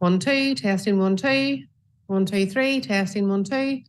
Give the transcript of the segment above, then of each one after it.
1 2, testing 1 2, 1 2 3, testing 1 2.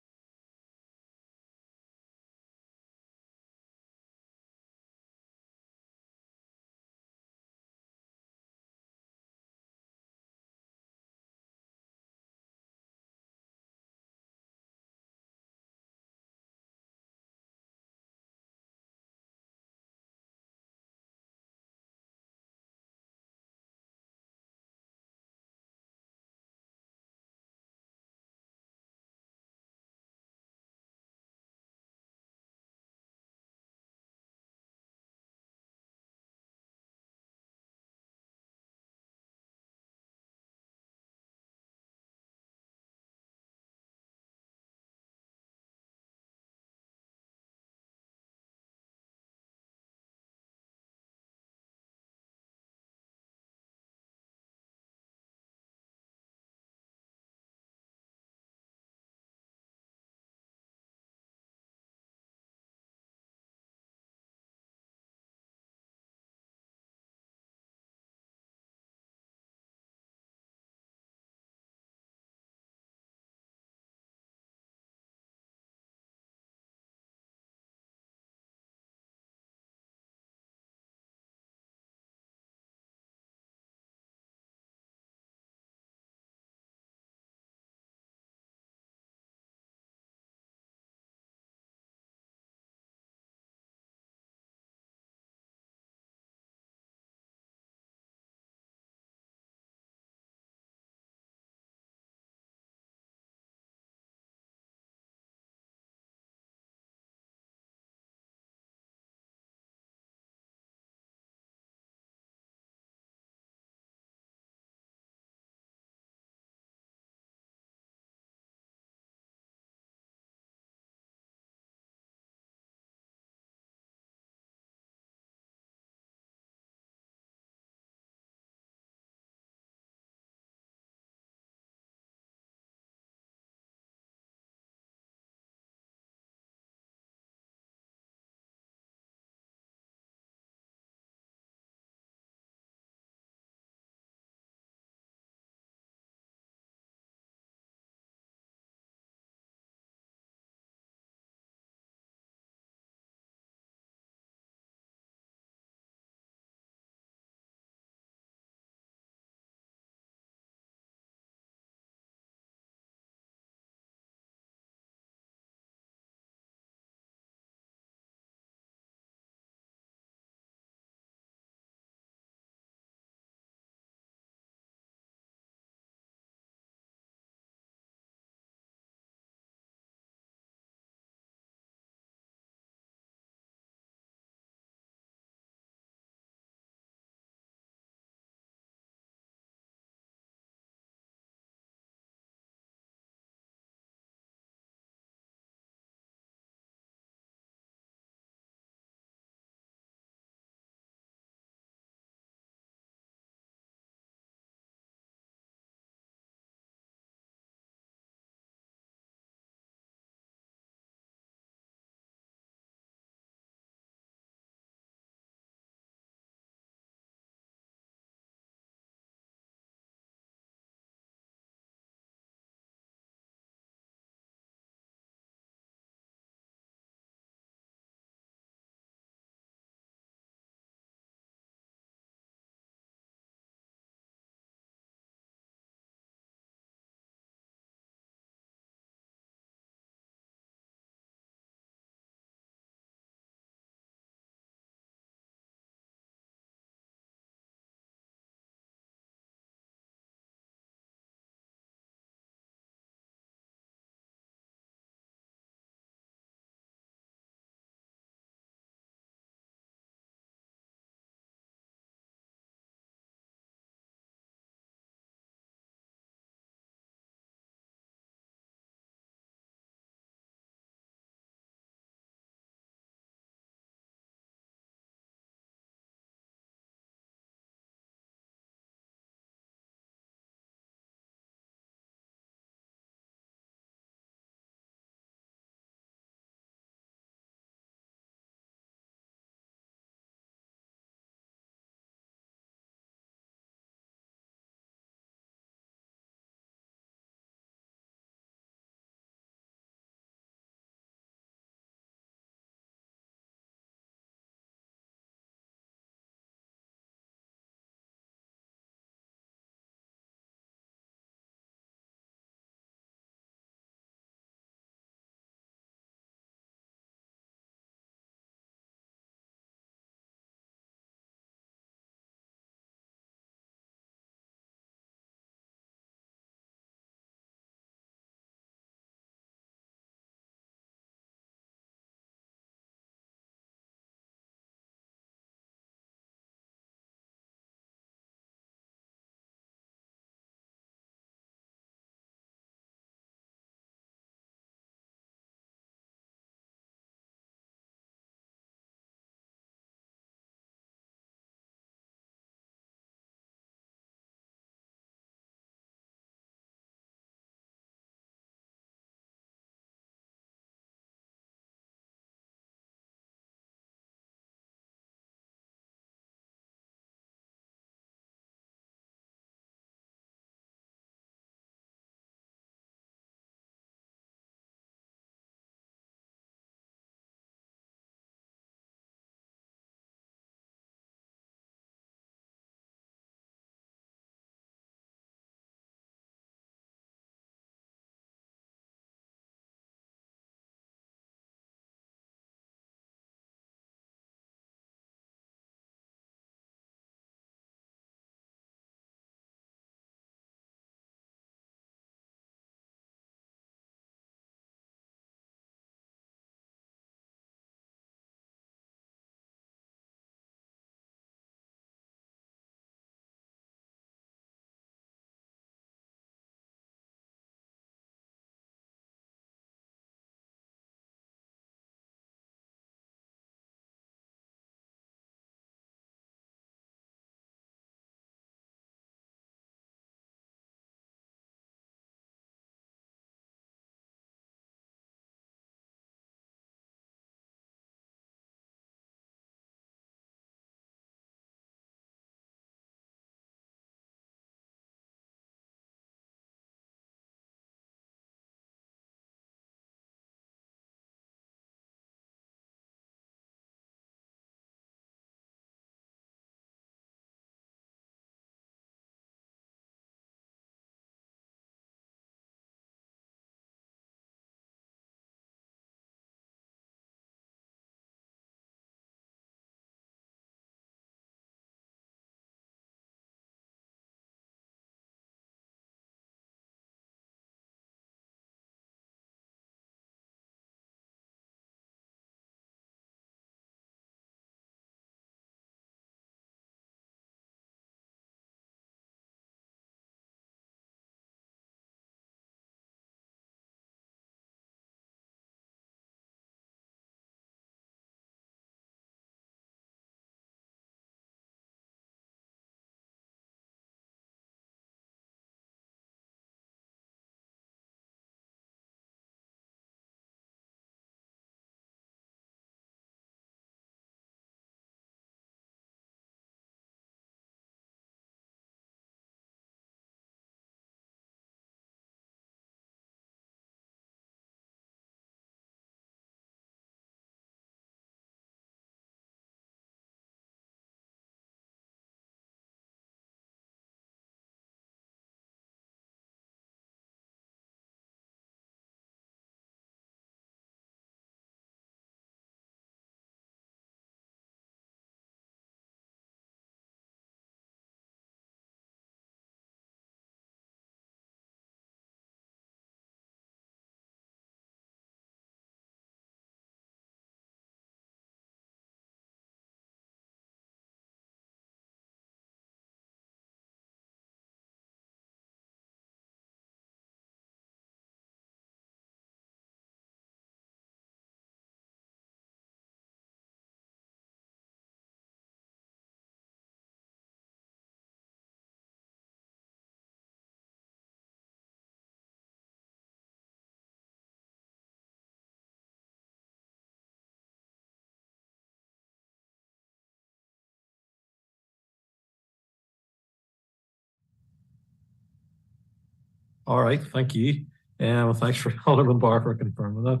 All right, thank you. Well, thanks for Alderman Barker confirming that.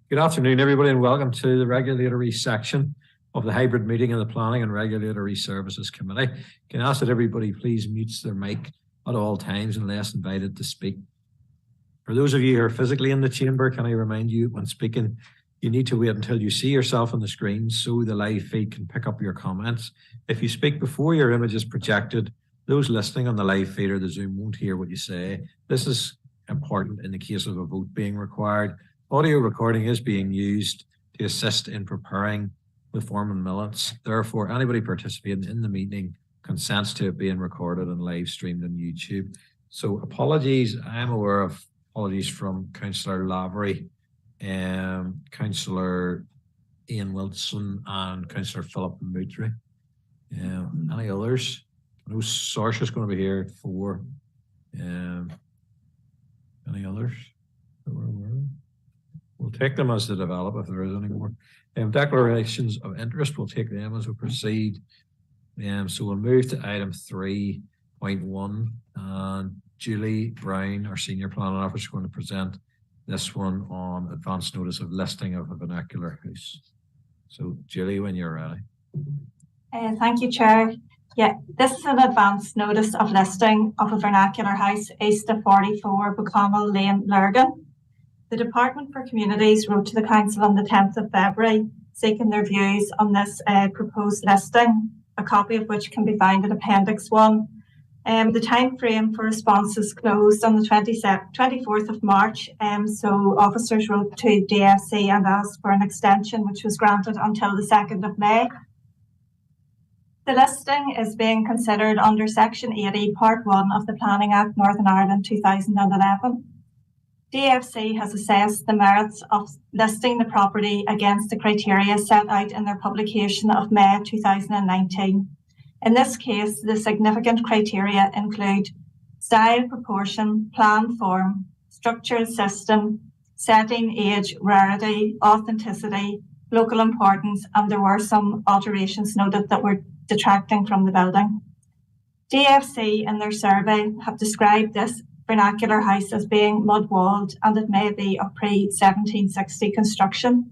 Good afternoon, everybody, and welcome to the regulatory section of the hybrid meeting of the Planning and Regulatory Services Committee. Can I ask that everybody please mutes their mic at all times unless invited to speak. For those of you who are physically in the chamber, can I remind you when speaking, you need to wait until you see yourself on the screen so the live feed can pick up your comments. If you speak before your image is projected, those listening on the live feed or the Zoom won't hear what you say. This is important in the case of a vote being required. Audio recording is being used to assist in preparing the form and minutes. Therefore, anybody participating in the meeting consents to it being recorded and live streamed on YouTube. So apologies, I'm aware of apologies from Councillor Lavery, Councillor Ian Wilson and Councillor Philip Moutry. Any others? I know Saoirse's going to be here at 4. Any others? We'll take them as they develop if there is any more. Declarations of interest, we'll take them as we proceed. So we'll move to item 3.1. And Julie Brown, our Senior Planning Officer, is going to present this one on advance notice of listing of a vernacular house. So Julie, when you're ready. Thank you, Chair. Yeah, this is an advance notice of listing of a vernacular house east of 44 Buconnell Lane, Lurgan. The Department for Communities wrote to the Council on the 10th of February seeking their views on this proposed listing, a copy of which can be found in Appendix 1. The time frame for responses closed on the 24th of March, so officers wrote to DFC and asked for an extension, which was granted until the 2nd of May. The listing is being considered under Section 80, Part 1 of the Planning Act Northern Ireland 2011. DFC has assessed the merits of listing the property against the criteria set out in their publication of May 2019. In this case, the significant criteria include style, proportion, plan, form, structural system, setting, age, rarity, authenticity, local importance, and there were some alterations noted that were detracting from the building. DFC in their survey have described this vernacular house as being mud-walled and it may be of pre-1760 construction.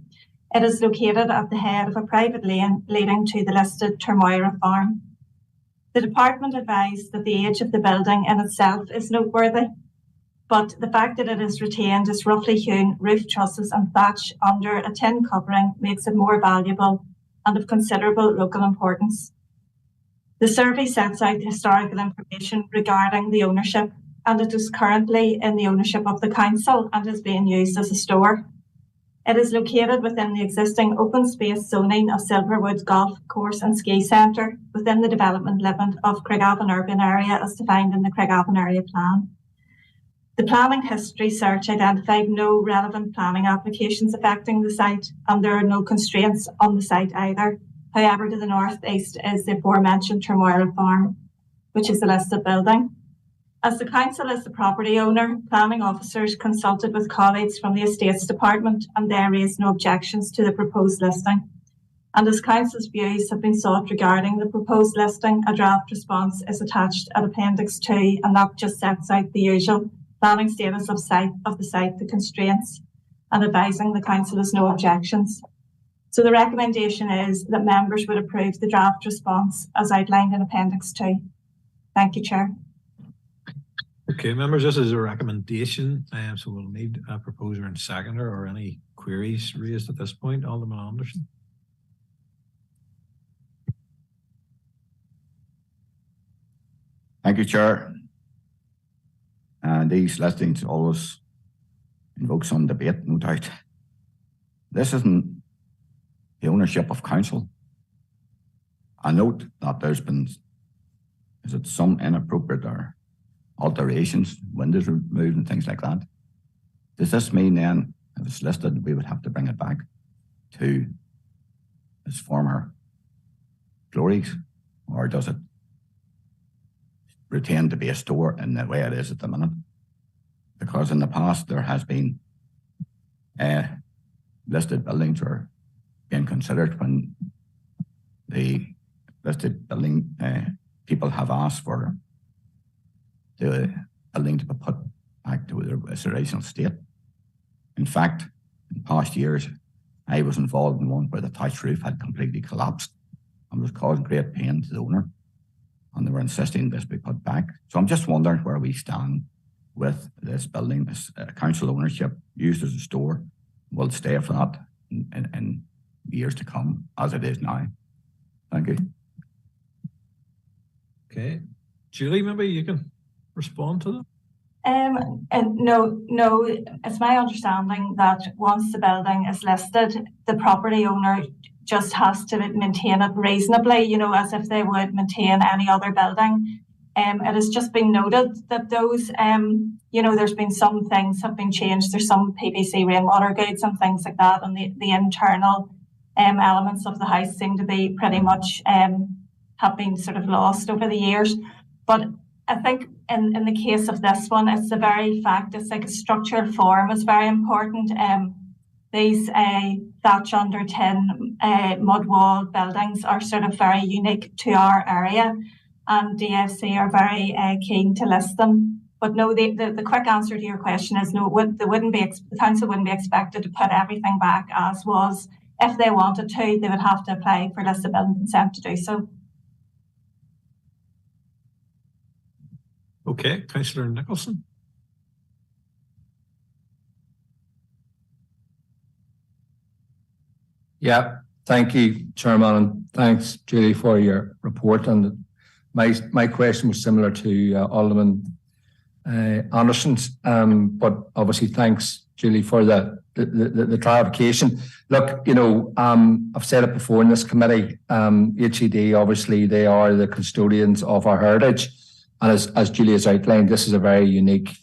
It is located at the head of a private lane leading to the listed Turmoira farm. The department advised that the age of the building in itself is noteworthy, but the fact that it is retained as roughly hewn roof trusses and thatch under a tin covering makes it more valuable and of considerable local importance. The survey sets out historical information regarding the ownership, and it is currently in the ownership of the council and is being used as a store. It is located within the existing open space zoning of Silverwood Golf Course and Ski Centre within the development limit of Craigavon urban area as defined in the Craigavon area plan. The planning history search identified no relevant planning applications affecting the site, and there are no constraints on the site either. However, to the northeast is the aforementioned Turmoira farm, which is a listed building. As the council is the property owner, planning officers consulted with colleagues from the Estates Department and they raised no objections to the proposed listing. And as council's views have been sought regarding the proposed listing, a draft response is attached at Appendix 2, and that just sets out the usual planning status of the site, the constraints, and advising the council has no objections. So the recommendation is that members would approve the draft response as outlined in Appendix 2. Thank you, Chair. Okay, members, this is a recommendation, so we'll need a proposer and seconder or any queries raised at this point. Alderman Anderson. Thank you, Chair. These listings always invoke some debate, no doubt. This isn't the ownership of council. I note that there's been, some inappropriate or alterations, windows removed and things like that. Does this mean then, if it's listed, we would have to bring it back to its former glories, or does it retain to be a store in the way it is at the minute? Because in the past there has been listed buildings were being considered when the listed building people have asked for the building to be put back to its original state. In fact, in past years, I was involved in one where the thatched roof had completely collapsed and was causing great pain to the owner, and they were insisting this be put back. So I'm just wondering where we stand with this building. This council ownership used as a store will stay for that in years to come as it is now. Thank you. Okay. Julie, maybe you can respond to that. And no, it's my understanding that once the building is listed, the property owner just has to maintain it reasonably, you know, as if they would maintain any other building. It has just been noted that those, you know, there's been some things have been changed. There's some PVC rainwater goods and things like that, and the internal elements of the house seem to be pretty much have been sort of lost over the years. But I think in the case of this one, it's the very fact, it's like a structural form is very important. These thatch under tin mud wall buildings are sort of very unique to our area, and DFC are very keen to list them. But no, the quick answer to your question is no. The council wouldn't be expected to put everything back as was. If they wanted to, they would have to apply for listed building consent to do so. Okay, Councillor Nicholson. Yeah, thank you, Chairman, and thanks, Julie, for your report. And my question was similar to Alderman Anderson's, but obviously thanks, Julie, for the clarification. Look, you know, I've said it before in this committee, HED, obviously they are the custodians of our heritage. And as Julie has outlined, this is a very unique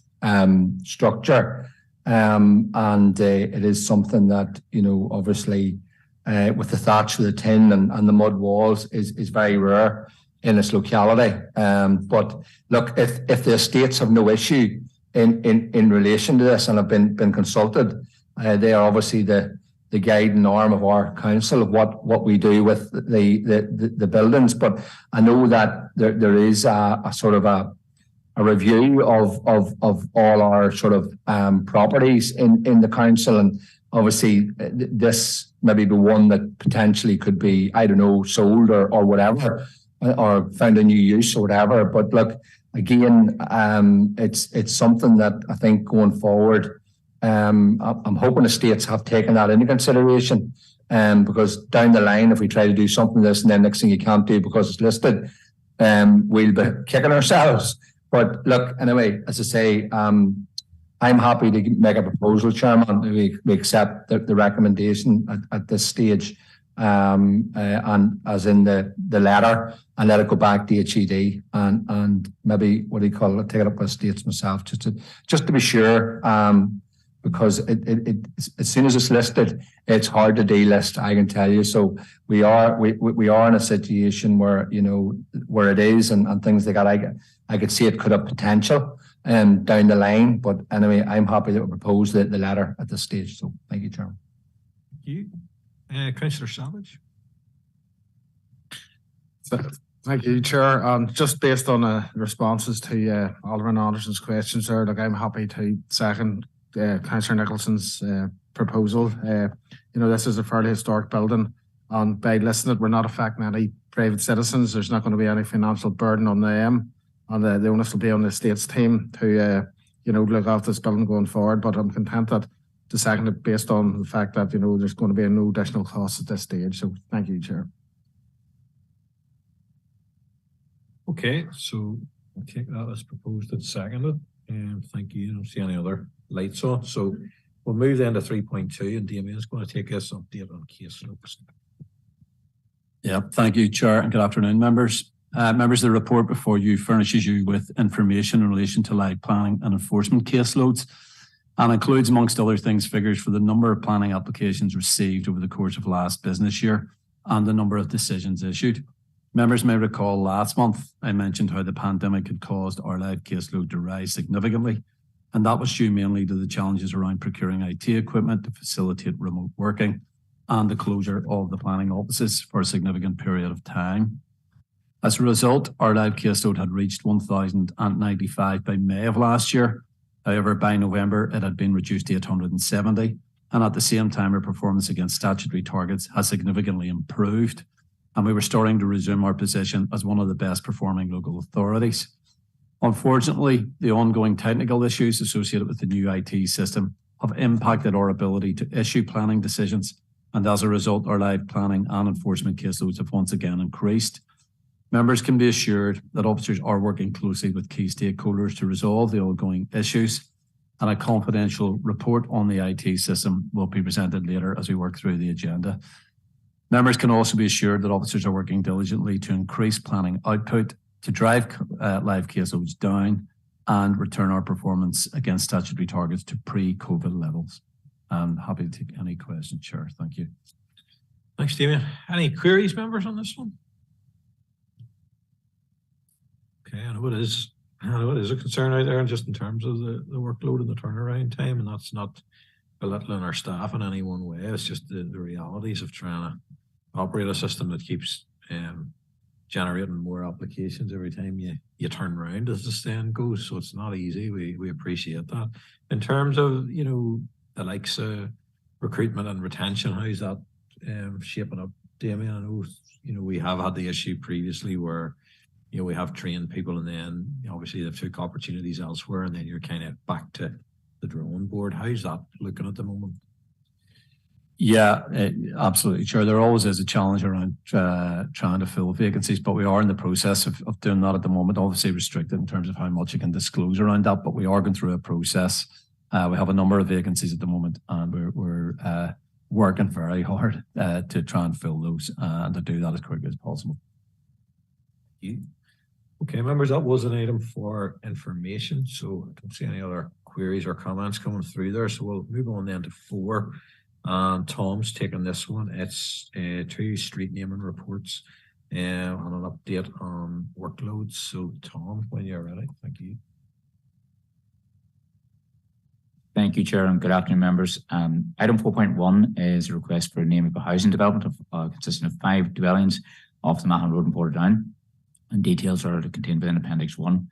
structure. And it is something that, you know, obviously with the thatch, with the tin and the mud walls is very rare in this locality. But look, if the estates have no issue in relation to this and have been consulted, they are obviously the guiding arm of our council of what we do with the buildings. But I know that there is a sort of a review of all our sort of properties in the council, and obviously this maybe the one that potentially could be, I don't know, sold or whatever, or found a new use or whatever. But look, again, it's something that I think going forward, I'm hoping the states have taken that into consideration, because down the line, if we try to do something like this and then next thing you can't do because it's listed, we'll be kicking ourselves. But look, anyway, as I say, I'm happy to make a proposal, Chairman. We accept the recommendation at this stage, and as in the letter, and let it go back to HED and maybe what do you call it? Take it up with states myself just to be sure. Because it as soon as it's listed, it's hard to delist, I can tell you. So we are in a situation where, you know, where it is and things like that. I could see it could have potential down the line. But anyway, I'm happy that we propose the letter at this stage. So thank you, Chairman. Thank you. Councillor Savage. Thank you, Chair. Just based on the responses to Alderman Anderson's questions there, like I'm happy to second Councillor Nicholson's proposal. You know, this is a fairly historic building, and by listing it, we're not affecting any private citizens. There's not going to be any financial burden on them, and the onus will be on the estates team to, you know, look after this building going forward. But I'm content that to second it based on the fact that, you know, there's going to be no additional costs at this stage. So thank you, Chair. Okay, so I'll take that as proposed and seconded. Thank you. I don't see any other lights on. So we'll move then to 3.2, and Damien is going to take us update on case loads. Yeah, thank you, Chair, and good afternoon, members. Members, the report before you furnishes you with information in relation to live planning and enforcement caseloads, and includes, amongst other things, figures for the number of planning applications received over the course of last business year and the number of decisions issued. Members may recall last month I mentioned how the pandemic had caused our live caseload to rise significantly, and that was due mainly to the challenges around procuring IT equipment to facilitate remote working and the closure of the planning offices for a significant period of time. As a result, our live caseload had reached 1,095 by May of last year. However, by November, it had been reduced to 870. And at the same time, our performance against statutory targets has significantly improved. And we were starting to resume our position as one of the best performing local authorities. Unfortunately, the ongoing technical issues associated with the new IT system have impacted our ability to issue planning decisions. And as a result, our live planning and enforcement caseloads have once again increased. Members can be assured that officers are working closely with key stakeholders to resolve the ongoing issues, and a confidential report on the IT system will be presented later as we work through the agenda. Members can also be assured that officers are working diligently to increase planning output, to drive live caseloads down, and return our performance against statutory targets to pre-COVID levels. I'm happy to take any questions, Chair. Thank you. Thanks, Damien. Any queries, members, on this one? Okay, I know it is a concern out there, just in terms of the workload and the turnaround time, and that's not belittling our staff in any one way. It's just the realities of trying to operate a system that keeps generating more applications every time you turn around, as the saying goes. So it's not easy. We appreciate that. In terms of, you know, the likes of recruitment and retention, how's that shaping up, Damien? I know, you know, we have had the issue previously where, you know, we have trained people and then obviously they've took opportunities elsewhere, and then you're kind of back to the drawing board. How's that looking at the moment? Yeah, absolutely. Sure. There always is a challenge around trying to fill vacancies, but we are in the process of doing that at the moment. Obviously restricted in terms of how much you can disclose around that, but we are going through a process. We have a number of vacancies at the moment, and we're working very hard to try and fill those and to do that as quickly as possible. Thank you. Okay, members, that was an item for information, so I don't see any other queries or comments coming through there. So we'll move on then to 4. Tom's taking this one. It's 2 street naming reports and an update on workloads. So Tom, when you're ready, thank you. Thank you, Chair, and good afternoon, members. Item 4.1 is a request for a name of a housing development consisting of 5 dwellings off the Mahon Road in Portadown, and details are contained within Appendix 1.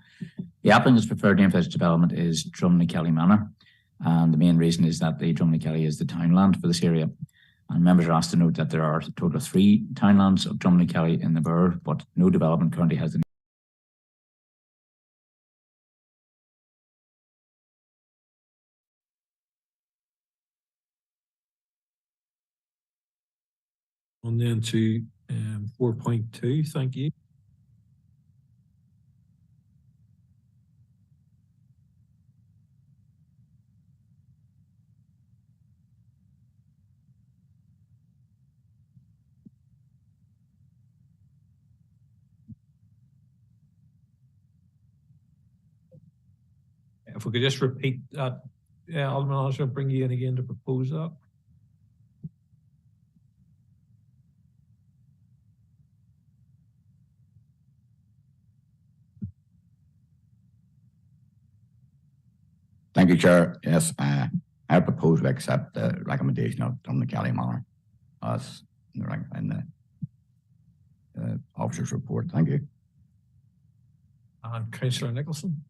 The applicant's preferred name for this development is Tullygalley Manor, and the main reason is that the Tullygalley is the townland for this area. And members are asked to note that there are a total of 3 townlands of Tullygalley in the borough, but no development currently has the On then to 4.2, thank you. If we could just repeat that, Alderman, I'll just bring you in again to propose that. Thank you, Chair. Yes, I propose we accept the recommendation of Tullygalley Manor as in the officer's report. Thank you. And Councillor Nicholson.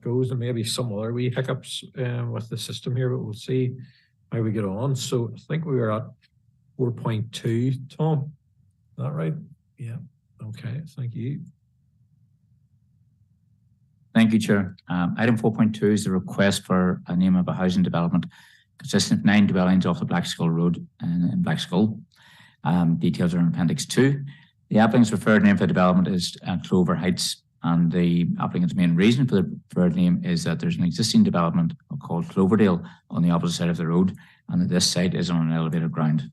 goes. There may be some other wee hiccups with the system here, but we'll see how we get on. So I think we were at 4.2, Tom. Is that right? Yeah. Okay. Thank you. Thank you, Chair. Item 4.2 is the request for a name of a housing development consisting of 9 dwellings off the Blackskull Road in Blackskull. Details are in Appendix 2. The applicant's preferred name for the development is Clover Heights, and the applicant's main reason for the preferred name is that there's an existing development called Cloverdale on the opposite side of the road, and that this site is on an elevated ground.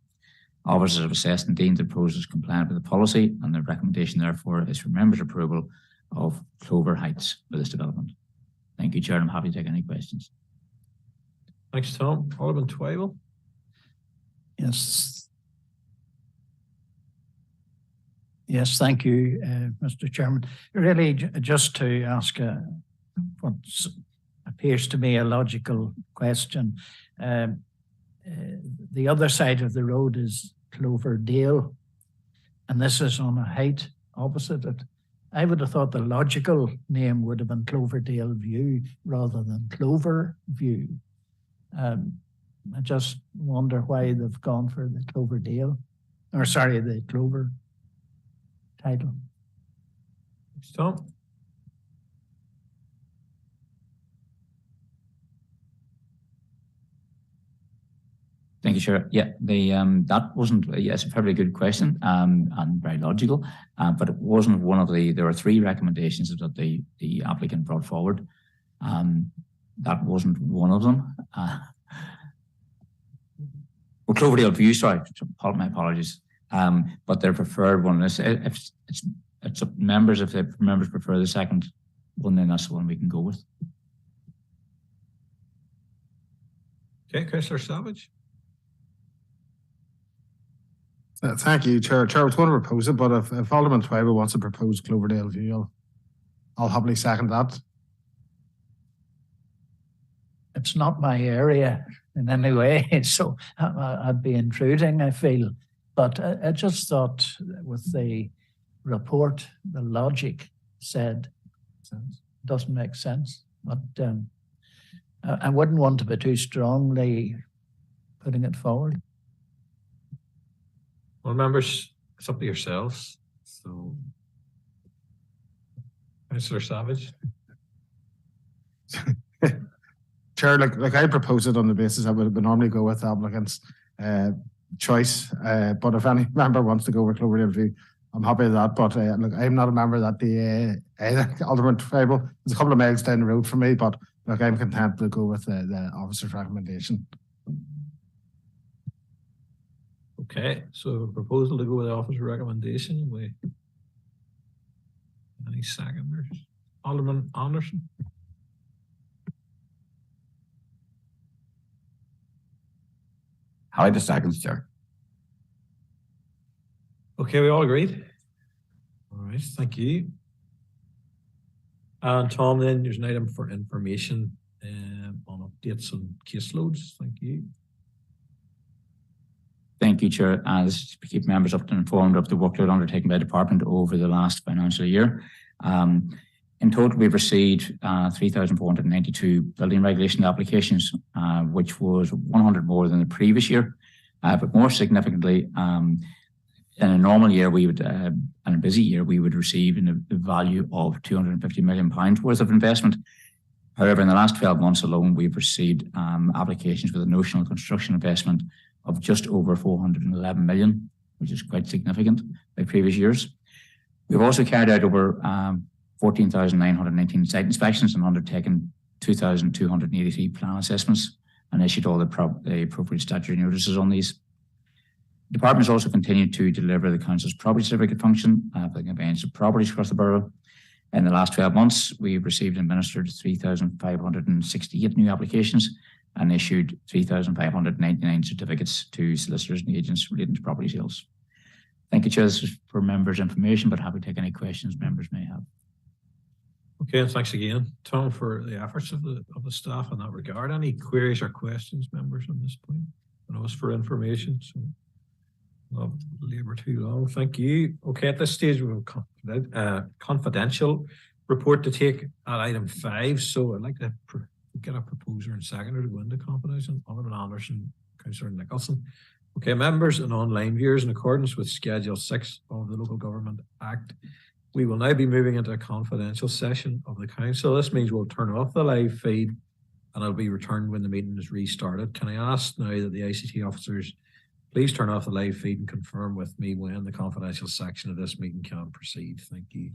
Officers have assessed and deemed the proposal is compliant with the policy, and the recommendation therefore is for members' approval of Clover Heights for this development. Thank you, Chair. I'm happy to take any questions. Thanks, Tom. Alderman Twyvell. Yes. Yes, thank you, Mr. Chairman. Really, just to ask what appears to me a logical question. The other side of the road is Cloverdale, and this is on a height opposite it. I would have thought the logical name would have been Cloverdale View rather than Clover View. I just wonder why they've gone for the Cloverdale, or sorry, the Clover title. Thanks, Tom. Thank you, Chair. Yeah, that wasn't, yes, a very good question and very logical, but it wasn't one of the, there were 3 recommendations that the applicant brought forward. That wasn't one of them. Well, Cloverdale View, sorry, my apologies. But their preferred one is, if members prefer the second one, then that's the one we can go with. Okay, Councillor Savage. Thank you, Chair. Chair, I was going to propose it, but if Alderman Twyvell wants to propose Cloverdale View, I'll happily second that. It's not my area in any way, so I'd be intruding, I feel. But I just thought with the report, the logic said doesn't make sense. But I wouldn't want to be too strongly putting it forward. Well, members, it's up to yourselves. So, Councillor Savage. Chair, like I propose it on the basis I would normally go with the applicant's choice. But if any member wants to go with Cloverdale View, I'm happy with that. But look, I'm not a member of that DA either. Alderman Twyvell, there's a couple of miles down the road from me, but look, I'm content to go with the officer's recommendation. Okay, so a proposal to go with the officer's recommendation. Any seconders? Alderman Anderson. How the seconds, Chair? Okay, we all agreed. All right, thank you. And Tom, then there's an item for information on updates on caseloads. Thank you. Thank you, Chair. This is to keep members up and informed of the workload undertaken by the department over the last financial year. In total, we've received 3,492 building regulation applications, which was 100 more than the previous year. But more significantly, in a normal year, we would, in a busy year, we would receive in the value of £250 million worth of investment. However, in the last 12 months alone, we've received applications with a notional construction investment of just over 411 million, which is quite significant by previous years. We've also carried out over 14,919 site inspections and undertaken 2,283 plan assessments and issued all the appropriate statutory notices on these. The department has also continued to deliver the council's property certificate function for the conveyance of properties across the borough. In the last 12 months, we've received and administered 3,568 new applications and issued 3,599 certificates to solicitors and agents relating to property sales. Thank you, Chair. This is for members' information, but happy to take any questions members may have. Okay, and thanks again, Tom, for the efforts of the staff in that regard. Any queries or questions, members, on this point? I know it's for information, so I'll not labour too long. Thank you. Okay, at this stage we have confidential report to take at item 5. So I'd like to get a proposer and seconder to go into confidential. Alderman Anderson, Councillor Nicholson. Okay, members and online viewers, in accordance with Schedule 6 of the Local Government Act, we will now be moving into a confidential session of the council. This means we'll turn off the live feed and it'll be returned when the meeting is restarted. Can I ask now that the ICT officers please turn off the live feed and confirm with me when the confidential section of this meeting can proceed? Thank you.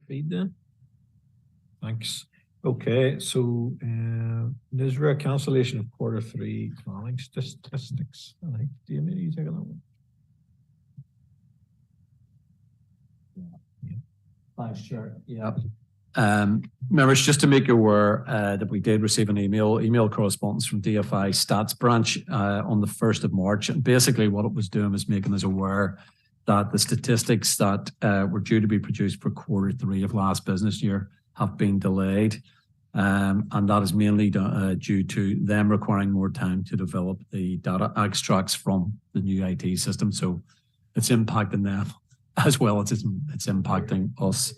feed then? Thanks. Okay, so is there a cancellation of Q3 planning statistics? I think, do you mean you take that one? Thanks, Chair. Yeah. Members, just to make you aware that we did receive an email correspondence from DFI Stats Branch on the 1st of March. And basically what it was doing was making us aware that the statistics that were due to be produced for Q3 of last business year have been delayed. And that is mainly due to them requiring more time to develop the data extracts from the new IT system. So it's impacting them as well as it's impacting us.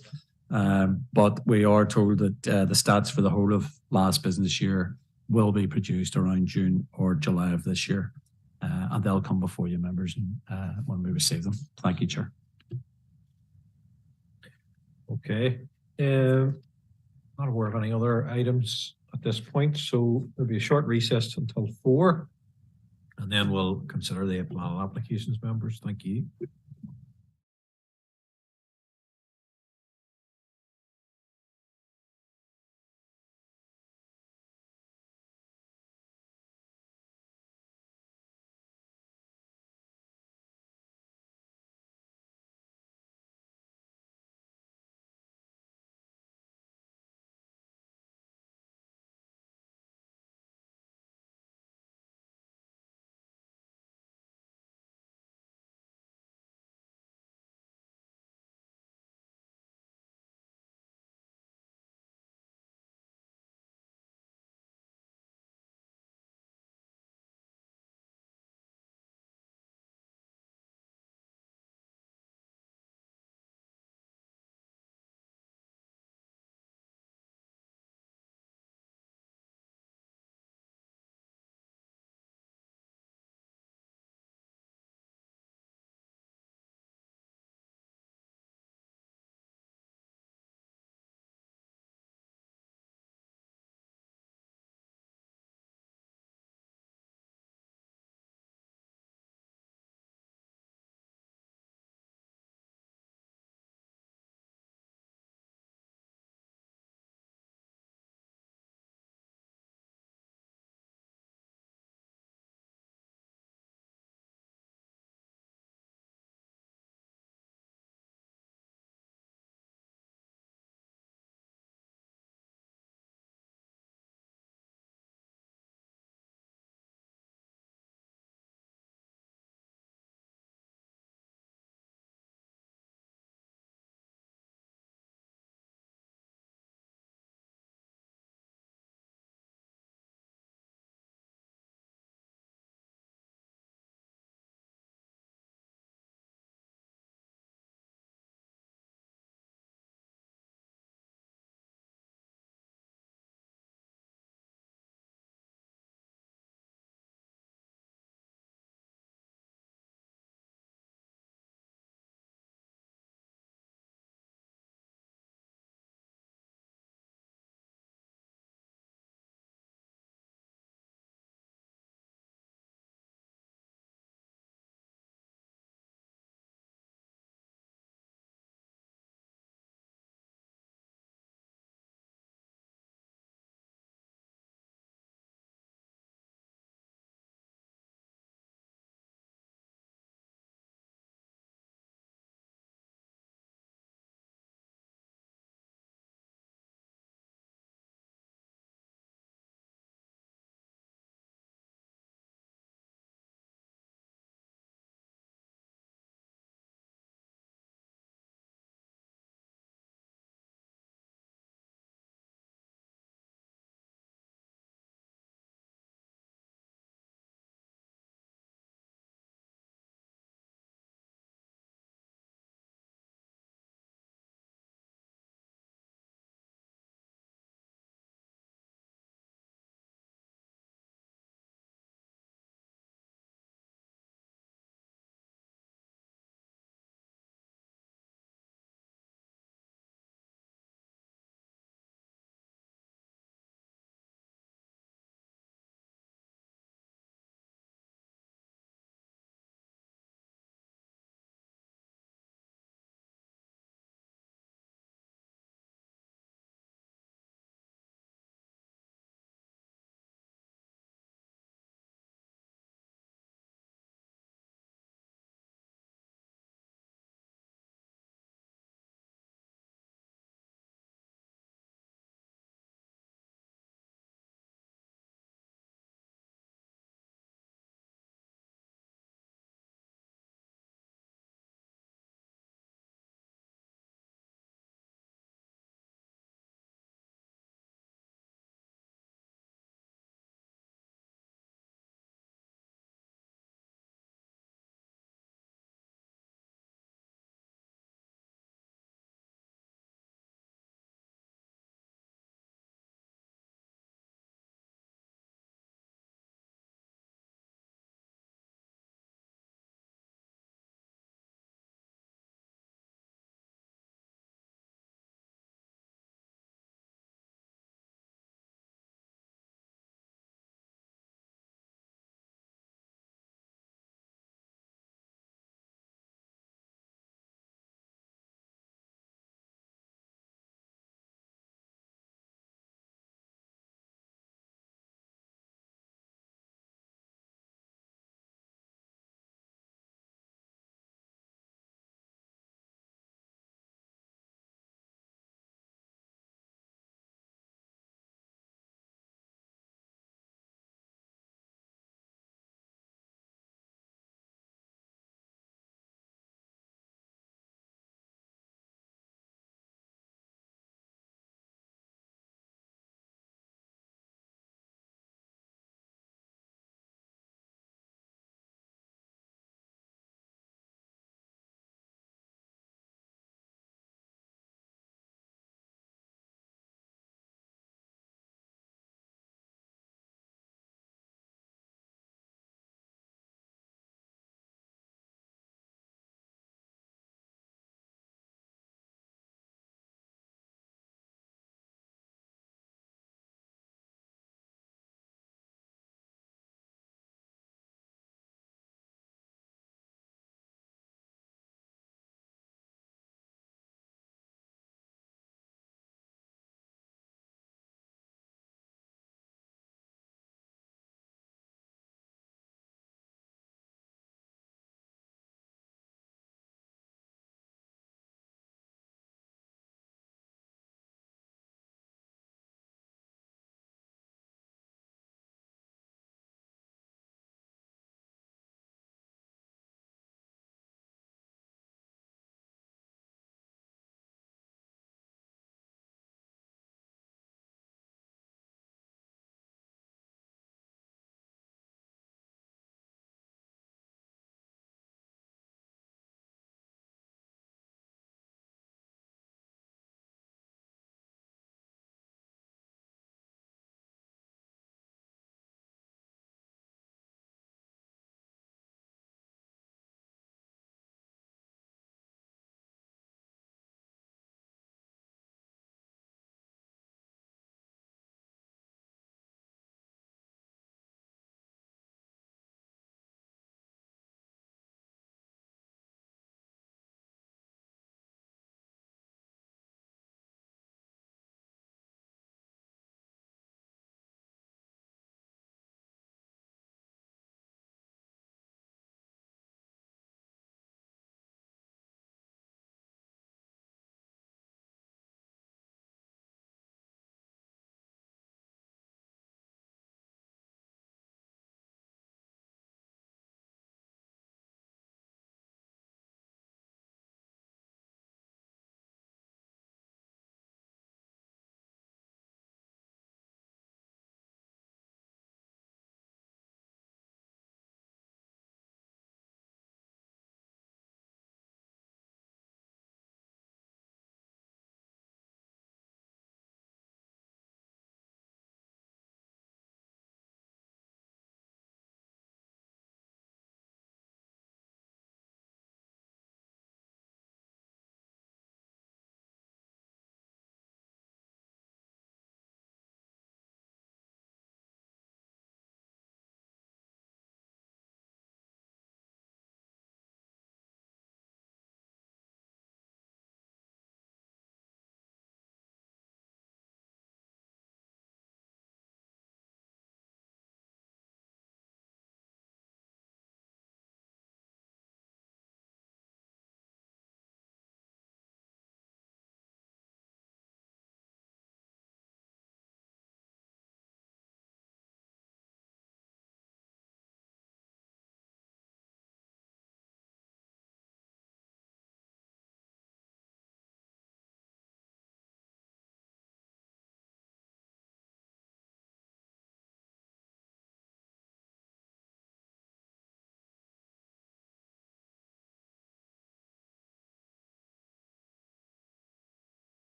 But we are told that the stats for the whole of last business year will be produced around June or July of this year. And they'll come before you, members, when we receive them. Thank you, Chair. Okay. Not aware of any other items at this point, so there'll be a short recess until 4, and then we'll consider the plan applications, members. Thank you.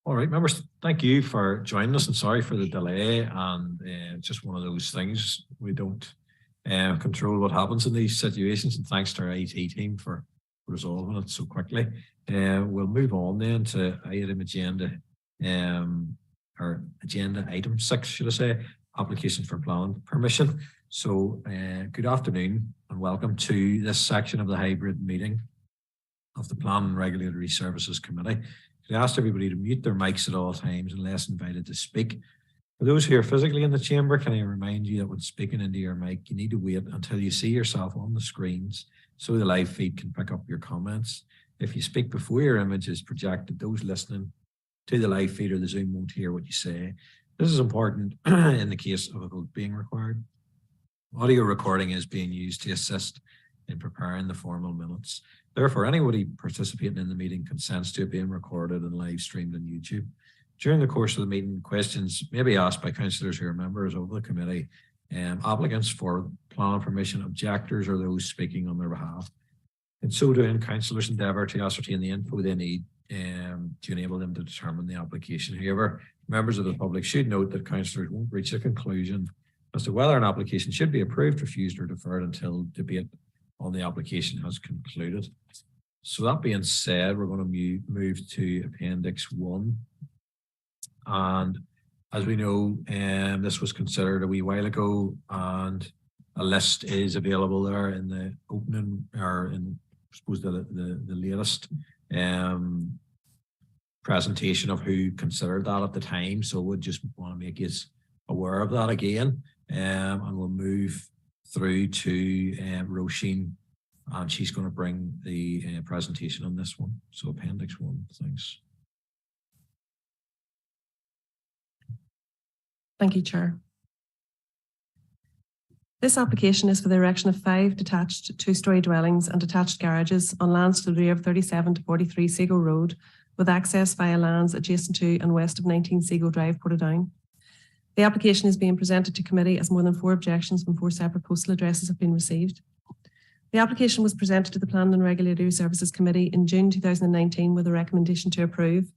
All right, members, thank you for joining us and sorry for the delay. And it's just one of those things. We don't control what happens in these situations. And thanks to our IT team for resolving it so quickly. We'll move on then to agenda item 6, should I say, application for planning permission. So good afternoon and welcome to this section of the hybrid meeting of the Planning and Regulatory Services Committee. I asked everybody to mute their mics at all times unless invited to speak. For those who are physically in the chamber, can I remind you that when speaking into your mic, you need to wait until you see yourself on the screens so the live feed can pick up your comments. If you speak before your image is projected, those listening to the live feed or the Zoom won't hear what you say. This is important in the case of a vote being required. Audio recording is being used to assist in preparing the formal minutes. Therefore, anybody participating in the meeting consents to it being recorded and live streamed on YouTube. During the course of the meeting, questions may be asked by councillors who are members of the committee, applicants for planning permission, objectors, or those speaking on their behalf. In so doing, councillors endeavour to ascertain the info they need to enable them to determine the application. However, members of the public should note that councillors won't reach a conclusion as to whether an application should be approved, refused, or deferred until debate on the application has concluded. So that being said, we're going to move to Appendix 1. And as we know, this was considered a wee while ago, and a list is available there in the opening, or in, I suppose, the latest presentation of who considered that at the time. So we'll just want to make you aware of that again. And we'll move through to Roisin, and she's going to bring the presentation on this one. So Appendix 1, thanks. Thank you, Chair. This application is for the erection of 5 detached 2-storey dwellings and detached garages on lands to the rear of 37 to 43 Seago Road, with access via lands adjacent to and west of 19 Seago Drive, Portadown. The application is being presented to committee as more than 4 objections from 4 separate postal addresses have been received. The application was presented to the Planning and Regulatory Services Committee in June 2019 with a recommendation to approve.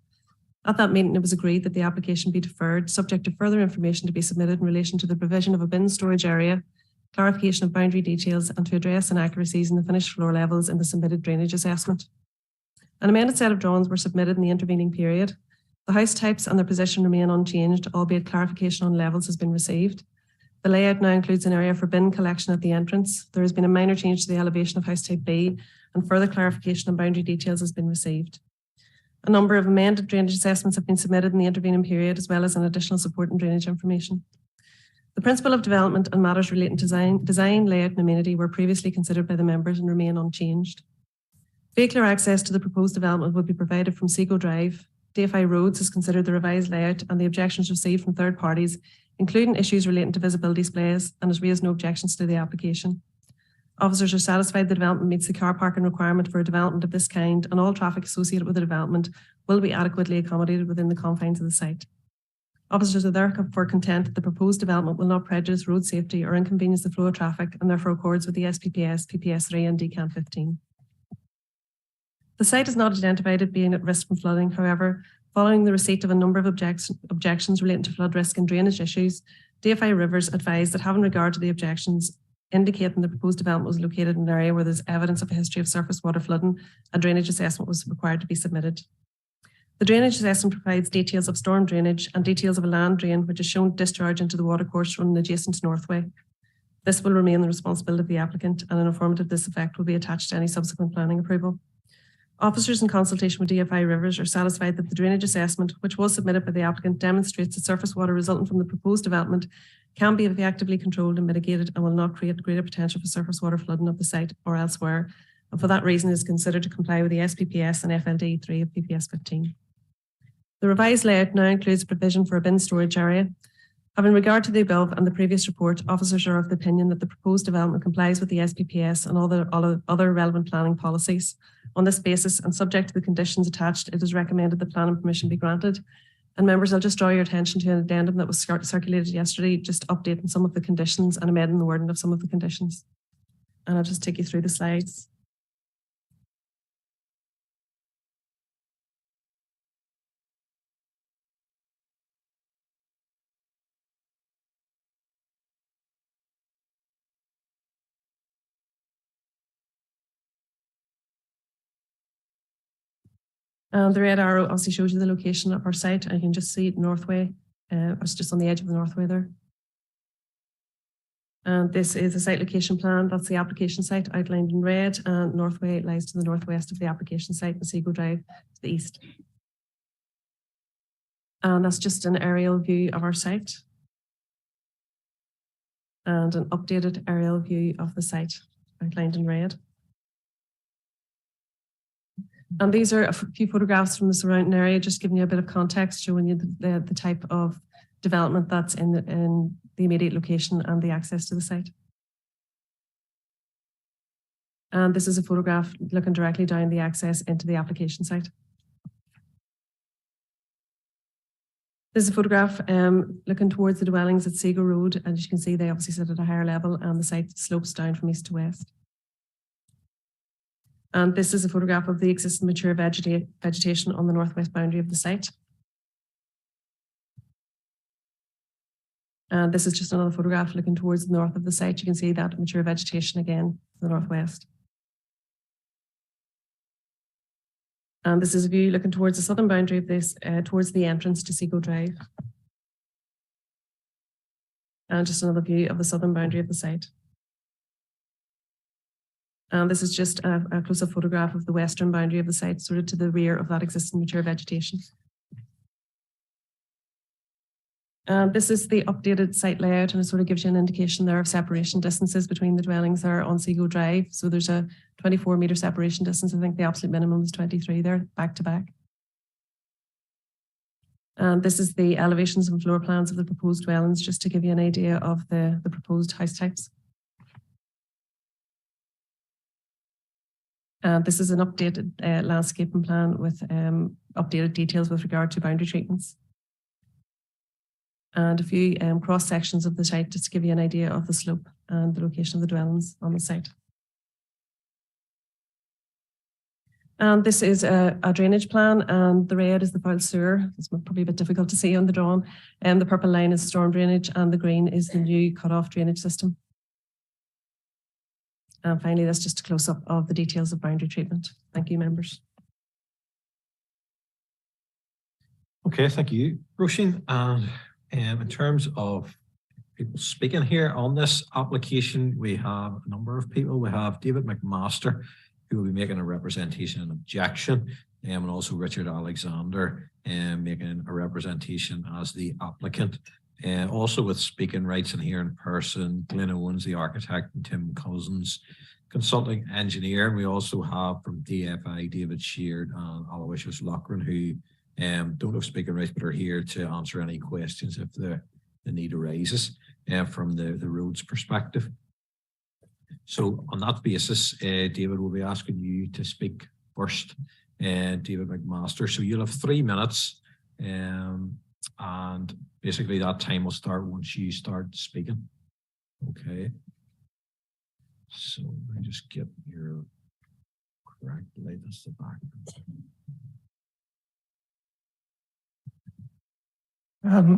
At that meeting, it was agreed that the application be deferred, subject to further information to be submitted in relation to the provision of a bin storage area, clarification of boundary details, and to address inaccuracies in the finished floor levels in the submitted drainage assessment. An amended set of drawings were submitted in the intervening period. The house types and their position remain unchanged, albeit clarification on levels has been received. The layout now includes an area for bin collection at the entrance. There has been a minor change to the elevation of house type B, and further clarification on boundary details has been received. A number of amended drainage assessments have been submitted in the intervening period, as well as an additional support and drainage information. The principle of development and matters relating to design, layout and amenity were previously considered by the members and remain unchanged. Vehicular access to the proposed development would be provided from Seago Drive. DFI Roads has considered the revised layout and the objections received from third parties, including issues relating to visibility displays, and has raised no objections to the application. Officers are satisfied the development meets the car parking requirement for a development of this kind, and all traffic associated with the development will be adequately accommodated within the confines of the site. Officers are therefore content that the proposed development will not prejudice road safety or inconvenience the flow of traffic, and therefore accords with the SPPS, PPS3 and DCAN 15. The site is not identified as being at risk from flooding. However, following the receipt of a number of objections relating to flood risk and drainage issues, DFI Rivers advised that, having regard to the objections indicating the proposed development was located in an area where there's evidence of a history of surface water flooding, a drainage assessment was required to be submitted. The drainage assessment provides details of storm drainage and details of a land drain which is shown to discharge into the watercourse running adjacent to Northway. This will remain the responsibility of the applicant, and an informative to this effect will be attached to any subsequent planning approval. Officers in consultation with DFI Rivers are satisfied that the drainage assessment, which was submitted by the applicant, demonstrates that surface water resulting from the proposed development can be effectively controlled and mitigated and will not create greater potential for surface water flooding of the site or elsewhere, and for that reason is considered to comply with the SPPS and FLD 3 of PPS 15. The revised layout now includes provision for a bin storage area. Having regard to the above and the previous report, officers are of the opinion that the proposed development complies with the SPPS and all the other relevant planning policies. On this basis, and subject to the conditions attached, it is recommended that planning permission be granted. And members, I'll just draw your attention to an addendum that was circulated yesterday, just updating some of the conditions and amending the wording of some of the conditions. And I'll just take you through the slides. And the red arrow obviously shows you the location of our site, and you can just see it Northway. It's just on the edge of the Northway there. And this is a site location plan. That's the application site outlined in red, and Northway lies to the northwest of the application site, and Seago Drive to the east. And that's just an aerial view of our site and an updated aerial view of the site outlined in red. And these are a few photographs from the surrounding area, just giving you a bit of context, showing you the type of development that's in the immediate location and the access to the site. And this is a photograph looking directly down the access into the application site. This is a photograph looking towards the dwellings at Seago Road, and as you can see, they obviously sit at a higher level and the site slopes down from east to west. And this is a photograph of the existing mature vegetation on the northwest boundary of the site. And this is just another photograph looking towards the north of the site. You can see that mature vegetation again to the northwest. And this is a view looking towards the southern boundary of this, towards the entrance to Seago Drive. And just another view of the southern boundary of the site. And this is just a close-up photograph of the western boundary of the site, sort of to the rear of that existing mature vegetation. And this is the updated site layout, and it sort of gives you an indication there of separation distances between the dwellings there on Seago Drive. So there's a 24-metre separation distance. I think the absolute minimum is 23 there, back to back. And this is the elevations and floor plans of the proposed dwellings, just to give you an idea of the proposed house types. And this is an updated landscaping plan with updated details with regard to boundary treatments. And a few cross sections of the site just to give you an idea of the slope and the location of the dwellings on the site. And this is a drainage plan, and the red is the foul sewer. It's probably a bit difficult to see on the drawing. And the purple line is storm drainage, and the green is the new cut-off drainage system. And finally, that's just a close-up of the details of boundary treatment. Thank you, members. Okay, thank you, Roisin. And in terms of people speaking here on this application, we have a number of people. We have David McMaster, who will be making a representation and objection, and also Richard Alexander making a representation as the applicant. Also with speaking rights in here in person, Glenn Owens, the architect, and Tim Cousins, consulting engineer. And we also have from DFI, David Sheard and Aloysius Lochran, who don't have speaking rights, but are here to answer any questions if the need arises from the roads perspective. So on that basis, David will be asking you to speak first, David McMaster. So you'll have 3 minutes, and basically that time will start once you start speaking. Okay. So let me just get your correct latest background.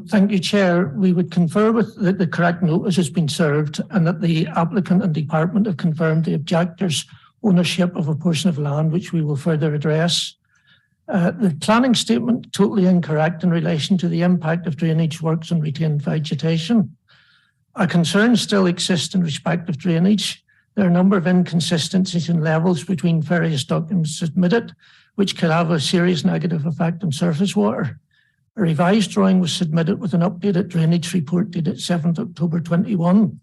Thank you, Chair. We would confer with that the correct notice has been served and that the applicant and department have confirmed the objector's ownership of a portion of land, which we will further address. The planning statement totally incorrect in relation to the impact of drainage works on retained vegetation. A concern still exists in respect of drainage. There are a number of inconsistencies in levels between various documents submitted, which could have a serious negative effect on surface water. A revised drawing was submitted with an updated drainage report dated 7th October 21.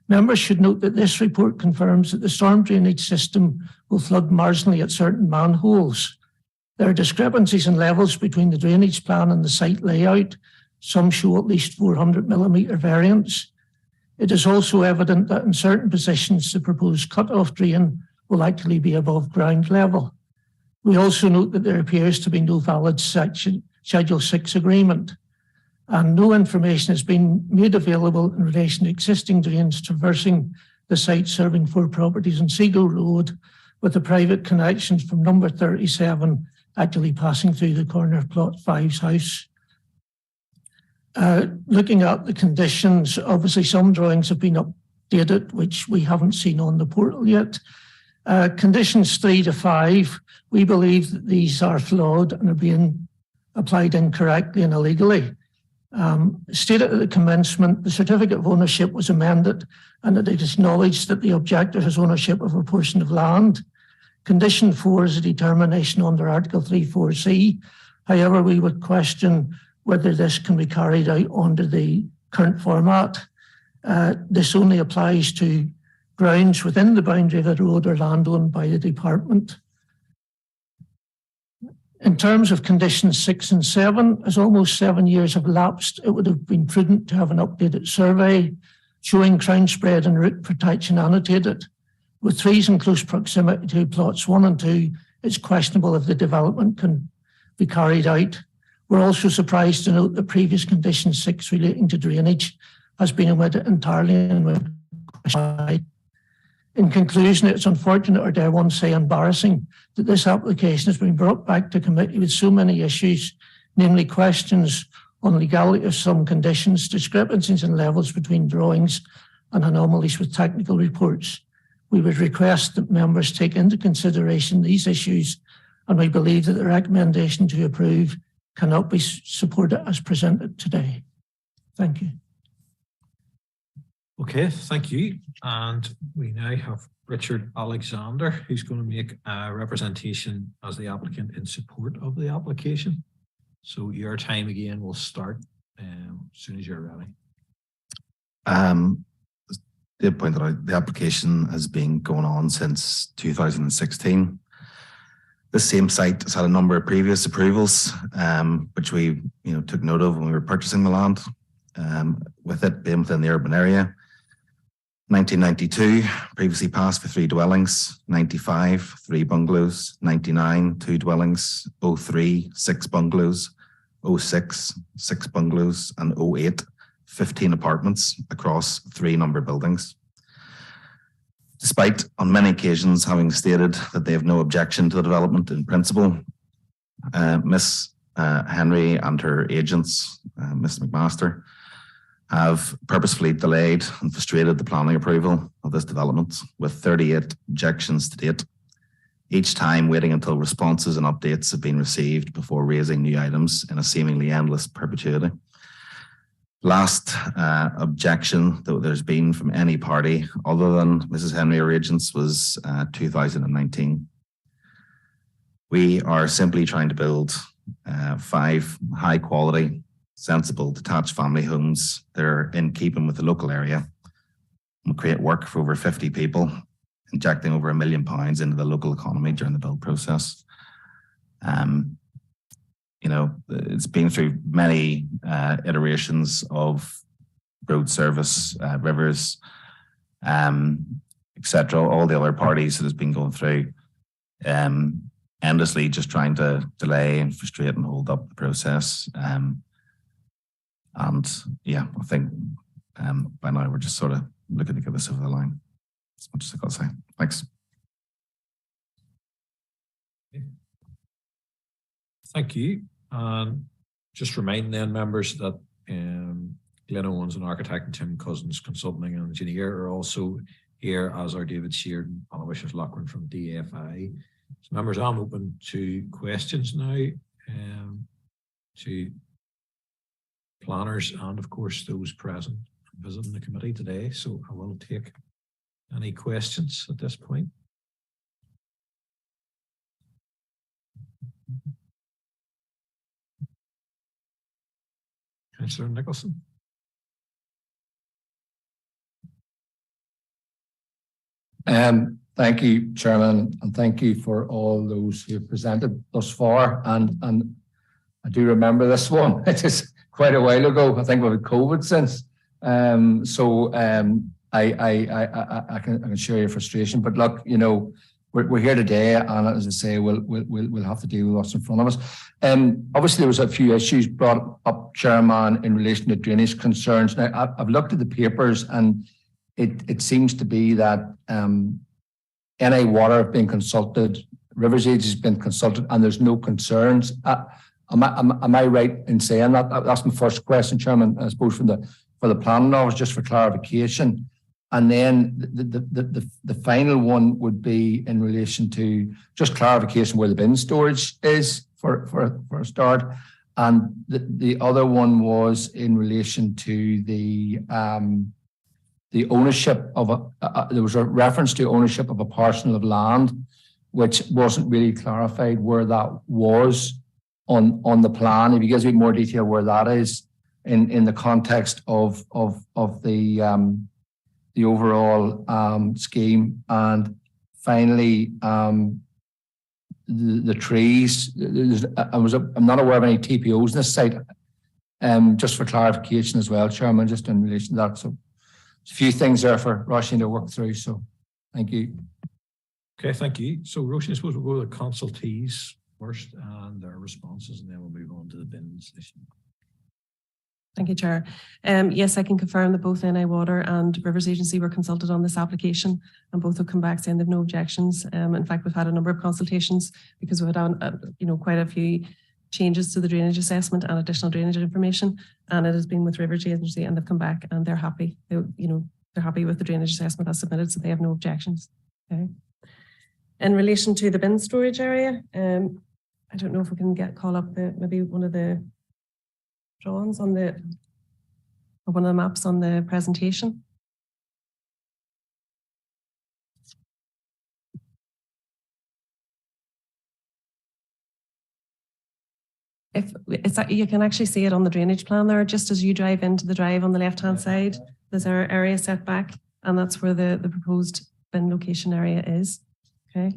Members should note that this report confirms that the storm drainage system will flood marginally at certain manholes. There are discrepancies in levels between the drainage plan and the site layout. Some show at least 400mm variance. It is also evident that in certain positions, the proposed cut-off drain will actually be above ground level. We also note that there appears to be no valid Schedule 6 agreement, and no information has been made available in relation to existing drains traversing the site serving 4 properties on Seago Road, with the private connections from number 37 actually passing through the corner of plot 5's house. Looking at the conditions, obviously some drawings have been updated, which we haven't seen on the portal yet. Conditions 3 to 5, we believe that these are flawed and are being applied incorrectly and illegally. Stated at the commencement, the certificate of ownership was amended and that it is acknowledged that the objector has ownership of a portion of land. Condition 4 is a determination under Article 3.4c. However, we would question whether this can be carried out under the current format. This only applies to grounds within the boundary of the road or land owned by the department. In terms of conditions 6 and 7, as almost 7 years have elapsed, it would have been prudent to have an updated survey showing crown spread and route protection annotated. With trees in close proximity to plots 1 and 2, it's questionable if the development can be carried out. We're also surprised to note that previous condition 6 relating to drainage has been omitted entirely and would question. In conclusion, it's unfortunate, or dare one say embarrassing, that this application has been brought back to committee with so many issues, namely questions on legality of some conditions, discrepancies in levels between drawings and anomalies with technical reports. We would request that members take into consideration these issues, and we believe that the recommendation to approve cannot be supported as presented today. Thank you. Okay, thank you. And we now have Richard Alexander, who's going to make a representation as the applicant in support of the application. So your time again will start as soon as you're ready. They pointed out the application has been going on since 2016. The same site has had a number of previous approvals, which we took note of when we were purchasing the land, with it being within the urban area. 1992, previously passed for 3 dwellings, 95, 3 bungalows, 99, 2 dwellings, 03, 6 bungalows, 06, 6 bungalows, and 08, 15 apartments across 3 number buildings. Despite on many occasions having stated that they have no objection to the development in principle, Miss Henry and her agents, Miss McMaster, have purposefully delayed and frustrated the planning approval of this development with 38 objections to date, each time waiting until responses and updates have been received before raising new items in a seemingly endless perpetuity. Last objection that there's been from any party other than Mrs. Henry or agents was 2019. We are simply trying to build 5 high quality, sensible detached family homes that are in keeping with the local area and create work for over 50 people, injecting over £1 million into the local economy during the build process. It's been through many iterations of road service, rivers, etc. All the other parties that has been going through, endlessly just trying to delay and frustrate and hold up the process. And yeah, I think by now we're just sort of looking to get this over the line. As much as I got to say. Thanks. Thank you. Just remind then members that Glenn Owens, an architect, and Tim Cousins, consulting engineer, are also here, as are David Sheard and Aloysius Lochran from DFI. So members, I'm open to questions now, to planners and of course those present visiting the committee today. So I will take any questions at this point. Councillor Nicholson. Thank you, Chairman, and thank you for all those who have presented thus far. And I do remember this one. It is quite a while ago. I think we've had COVID since. I can share your frustration. But look, we're here today, and as I say, we'll have to deal with what's in front of us. Obviously, there was a few issues brought up, Chairman, in relation to drainage concerns. Now, I've looked at the papers, and it seems to be that NI Water have been consulted, Rivers Age has been consulted, and there's no concerns. Am I right in saying that? That's my first question, Chairman. I suppose for the planning office, just for clarification. And then the final one would be in relation to just clarification where the bin storage is for a start. And the other one was in relation to the ownership of there was a reference to ownership of a parcel of land, which wasn't really clarified where that was on the plan. If you give me more detail where that is in the context of the overall scheme. And finally, the trees. I'm not aware of any TPOs in this site. Just for clarification as well, Chairman, just in relation to that. So a few things there for Roisin to work through. So thank you. Okay, thank you. So Roisin, I suppose we'll go to the consultees first and their responses, and then we'll move on to the bins issue. Thank you, Chair. Yes, I can confirm that both NI Water and Rivers Agency were consulted on this application, and both have come back saying they've no objections. In fact, we've had a number of consultations because we've had quite a few changes to the drainage assessment and additional drainage information, and it has been with Rivers Agency, and they've come back and they're happy. They're happy with the drainage assessment as submitted, so they have no objections. Okay. In relation to the bin storage area, I don't know if we can call up maybe one of the drawings on or one of the maps on the presentation. If it's you can actually see it on the drainage plan there, just as you drive into the drive on the left hand side, there's our area set back, and that's where the proposed bin location area is. Okay.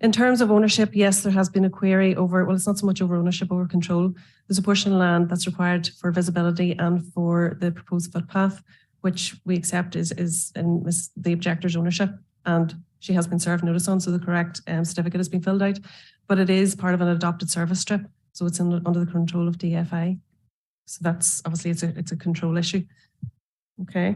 In terms of ownership, yes, there has been a query over, well, it's not so much over ownership, over control. There's a portion of land that's required for visibility and for the proposed footpath, which we accept is in the objector's ownership, and she has been served notice on, so the correct certificate has been filled out. But it is part of an adopted service strip, so it's under the control of DFI. So that's obviously it's a control issue. Okay.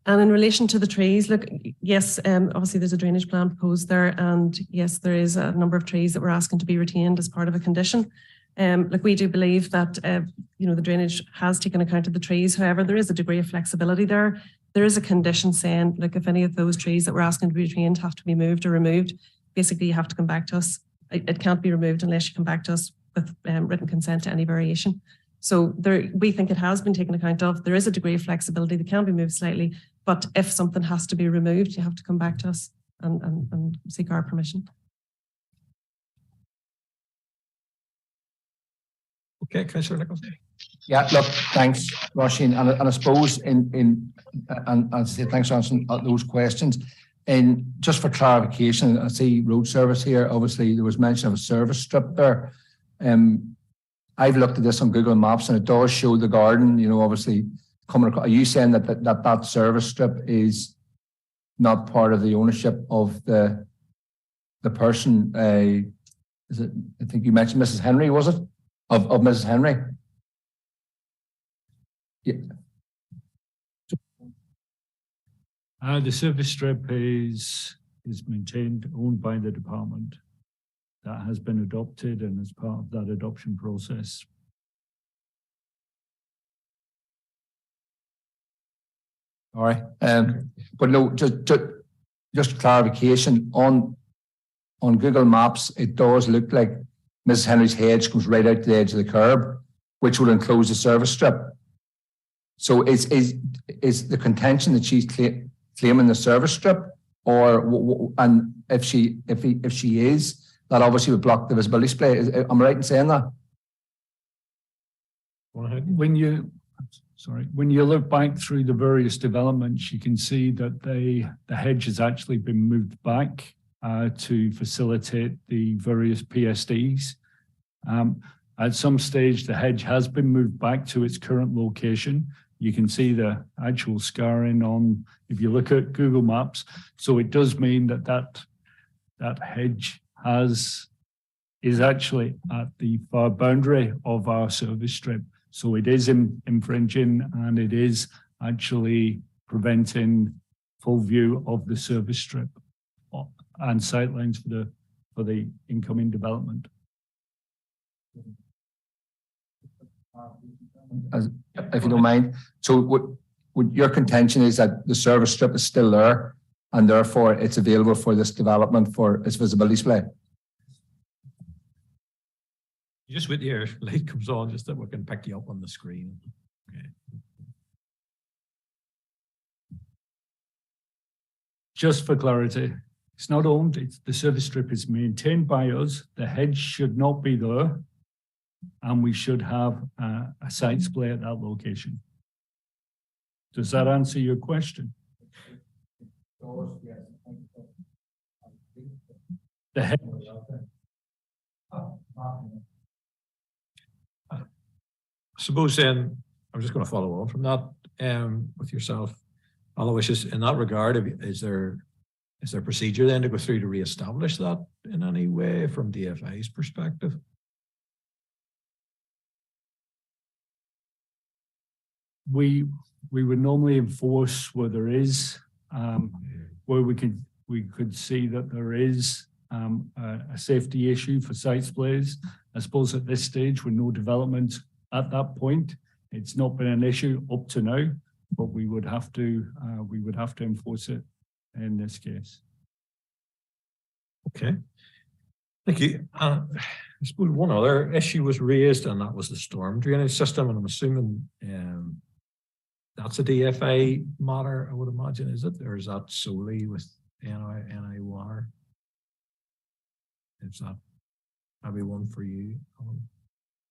And in relation to the trees, look, yes, obviously there's a drainage plan proposed there, and yes, there is a number of trees that we're asking to be retained as part of a condition. Look, we do believe that the drainage has taken account of the trees. However, there is a degree of flexibility there. There is a condition saying, look, if any of those trees that we're asking to be retained have to be moved or removed, basically you have to come back to us. It can't be removed unless you come back to us with written consent to any variation. So we think it has been taken account of. There is a degree of flexibility that can be moved slightly, but if something has to be removed, you have to come back to us and seek our permission. Okay, Councillor Nicholson. Yeah, look, thanks, Roisin, and I suppose and say thanks for answering those questions. And just for clarification, I see road service here. Obviously, there was mention of a service strip there. I've looked at this on Google Maps, and it does show the garden. Obviously coming across. Are you saying that service strip is not part of the ownership of the person? Is it? I think you mentioned Mrs. Henry, was it? Of Mrs. Henry? Yeah. The service strip is maintained, owned by the department. That has been adopted and as part of that adoption process. All right. But no, just clarification on Google Maps, it does look like Mrs. Henry's hedge comes right out to the edge of the curb, which will enclose the service strip. So is the contention that she's claiming the service strip, and if she is, that obviously would block the visibility display. Am I right in saying that? When you look back through the various developments, you can see that the hedge has actually been moved back to facilitate the various PSDs. At some stage, the hedge has been moved back to its current location. You can see the actual scarring on, if you look at Google Maps. So it does mean that hedge is actually at the far boundary of our service strip. So it is infringing, and it is actually preventing full view of the service strip and sightlines for the incoming development. If you don't mind, so your contention is that the service strip is still there and therefore it's available for this development for its visibility display. You just wait here, light comes on, just that we can pick you up on the screen. Okay. Just for clarity, it's not owned, the service strip is maintained by us. The hedge should not be there. And we should have a site display at that location. Does that answer your question? The hedge. I suppose then, I'm just going to follow on from that with yourself. Aloysius, in that regard, is there procedure then to go through to re-establish that in any way from DFI's perspective? We would normally enforce where there is, where we could see that there is a safety issue for site displays. I suppose at this stage, with no development at that point, it's not been an issue up to now, but we would have to enforce it in this case. Okay, thank you. I suppose one other issue was raised, and that was the storm drainage system, and I'm assuming that's a DFA matter, I would imagine, is it? Or is that solely with NI Water? Is that maybe one for you?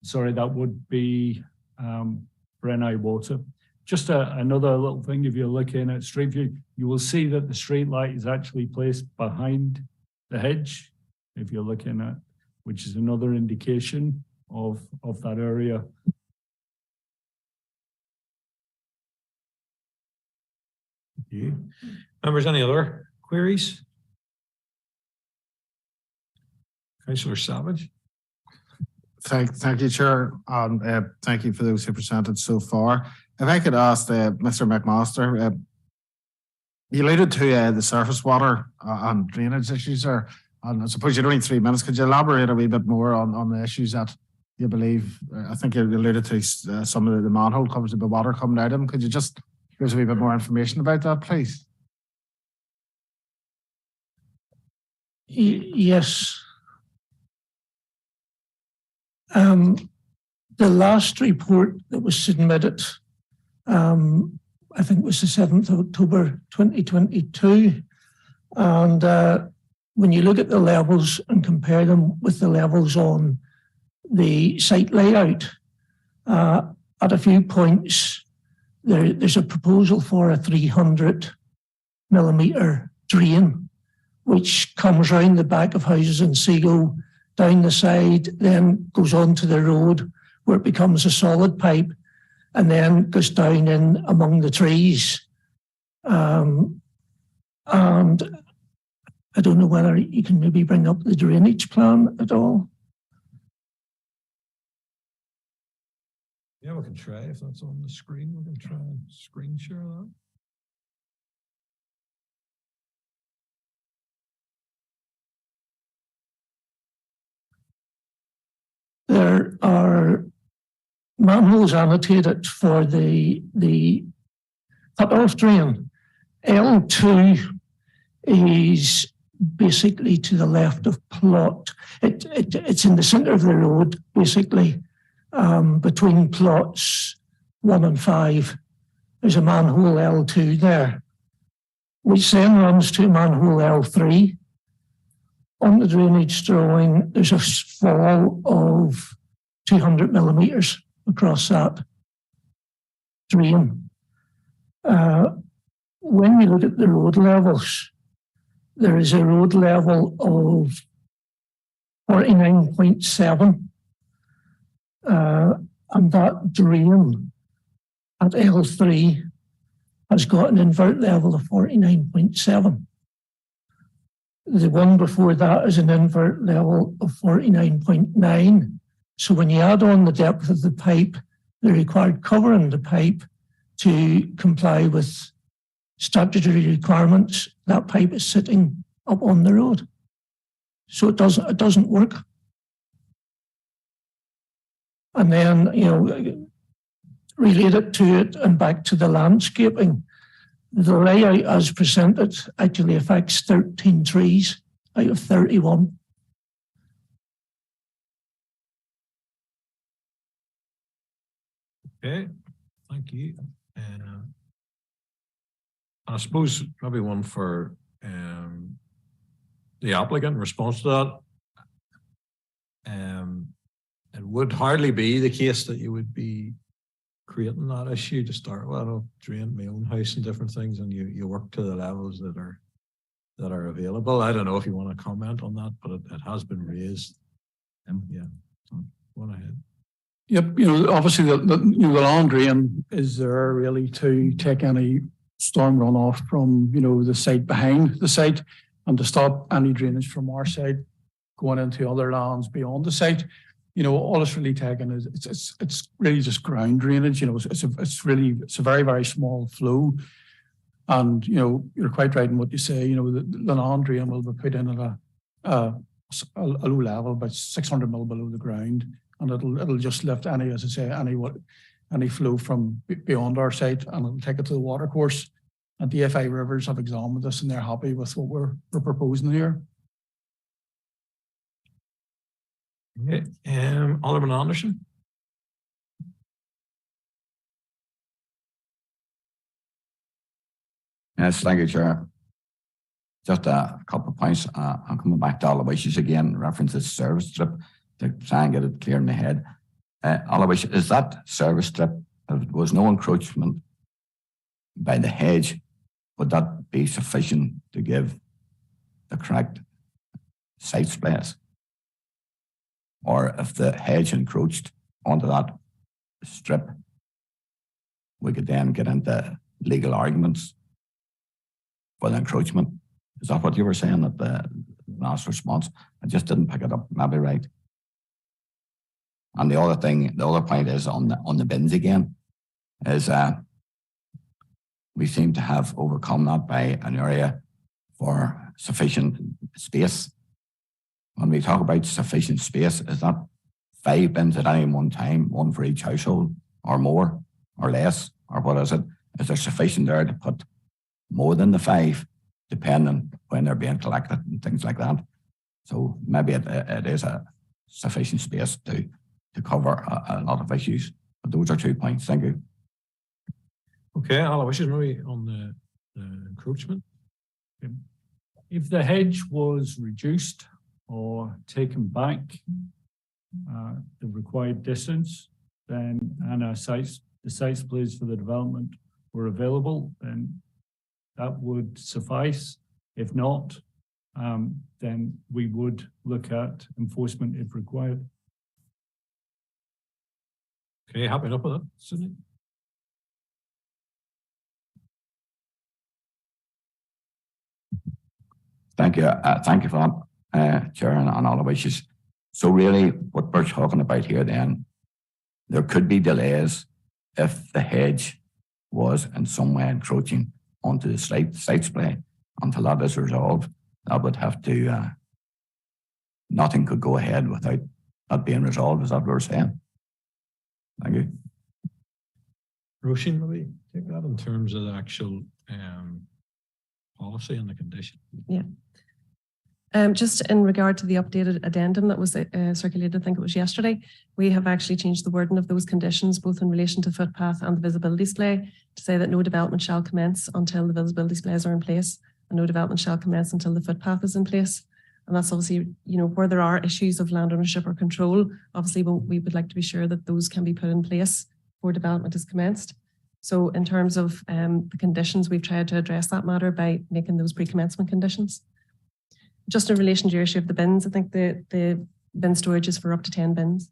Sorry, that would be for NI Water. Just another little thing, if you're looking at street view, you will see that the street light is actually placed behind the hedge, if you're looking at, which is another indication of that area. Thank you. Members, any other queries? Councillor Savage. Thank you, Chair, and thank you for those who presented so far. If I could ask Mr. McMaster, you alluded to the surface water and drainage issues there, and I suppose you had only 3 minutes. Could you elaborate a wee bit more on the issues that you believe? I think you alluded to some of the manhole covers with water coming out of them. Could you just give us a wee bit more information about that, please? Yes. The last report that was submitted, I think it was the 7th of October 2022. And when you look at the levels and compare them with the levels on the site layout, at a few points, there's a proposal for a 300 millimetre drain, which comes round the back of houses in Seago, down the side, then goes onto the road where it becomes a solid pipe and then goes down in among the trees. And I don't know whether you can maybe bring up the drainage plan at all. Yeah, we can try if that's on the screen. We can try and screen share that. There are manholes annotated for the cut-off drain. L2 is basically to the left of plot. It's in the centre of the road, basically, between plots 1 and 5. There's a manhole L2 there, which then runs to manhole L3. On the drainage drawing, there's a fall of 200 millimetres across that drain. When we look at the road levels, there is a road level of 49.7, and that drain at L3 has got an invert level of 49.7. The one before that is an invert level of 49.9. So when you add on the depth of the pipe, the required cover in the pipe to comply with statutory requirements, that pipe is sitting up on the road. So it doesn't work. And then, related to it and back to the landscaping. The layout as presented actually affects 13 trees out of 31. Okay, thank you. I suppose probably one for the applicant in response to that. It would hardly be the case that you would be creating that issue to start with. I've drained my own house and different things, and you work to the levels that are available. I don't know if you want to comment on that, but it has been raised. Yeah, so go on ahead. Yep, obviously the land drain is there really to take any storm runoff from, the site behind the site and to stop any drainage from our side going into other lands beyond the site. All it's really taken is it's really just ground drainage. It's a very, very small flow. And, you're quite right in what you say. The land drain will be put in at a low level, about 600 mil below the ground. And it'll just lift any, as I say, any flow from beyond our site, and it'll take it to the water course. And DFI Rivers have examined this, and they're happy with what we're proposing here. Okay, Alderman Anderson. Yes, thank you, Chair. Just a couple of points. I'm coming back to Aloysius again, references service strip to try and get it clear in the head. Aloysius, is that service strip, if there was no encroachment by the hedge, would that be sufficient to give the correct site space? Or if the hedge encroached onto that strip, we could then get into legal arguments for the encroachment. Is that what you were saying at the last response? I just didn't pick it up, maybe right. And the other point is on the bins again, is we seem to have overcome that by an area for sufficient space. When we talk about sufficient space, is that 5 bins at any one time, one for each household, or more, or less, or what is it? Is there sufficient there to put more than the 5, depending when they're being collected and things like that? So maybe it is a sufficient space to cover a lot of issues. But those are 2 points. Thank you. Okay, Aloysius, maybe on the encroachment. If the hedge was reduced or taken back the required distance, then the sites placed for the development were available, then that would suffice. If not, then we would look at enforcement if required. Okay, happy enough with that, Sydney? Thank you. Thank you for that, Chair, and all of wishes. So really what we're talking about here then, there could be delays if the hedge was in some way encroaching onto the site play. Until that is resolved, that would have to, nothing could go ahead without that being resolved. Is that what we're saying? Thank you. Roisin, maybe take that in terms of the actual policy and the condition. Yeah. Just in regard to the updated addendum that was circulated, I think it was yesterday, we have actually changed the wording of those conditions, both in relation to footpath and the visibility display, to say that no development shall commence until the visibility displays are in place, and no development shall commence until the footpath is in place. And that's obviously, where there are issues of land ownership or control, obviously we would like to be sure that those can be put in place before development is commenced. So in terms of the conditions, we've tried to address that matter by making those pre-commencement conditions. Just in relation to your issue of the bins, I think the bin storage is for up to 10 bins.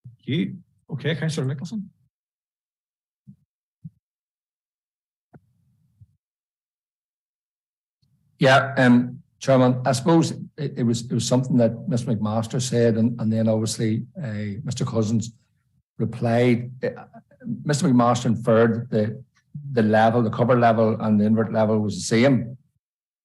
Thank you. Okay, Councillor Nicholson. Yeah, Chairman, I suppose it was something that Mr. McMaster said, and then obviously Mr. Cousins replied. Mr. McMaster inferred that the level, the cover level and the invert level was the same.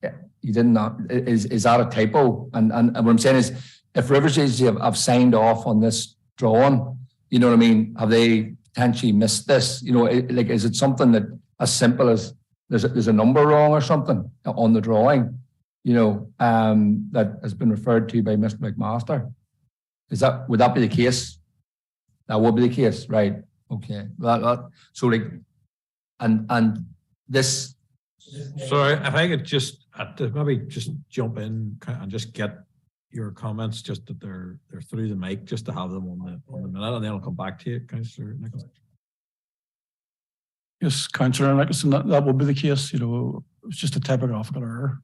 Yeah, you did not. Is that a typo? And what I'm saying is, if Rivers Agency have signed off on this drawing, you know what I mean? Have they potentially missed this? You know, like, is it something that as simple as there's a number wrong or something on the drawing, you know, that has been referred to by Mr. McMaster? Would that be the case? That would be the case, right? Okay. So like, and this. Sorry, if I could just maybe just jump in and just get your comments, just that they're through the mic, just to have them on the minute, and then I'll come back to you, Councillor Nicholson. Yes, Councillor Nicholson, that would be the case. You know, it's just a typographical error.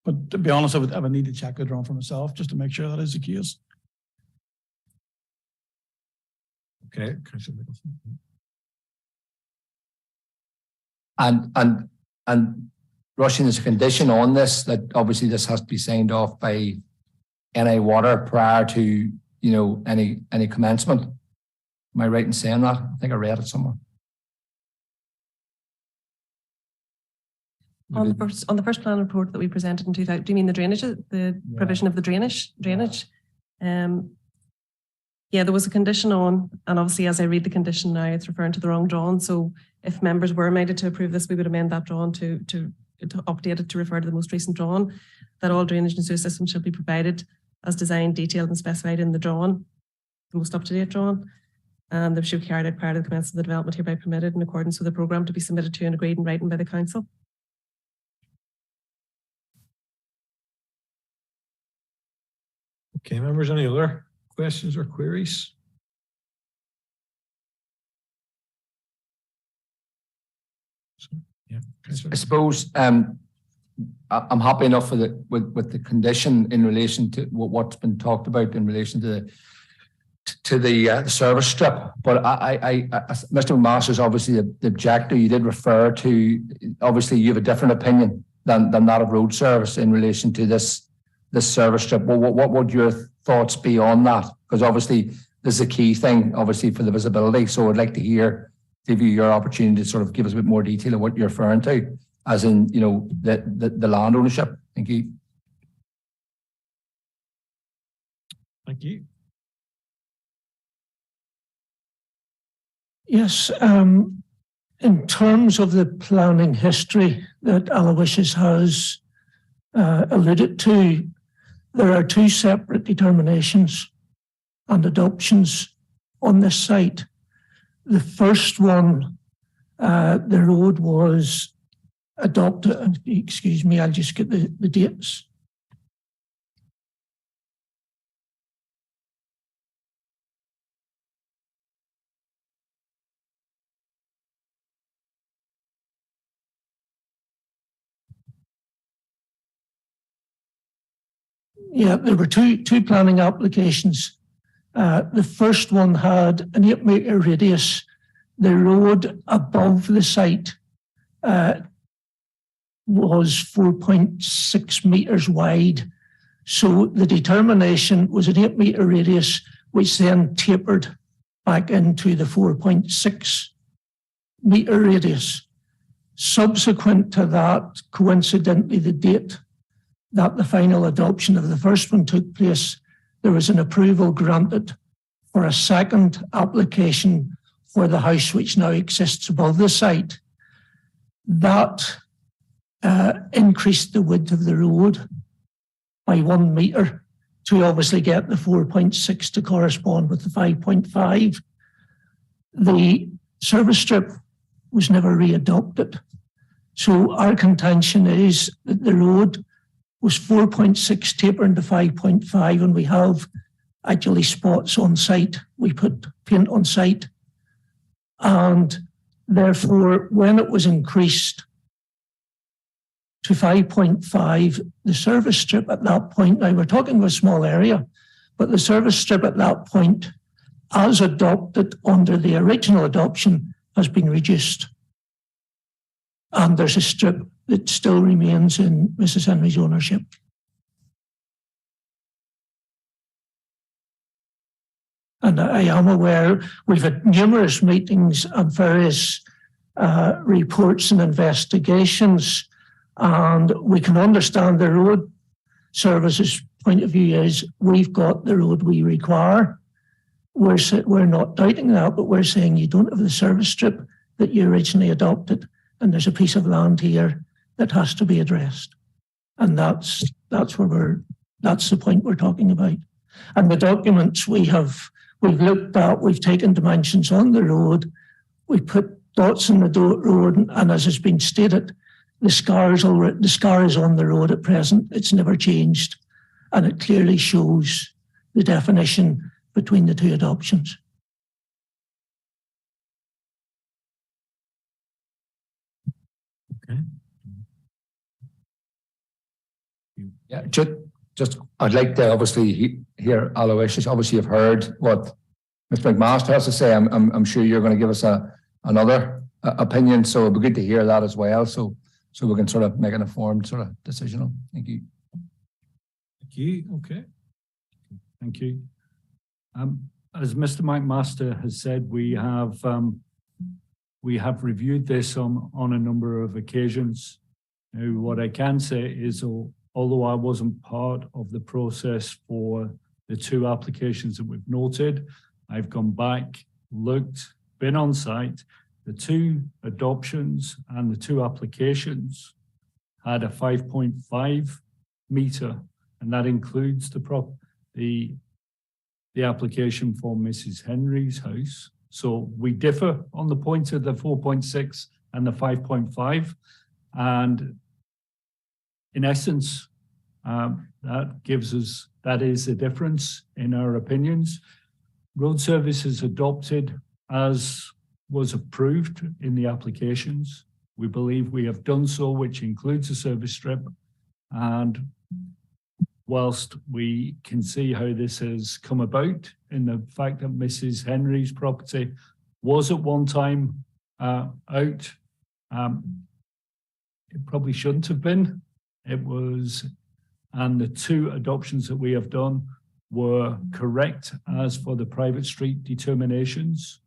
But to be honest, I would need to check the drawing for myself just to make sure that is the case. Okay, Councillor Nicholson. And Russian, is a condition on this that obviously this has to be signed off by NI Water prior to, you know, any commencement. Am I right in saying that? I think I read it somewhere. On the first plan report that we presented in 2000, do you mean the drainage, provision of the drainage? Yeah, there was a condition on, and obviously as I read the condition now, it's referring to the wrong drawing. So if members were minded to approve this, we would amend that drawing to update it to refer to the most recent drawing, that all drainage and sewer systems shall be provided as designed, detailed and specified in the drawing, the most up-to-date drawing. And they should be carried out prior to the commencement of the development hereby permitted in accordance with the programme to be submitted to and agreed in writing by the council. Okay, members, any other questions or queries? Yeah, I suppose I'm happy enough with the condition in relation to what's been talked about in relation to the service strip. But Mr. McMaster's obviously the objector. You did refer to, obviously you have a different opinion than that of road service in relation to this service strip. Well, what would your thoughts be on that? Because obviously this is a key thing, obviously, for the visibility. So I'd like to give you your opportunity to sort of give us a bit more detail of what you're referring to, as in, you know, the land ownership. Thank you. Thank you. Yes, in terms of the planning history that Aloysius has alluded to, there are two separate determinations and adoptions on this site. The first one, the road was adopted, excuse me, I'll just get the dates. Yeah, there were two planning applications. The first one had an 8-metre radius. The road above the site was 4.6 metres wide. So the determination was an 8-metre radius, which then tapered back into the 4.6 metre radius. Subsequent to that, coincidentally, the date that the final adoption of the first one took place, there was an approval granted for a second application for the house which now exists above the site. That increased the width of the road by 1 metre to obviously get the 4.6 to correspond with the 5.5. The service strip was never readopted. So our contention is that the road was 4.6 tapering to 5.5, and we have actually spots on site. We put paint on site. And therefore, when it was increased to 5.5, the service strip at that point, now we're talking about a small area, but the service strip at that point, as adopted under the original adoption, has been reduced. And there's a strip that still remains in Mrs. Henry's ownership. And I am aware we've had numerous meetings and various reports and investigations, and we can understand the road service's point of view is we've got the road we require. We're not doubting that, but we're saying you don't have the service strip that you originally adopted, and there's a piece of land here that has to be addressed. And that's the point we're talking about. And the documents we've looked at, we've taken dimensions on the road, we put dots in the road, and as has been stated, the scar is on the road at present. It's never changed, and it clearly shows the definition between the two adoptions. Okay. Yeah, just I'd like to obviously hear Aloysius. Obviously, you've heard what Mr. McMaster has to say. I'm sure you're going to give us another opinion, so it'd be good to hear that as well. So we can sort of make an informed sort of decision. Thank you. Thank you. Okay. Thank you. As Mr. McMaster has said, we have reviewed this on a number of occasions. Now, what I can say is, although I wasn't part of the process for the two applications that we've noted, I've gone back, looked, been on site. The two adoptions and the two applications had a 5.5 metre, and that includes the application for Mrs. Henry's house. So we differ on the point of the 4.6 and the 5.5, and in essence, that is a difference in our opinions. Road service is adopted as was approved in the applications. We believe we have done so, which includes a service strip. And whilst we can see how this has come about in the fact that Mrs. Henry's property was at one time out, it probably shouldn't have been. It was, and the two adoptions that we have done were correct as for the private street determinations.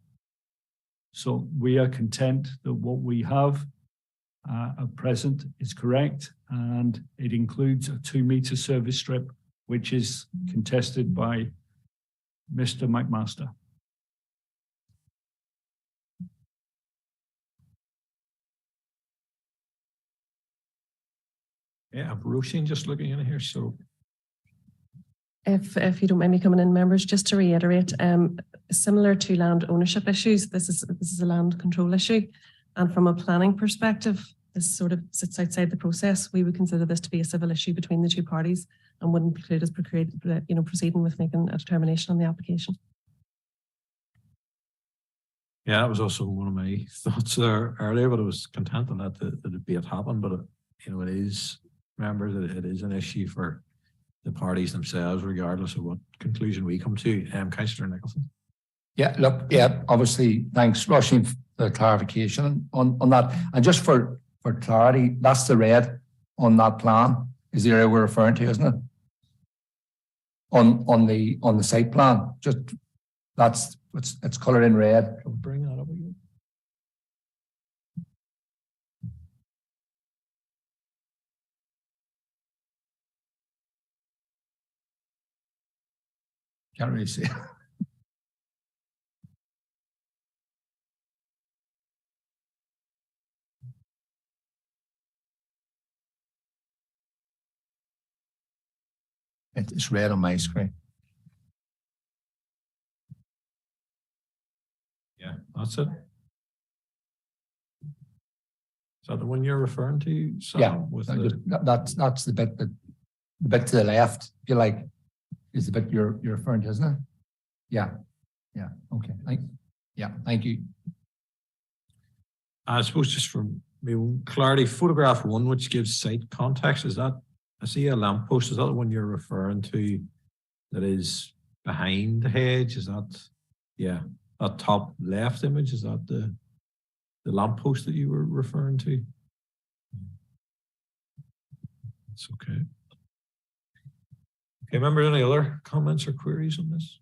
So we are content that what we have at present is correct, and it includes a 2 metre service strip, which is contested by Mr. McMaster. Yeah, Roisin just looking in here. So if you don't mind me coming in, members, just to reiterate, similar to land ownership issues, this is a land control issue, and from a planning perspective, this sort of sits outside the process. We would consider this to be a civil issue between the two parties and wouldn't preclude us proceeding with making a determination on the application. yeah, that was also one of my thoughts there earlier, but I was content to let the debate happen. But it is, remember that it is an issue for the parties themselves, regardless of what conclusion we come to. Councillor Nicholson. Yeah, look, yeah, obviously, thanks, Roisin, for the clarification on that. And just for clarity, that's the red on that plan, is the area we're referring to, isn't it? On the site plan, just it's coloured in red. I'll bring that up again. Can't really see. It's red on my screen. Yeah, that's it. Is that the one you're referring to, Sam? Yeah, With that's the bit to the left, if you like, is the bit you're referring to, isn't it? Yeah. Yeah. Okay. Thank you. I suppose just for clarity, photograph 1, which gives site context, is that, I see a lamppost, is that the one you're referring to that is behind the hedge? Is that, yeah, that top left image, is that the lamppost that you were referring to? It's okay. Okay, remember any other comments or queries on this?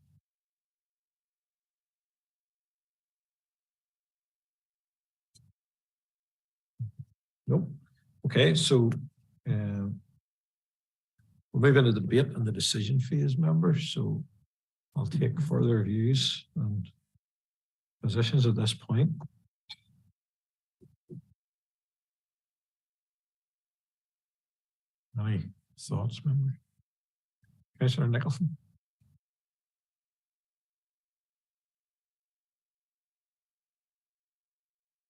Nope. Okay, so We'll move into the debate and the decision phase, members. So I'll take further views and positions at this point. Any thoughts, members? Councillor Nicholson.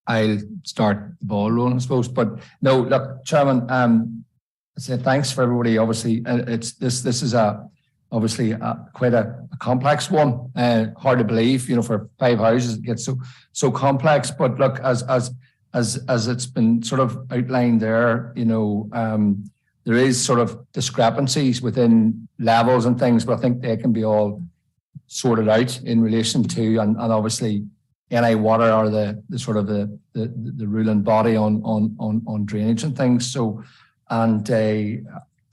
I'll start the ball rolling, I suppose. But no, look, Chairman, I say thanks for everybody. Obviously, this is obviously quite a complex one. Hard to believe, for 5 houses it gets so complex. But look, as it's been sort of outlined there, there is sort of discrepancies within levels and things, but I think they can be all sorted out in relation to, and obviously NI Water are the sort of the ruling body on drainage and things. So, and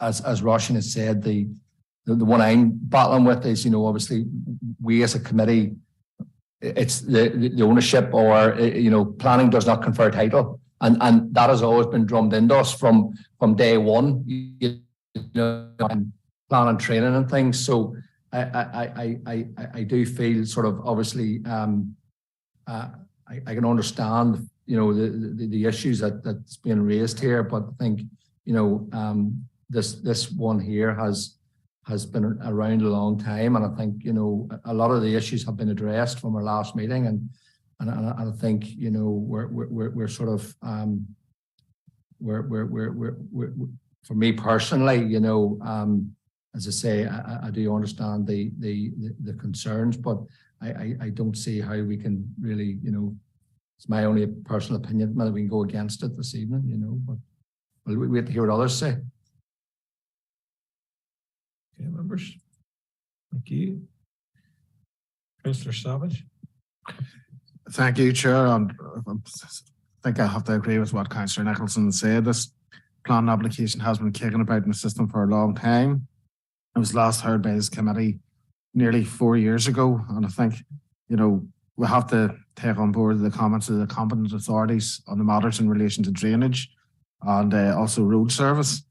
as Roshan has said, the one I'm battling with is, obviously we as a committee, it's the ownership or, planning does not confer title. And that has always been drummed into us from day one, and plan and training and things. So I do feel sort of obviously I can understand the issues that's being raised here, but I think this one here has been around a long time, and I think a lot of the issues have been addressed from our last meeting, and I think we're sort of we're for me personally, as I say, I do understand the concerns, but I don't see how we can really, it's my only personal opinion, whether we can go against it this evening, but we'll wait to hear what others say. Okay, members. Thank you. Councillor Savage. Thank you, Chair. And I think I have to agree with what Councillor Nicholson said. This planning application has been kicking about in the system for a long time. It was last heard by this committee nearly 4 years ago. And I think, we have to take on board the comments of the competent authorities on the matters in relation to drainage and also road service.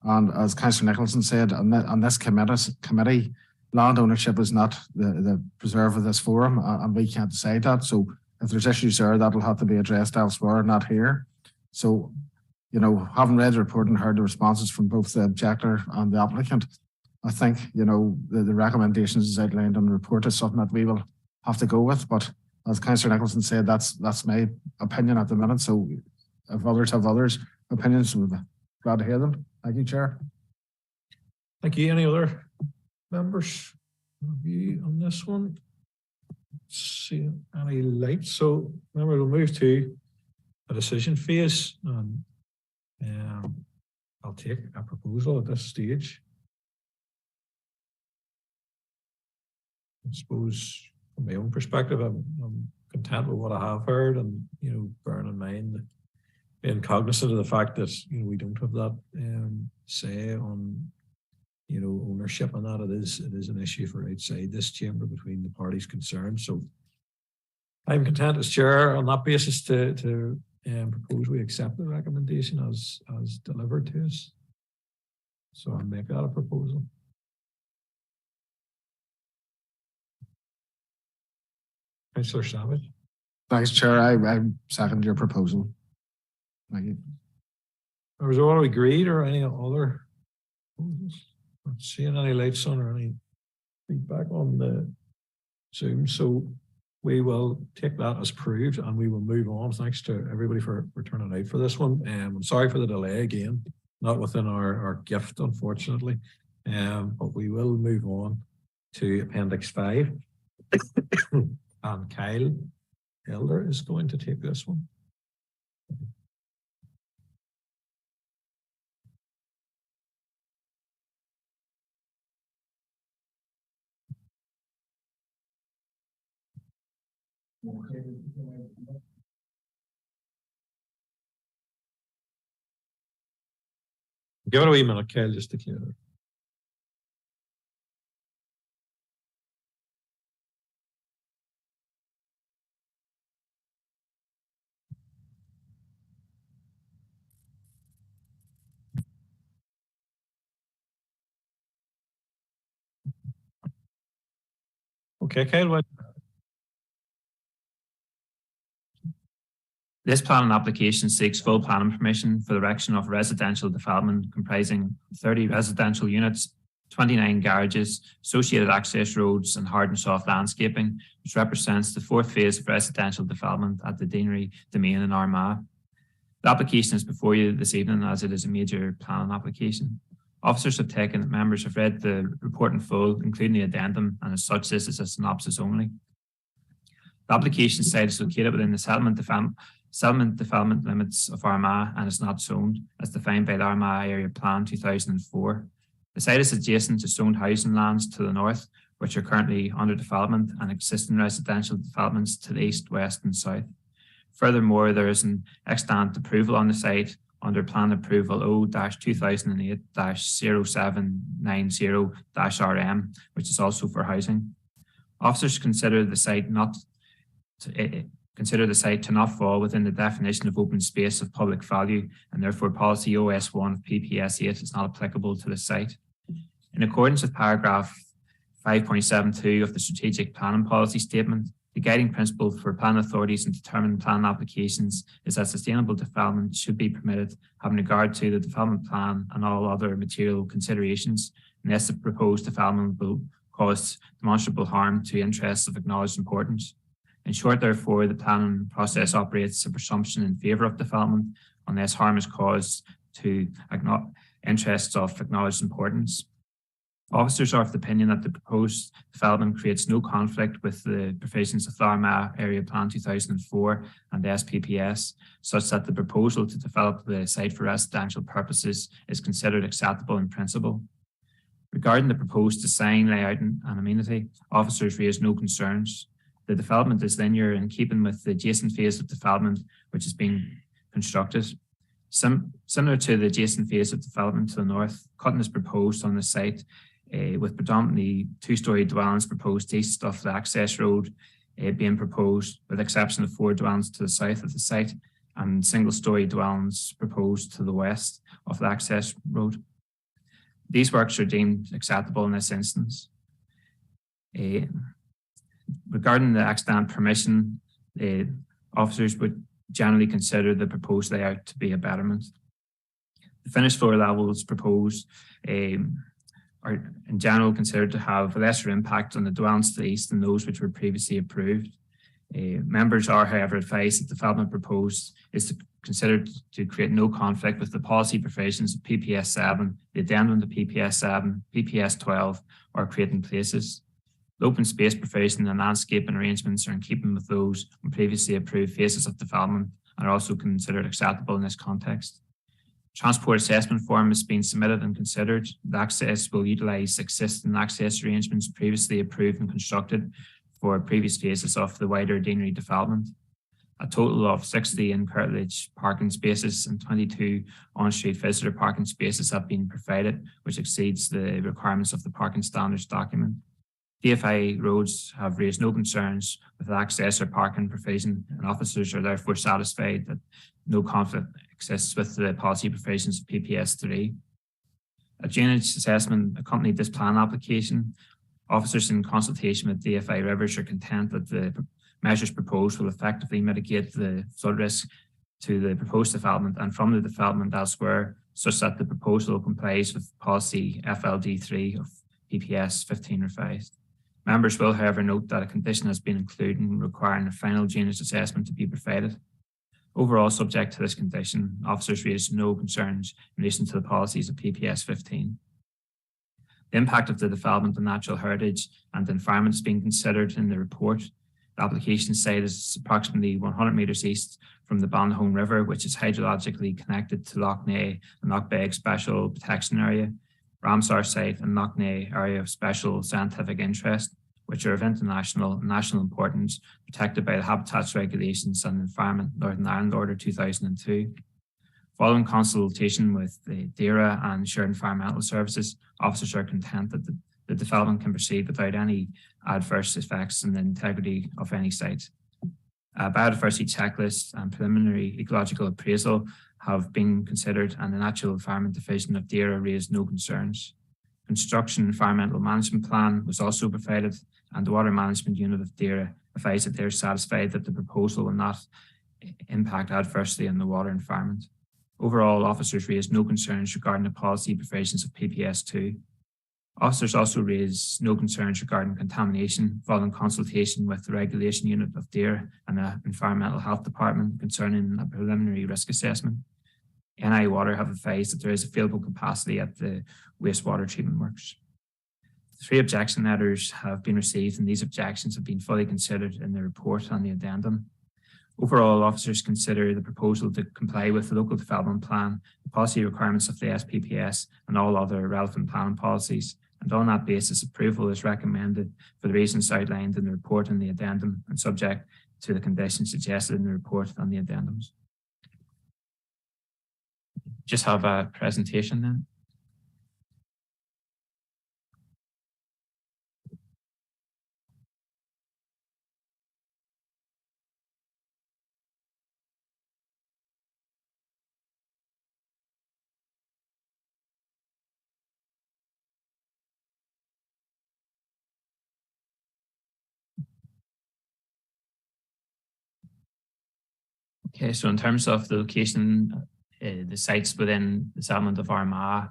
And as Councillor Nicholson said, on this committee, land ownership is not the preserve of this forum, and we can't decide that. So if there's issues there, that'll have to be addressed elsewhere, not here. So, having read the report and heard the responses from both the objector and the applicant, I think, the recommendations as outlined in the report is something that we will have to go with. But as Councillor Nicholson said, that's my opinion at the minute. So if others have others' opinions, we'll be glad to hear them. Thank you, Chair. Thank you. Any other members view on this one? See any lights? So remember, we'll move to a decision phase, and I'll take a proposal at this stage. I suppose from my own perspective, I'm content with what I have heard, and bearing in mind, being cognizant of the fact that we don't have that say on ownership, and that it is an issue for outside this chamber between the parties concerned. So I'm content as chair on that basis to propose we accept the recommendation as delivered to us. So I'll make that a proposal. Councillor Savage. Thanks, Chair. I second your proposal. Thank you. Was there all agreed or any other proposals? Not seeing any lights on or any feedback on the Zoom. So we will take that as proved and we will move on. Thanks to everybody for turning out for this one. I'm sorry for the delay again, not within our gift, unfortunately. But we will move on to Appendix 5. And Kyle Elder is going to take this one. Give it a wee minute, Kyle, just to clear it. Okay, Kyle. This planning application seeks full planning permission for the erection of residential development comprising 30 residential units, 29 garages, associated access roads and hard and soft landscaping, which represents the fourth phase of residential development at the Deanery Demesne in Armagh. The application is before you this evening as it is a major planning application. Officers have taken, members have read the report in full, including the addendum, and as such this is a synopsis only. The application site is located within the settlement development limits of Armagh and is not zoned as defined by the Armagh Area Plan 2004. The site is adjacent to zoned housing lands to the north, which are currently under development, and existing residential developments to the east, west and south. Furthermore, there is an extant approval on the site under Plan Approval O-2008-0790-RM, which is also for housing. Officers consider the site to not fall within the definition of open space of public value, and therefore policy OS1 of PPS 8 is not applicable to the site. In accordance with paragraph 5.72 of the strategic planning policy statement, the guiding principle for planning authorities in determining planning applications is that sustainable development should be permitted, having regard to the development plan and all other material considerations, unless the proposed development will cause demonstrable harm to interests of acknowledged importance. In short, therefore, the planning process operates a presumption in favour of development unless harm is caused to interests of acknowledged importance. Officers are of the opinion that the proposed development creates no conflict with the provisions of the Armagh Area Plan 2004 and the SPPS, such that the proposal to develop the site for residential purposes is considered acceptable in principle. Regarding the proposed design, layout and amenity, officers raise no concerns. The development is linear in keeping with the adjacent phase of development which is being constructed. Similar to the adjacent phase of development to the north, cutting is proposed on the site with predominantly two-storey dwellings proposed east of the access road being proposed, with the exception of 4 dwellings to the south of the site and single-storey dwellings proposed to the west of the access road. These works are deemed acceptable in this instance. Regarding the extant permission, officers would generally consider the proposed layout to be a betterment. The finished floor levels proposed are in general considered to have a lesser impact on the dwellings to the east than those which were previously approved. Members are, however, advised that the development proposed is considered to create no conflict with the policy provisions of PPS 7, the addendum to PPS 7, PPS 12, or creating places. The open space provision and landscaping arrangements are in keeping with those on previously approved phases of development and are also considered acceptable in this context. Transport assessment form has been submitted and considered. The access will utilise existing access arrangements previously approved and constructed for previous phases of the wider Deanery development. A total of 60 in-curtilage parking spaces and 22 on-street visitor parking spaces have been provided, which exceeds the requirements of the parking standards document. DFI roads have raised no concerns with access or parking provision, and officers are therefore satisfied that no conflict exists with the policy provisions of PPS 3. A drainage assessment accompanied this plan application. Officers in consultation with DFI Rivers are content that the measures proposed will effectively mitigate the flood risk to the proposed development and from the development elsewhere, such that the proposal complies with policy FLD3 of PPS 15 revised. Members will, however, note that a condition has been included in requiring a final drainage assessment to be provided. Overall, subject to this condition, officers raised no concerns in relation to the policies of PPS 15. The impact of the development on natural heritage and the environment is being considered in the report. The application site is approximately 100 metres east from the Ballyoran River, which is hydrologically connected to Lough Neagh and Lough Beg Special Protection Area, Ramsar site and Lough Neagh Area of Special Scientific Interest, which are of international and national importance, protected by the Habitats Regulations and Environment Northern Ireland Order 2002. Following consultation with the DERA and Shared Environmental Services, officers are content that the development can proceed without any adverse effects on the integrity of any site. A biodiversity checklist and preliminary ecological appraisal have been considered, and the Natural Environment Division of DERA raised no concerns. Construction Environmental Management Plan was also provided, and the Water Management Unit of Deira advised that they're satisfied that the proposal will not impact adversely on the water environment. Overall, officers raised no concerns regarding the policy provisions of PPS2. Officers also raised no concerns regarding contamination following consultation with the Regulation Unit of Deira and the Environmental Health Department concerning a preliminary risk assessment. NI Water have advised that there is available capacity at the wastewater treatment works. 3 objection letters have been received, and these objections have been fully considered in the report and the addendum. Overall, officers consider the proposal to comply with the local development plan, the policy requirements of the SPPS, and all other relevant planning policies. And on that basis, approval is recommended for the reasons outlined in the report and the addendum, and subject to the conditions suggested in the report and the addendums. Just have a presentation then. Okay, so in terms of the location, the sites within the settlement of Armagh,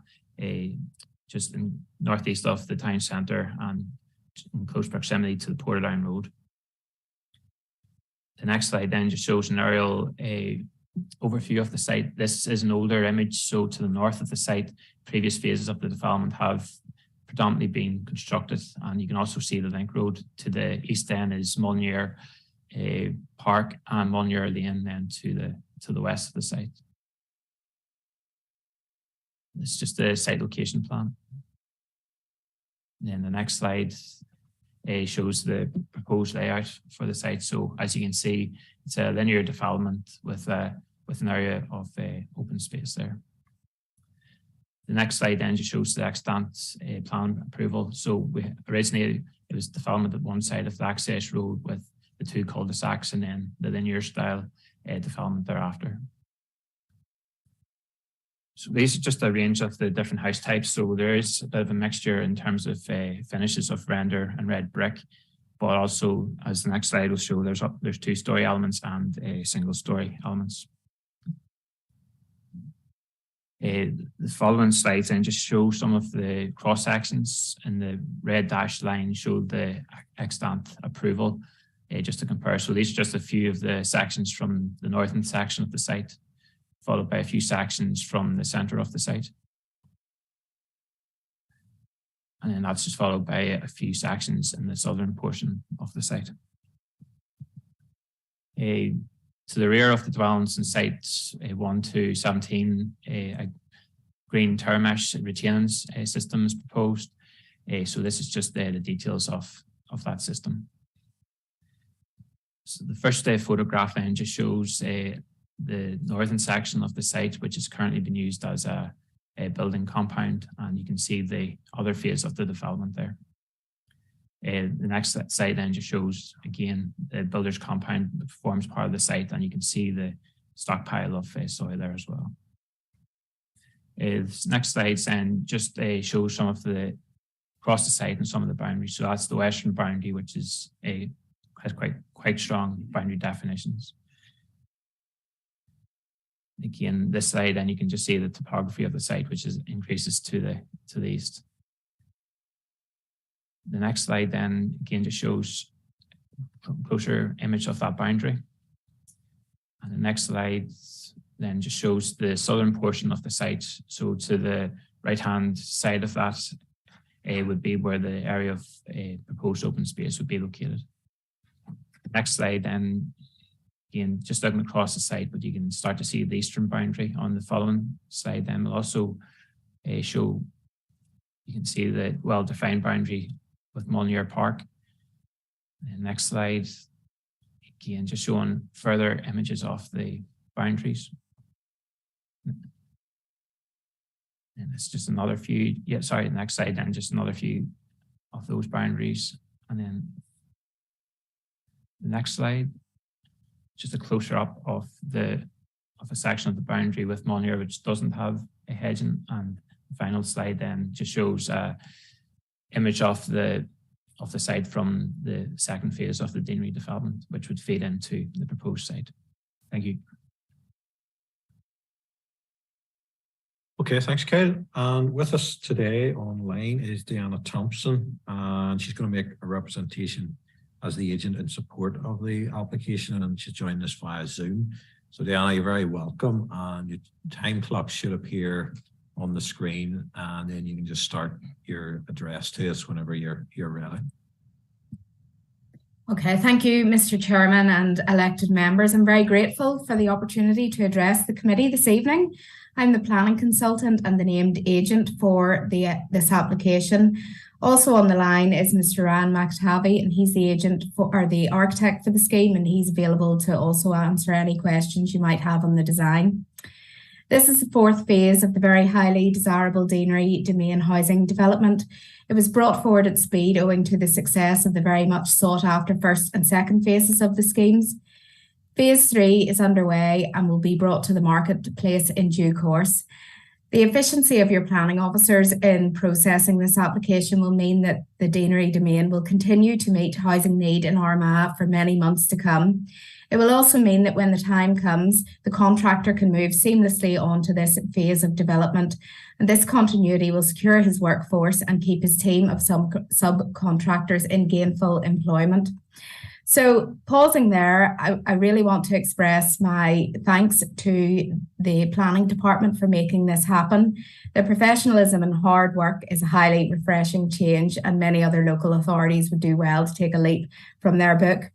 just in northeast of the town centre and in close proximity to the Portadown Road. The next slide then just shows an aerial overview of the site. This is an older image, so to the north of the site, previous phases of the development have predominantly been constructed, and you can also see the link road. To the east then is Mulnier Park and Mulnier Lane then to the west of the site. It's just the site location plan. And then the next slide shows the proposed layout for the site. So as you can see, it's a linear development with an area of open space there. The next slide then just shows the extant plan approval. So originally it was development at one side of the access road with the 2 cul-de-sacs, and then the linear style development thereafter. So these are just a range of the different house types. So there is a bit of a mixture in terms of finishes of render and red brick, but also, as the next slide will show, there's 2-story elements and single-story elements. The following slides then just show some of the cross sections, and the red dashed line showed the extant approval. Just to compare, so these are just a few of the sections from the northern section of the site, followed by a few sections from the centre of the site. And then that's just followed by a few sections in the southern portion of the site. To the rear of the dwellings and sites 1 to 17, a green termesh retaining system is proposed. So this is just the details of that system. So the first photograph then just shows the northern section of the site, which is currently being used as a building compound, and you can see the other phase of the development there. The next site then just shows again the builder's compound that forms part of the site, and you can see the stockpile of soil there as well. This next slide then just shows some of the across the site and some of the boundaries. So that's the western boundary, which is has quite strong boundary definitions. Again, this slide, and you can just see the topography of the site, which increases to the east. The next slide then again just shows a closer image of that boundary. And the next slide then just shows the southern portion of the site. So to the right-hand side of that would be where the area of proposed open space would be located. The next slide then, again, just looking across the site, but you can start to see the eastern boundary on the following slide. Then we'll also show, you can see the well-defined boundary with Mulnier Park. And next slide, again, just showing further images of the boundaries. And it's just another few, next slide, then just another few of those boundaries. And then the next slide, just a closer up of a section of the boundary with Mulnier, which doesn't have a hedging. And the final slide then just shows an image of the of the site from the second phase of the Deanery development, which would feed into the proposed site. Thank you. Okay, thanks, Kyle. And with us today online is Deanna Thompson, and she's going to make a representation as the agent in support of the application, and she's joined us via Zoom. So Deanna, you're very welcome, and your time clock should appear on the screen, and then you can just start your address to us whenever you're ready. Okay, thank you, Mr. Chairman and elected members. I'm very grateful for the opportunity to address the committee this evening. I'm the planning consultant and the named agent for this application. Also on the line is Mr. Ryan McTavie, and he's the agent or the architect for the scheme, and he's available to also answer any questions you might have on the design. This is the fourth phase of the very highly desirable Deanery Demesne housing development. It was brought forward at speed owing to the success of the very much sought after first and second phases of the schemes. Phase 3 is underway and will be brought to the marketplace in due course. The efficiency of your planning officers in processing this application will mean that the Deanery Demesne will continue to meet housing need in Armagh for many months to come. It will also mean that when the time comes, the contractor can move seamlessly on to this phase of development, and this continuity will secure his workforce and keep his team of subcontractors in gainful employment. So pausing there, I really want to express my thanks to the planning department for making this happen. Their professionalism and hard work is a highly refreshing change, and many other local authorities would do well to take a leap from their book.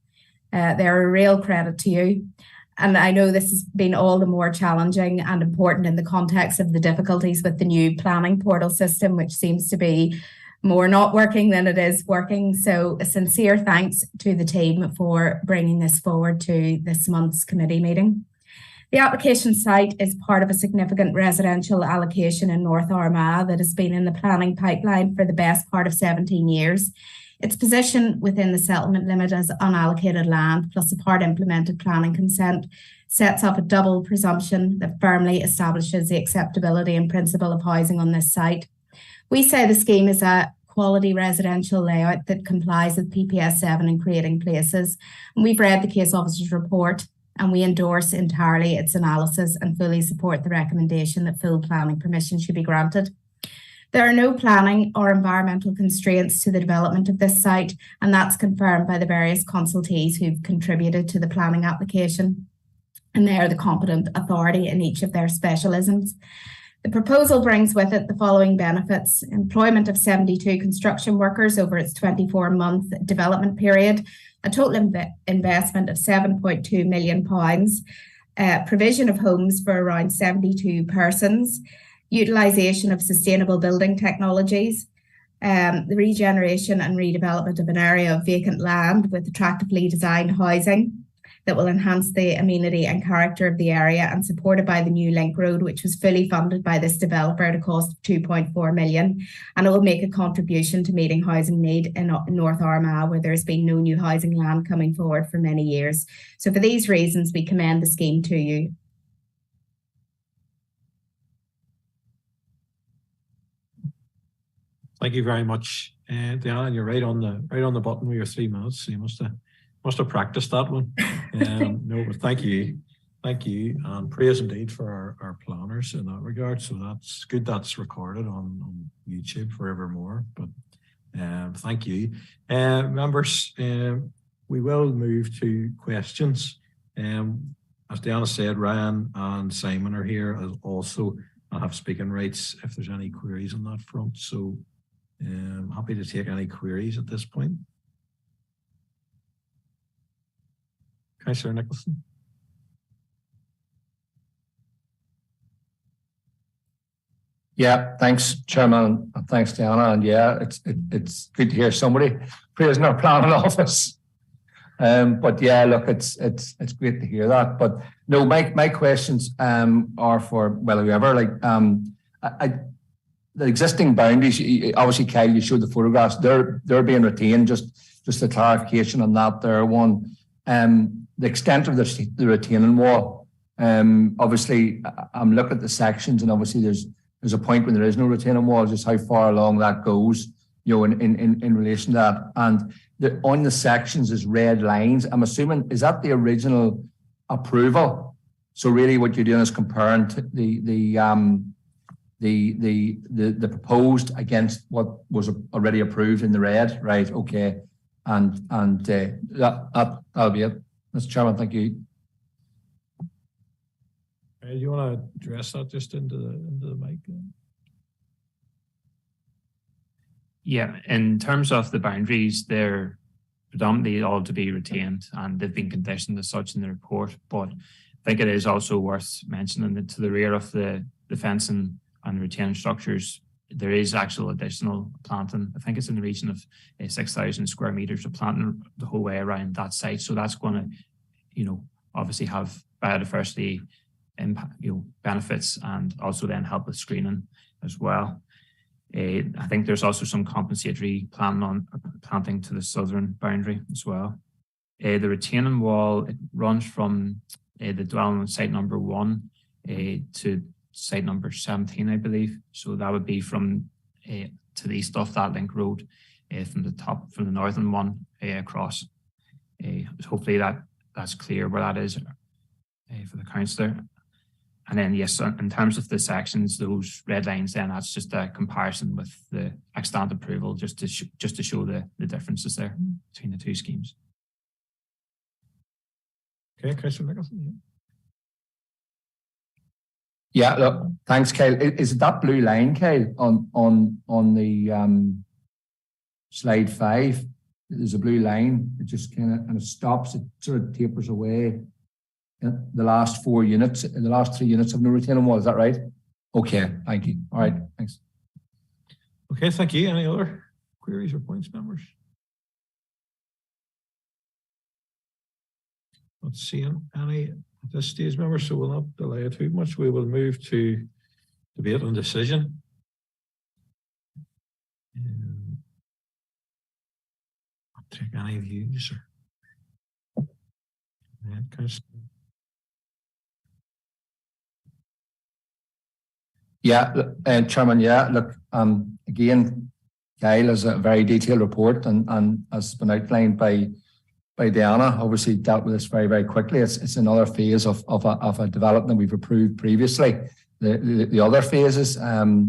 They're a real credit to you. And I know this has been all the more challenging and important in the context of the difficulties with the new planning portal system, which seems to be more not working than it is working. So a sincere thanks to the team for bringing this forward to this month's committee meeting. The application site is part of a significant residential allocation in North Armagh that has been in the planning pipeline for the best part of 17 years. Its position within the settlement limit as unallocated land plus a part implemented planning consent sets up a double presumption that firmly establishes the acceptability and principle of housing on this site. We say the scheme is a quality residential layout that complies with PPS 7 and creating places. And we've read the case officer's report and we endorse entirely its analysis and fully support the recommendation that full planning permission should be granted. There are no planning or environmental constraints to the development of this site, and that's confirmed by the various consultees who've contributed to the planning application, and they are the competent authority in each of their specialisms. The proposal brings with it the following benefits: employment of 72 construction workers over its 24-month development period, a total investment of £7.2 million, provision of homes for around 72 persons, utilisation of sustainable building technologies, the regeneration and redevelopment of an area of vacant land with attractively designed housing that will enhance the amenity and character of the area, and supported by the new link road, which was fully funded by this developer at a cost of £2.4 million. And it will make a contribution to meeting housing need in North Armagh, where there's been no new housing land coming forward for many years. So for these reasons, we commend the scheme to you. Thank you very much, Diana. You're right on the button with your 3 minutes. So you must have practiced that one. No, but thank you, and praise indeed for our planners in that regard. So that's good. That's recorded on YouTube forevermore. But thank you, members. We will move to questions. As Diana said, Ryan and Simon are here as also and have speaking rights if there's any queries on that front. So I'm happy to take any queries at this point. Councillor Nicholson. Yeah, thanks, Chairman, and thanks, Diana. And yeah, it's good to hear somebody praising our planning office. But yeah, look, it's great to hear that. But no, my questions are for whoever. The existing boundaries. Obviously, Kyle, you showed the photographs. They're being retained. Just a clarification on that. There one. The extent of the retaining wall. Obviously, I'm looking at the sections, and obviously there's a point when there is no retaining wall. Just how far along that goes. in relation to that. And on the sections is red lines. I'm assuming, is that the original approval? So really what you're doing is comparing the proposed against what was already approved in the red, right? Okay. And that'll be it. Mr. Chairman, thank you. You want to address that just into the mic? Yeah, in terms of the boundaries, they're predominantly all to be retained and they've been conditioned as such in the report. But I think it is also worth mentioning that to the rear of the fencing and retaining structures, there is actual additional planting. I think it's in the region of 6,000 square meters of planting the whole way around that site. So that's going to, obviously have biodiversity impact, benefits, and also then help with screening as well. I think there's also some compensatory planting to the southern boundary as well. The retaining wall, it runs from the dwelling on site number 1 to site number 17, I believe. So that would be from to the east of that link road, from the northern one across. Hopefully that's clear where that is for the councillor. And then, yes, in terms of the sections, those red lines, then that's just a comparison with the extant approval, just to show the differences there between the two schemes. Okay, Councillor Nicholson. Yeah, look, thanks, Kyle. Is it that blue line, Kyle, on the slide 5? There's a blue line. It just kind of stops. It sort of tapers away. The last 4 units, the last 3 units of no retaining wall, is that right? Okay, thank you. All right, thanks. Okay, thank you. Any other queries or points, members? Not seeing any at this stage, members, so we'll not delay it too much. We will move to debate and decision. I'll take any views or Yeah, Chairman, yeah, look, again, Kyle has a very detailed report and has been outlined by Diana, obviously dealt with this very, very quickly. It's another phase of a development we've approved previously. The other phases, as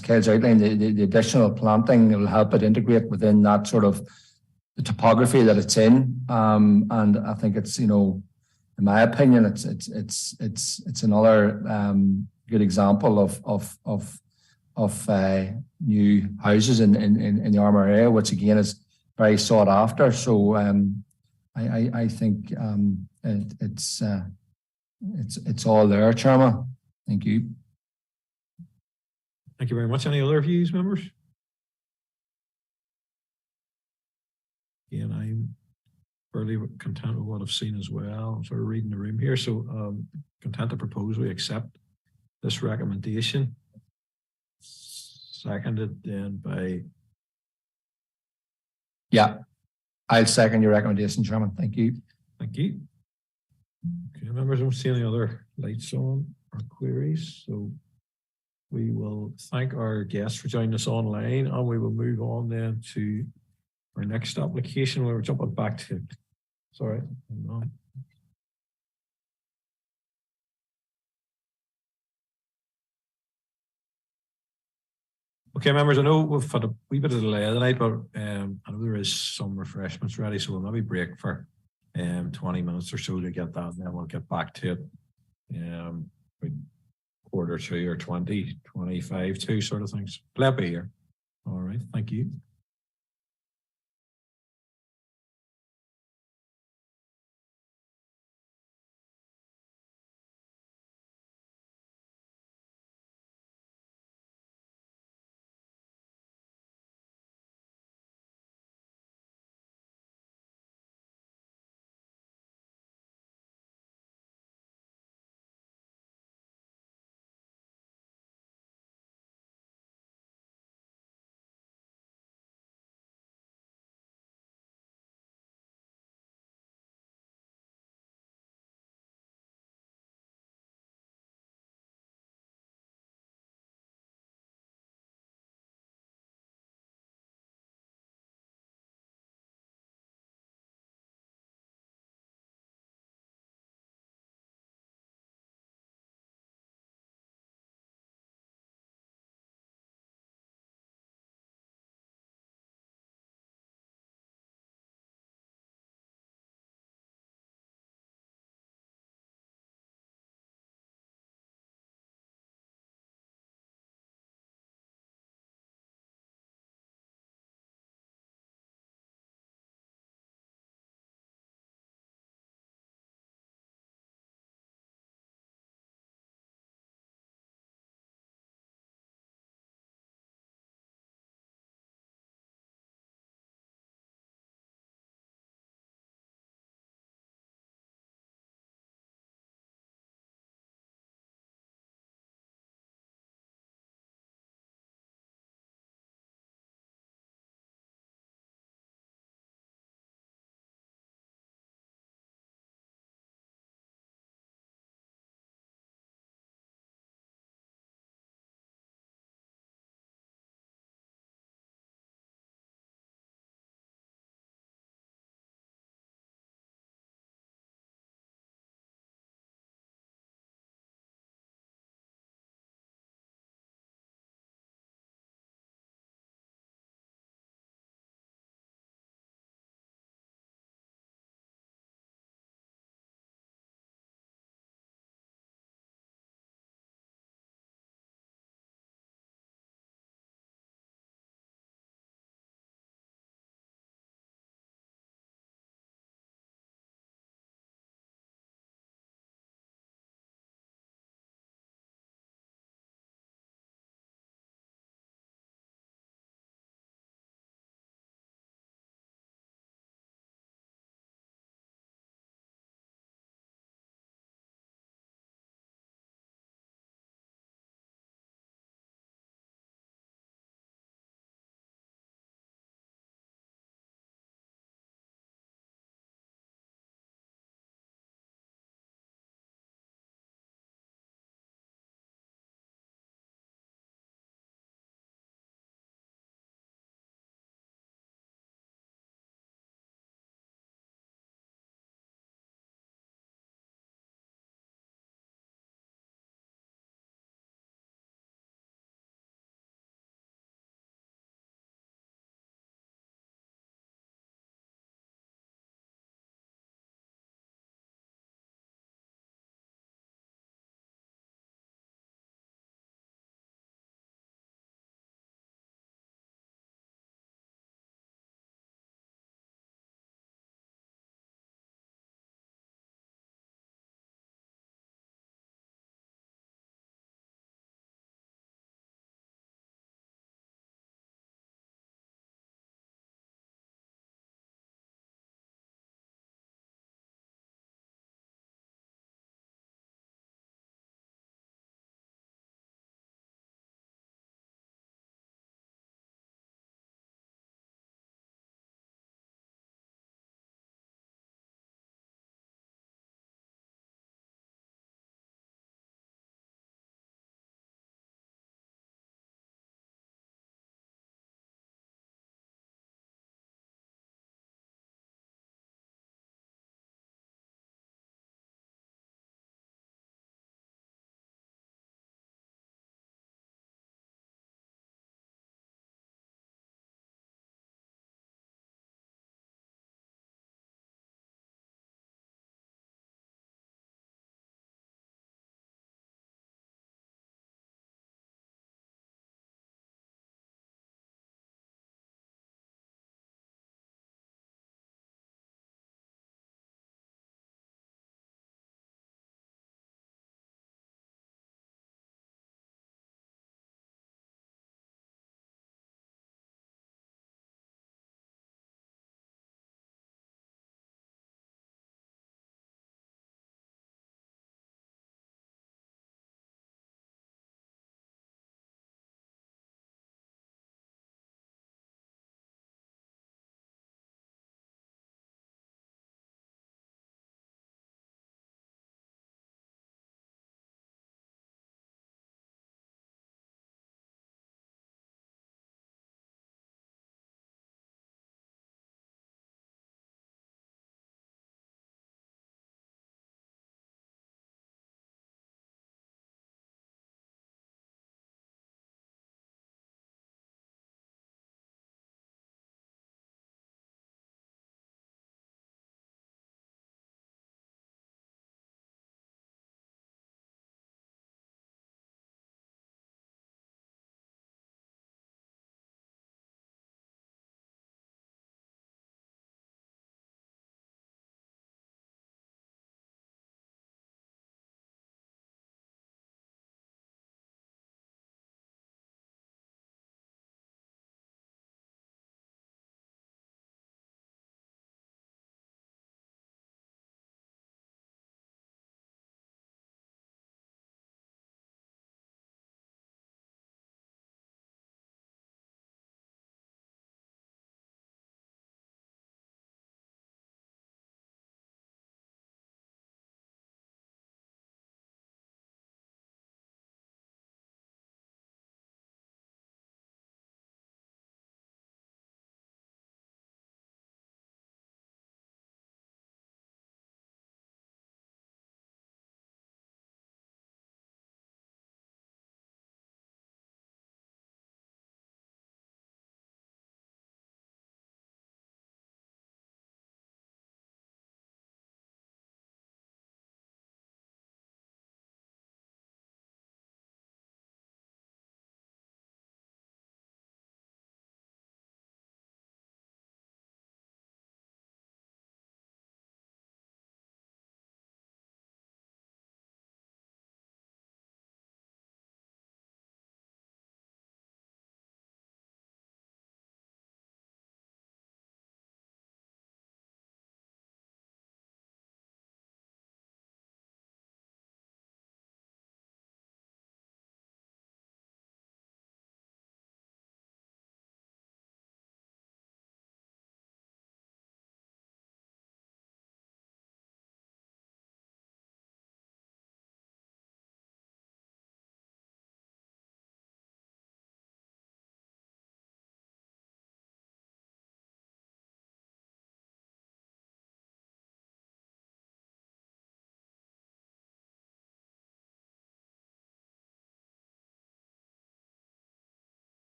Kyle's outlined, the additional planting will help it integrate within that sort of the topography that it's in. And I think it's, in my opinion, it's another good example of new houses in the Armagh area, which again is very sought after. So I think it's all there, Chairman. Thank you. Thank you very much. Any other views, members? Again, I'm fairly content with what I've seen as well. I'm sort of reading the room here. So content to propose we accept this recommendation. Seconded then by... Yeah, I'll second your recommendation, Chairman. Thank you. Thank you. Okay, members, I don't see any other lights on or queries. So we will thank our guests for joining us online, and we will move on then to our next application. We're jumping back to, sorry, hold on. Okay, members, I know we've had a wee bit of delay tonight, but I know there is some refreshments ready, so we'll maybe break for 20 minutes or so to get that, and then we'll get back to it. Quarter to or 20, 25 to sort of things. Glad to be here. All right, thank you.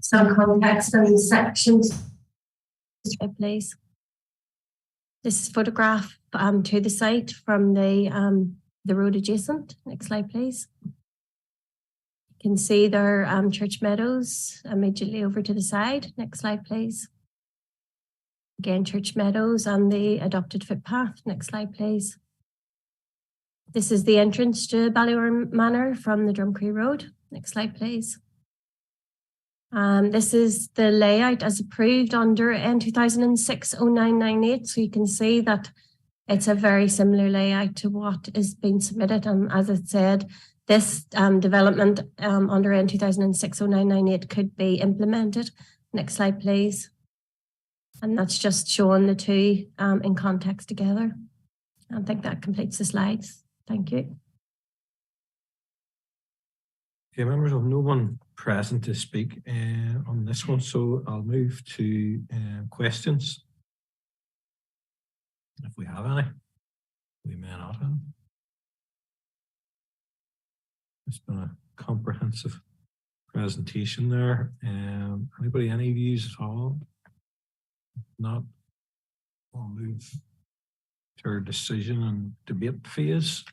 some context on these sections, please. This is photograph to the site from the road adjacent. Next slide, please. You can see there Church Meadows immediately over to the side. Next slide, please. Again, Church Meadows and the adopted footpath. Next slide, please. This is the entrance to Ballyoran Manor from the Drumcree Road. Next slide, please. This is the layout as approved under N 2006-0998. So you can see that it's a very similar layout to what is being submitted. And as I said, this development under N 2006-0998 could be implemented. Next slide, please. And that's just showing the two in context together. I think that completes the slides. Thank you. Okay, members, of no one present to speak on this one, so I'll move to questions. If we have any, we may not have. It's been a comprehensive presentation there. Anybody, any views at all? If not, we'll move to our decision and debate phase.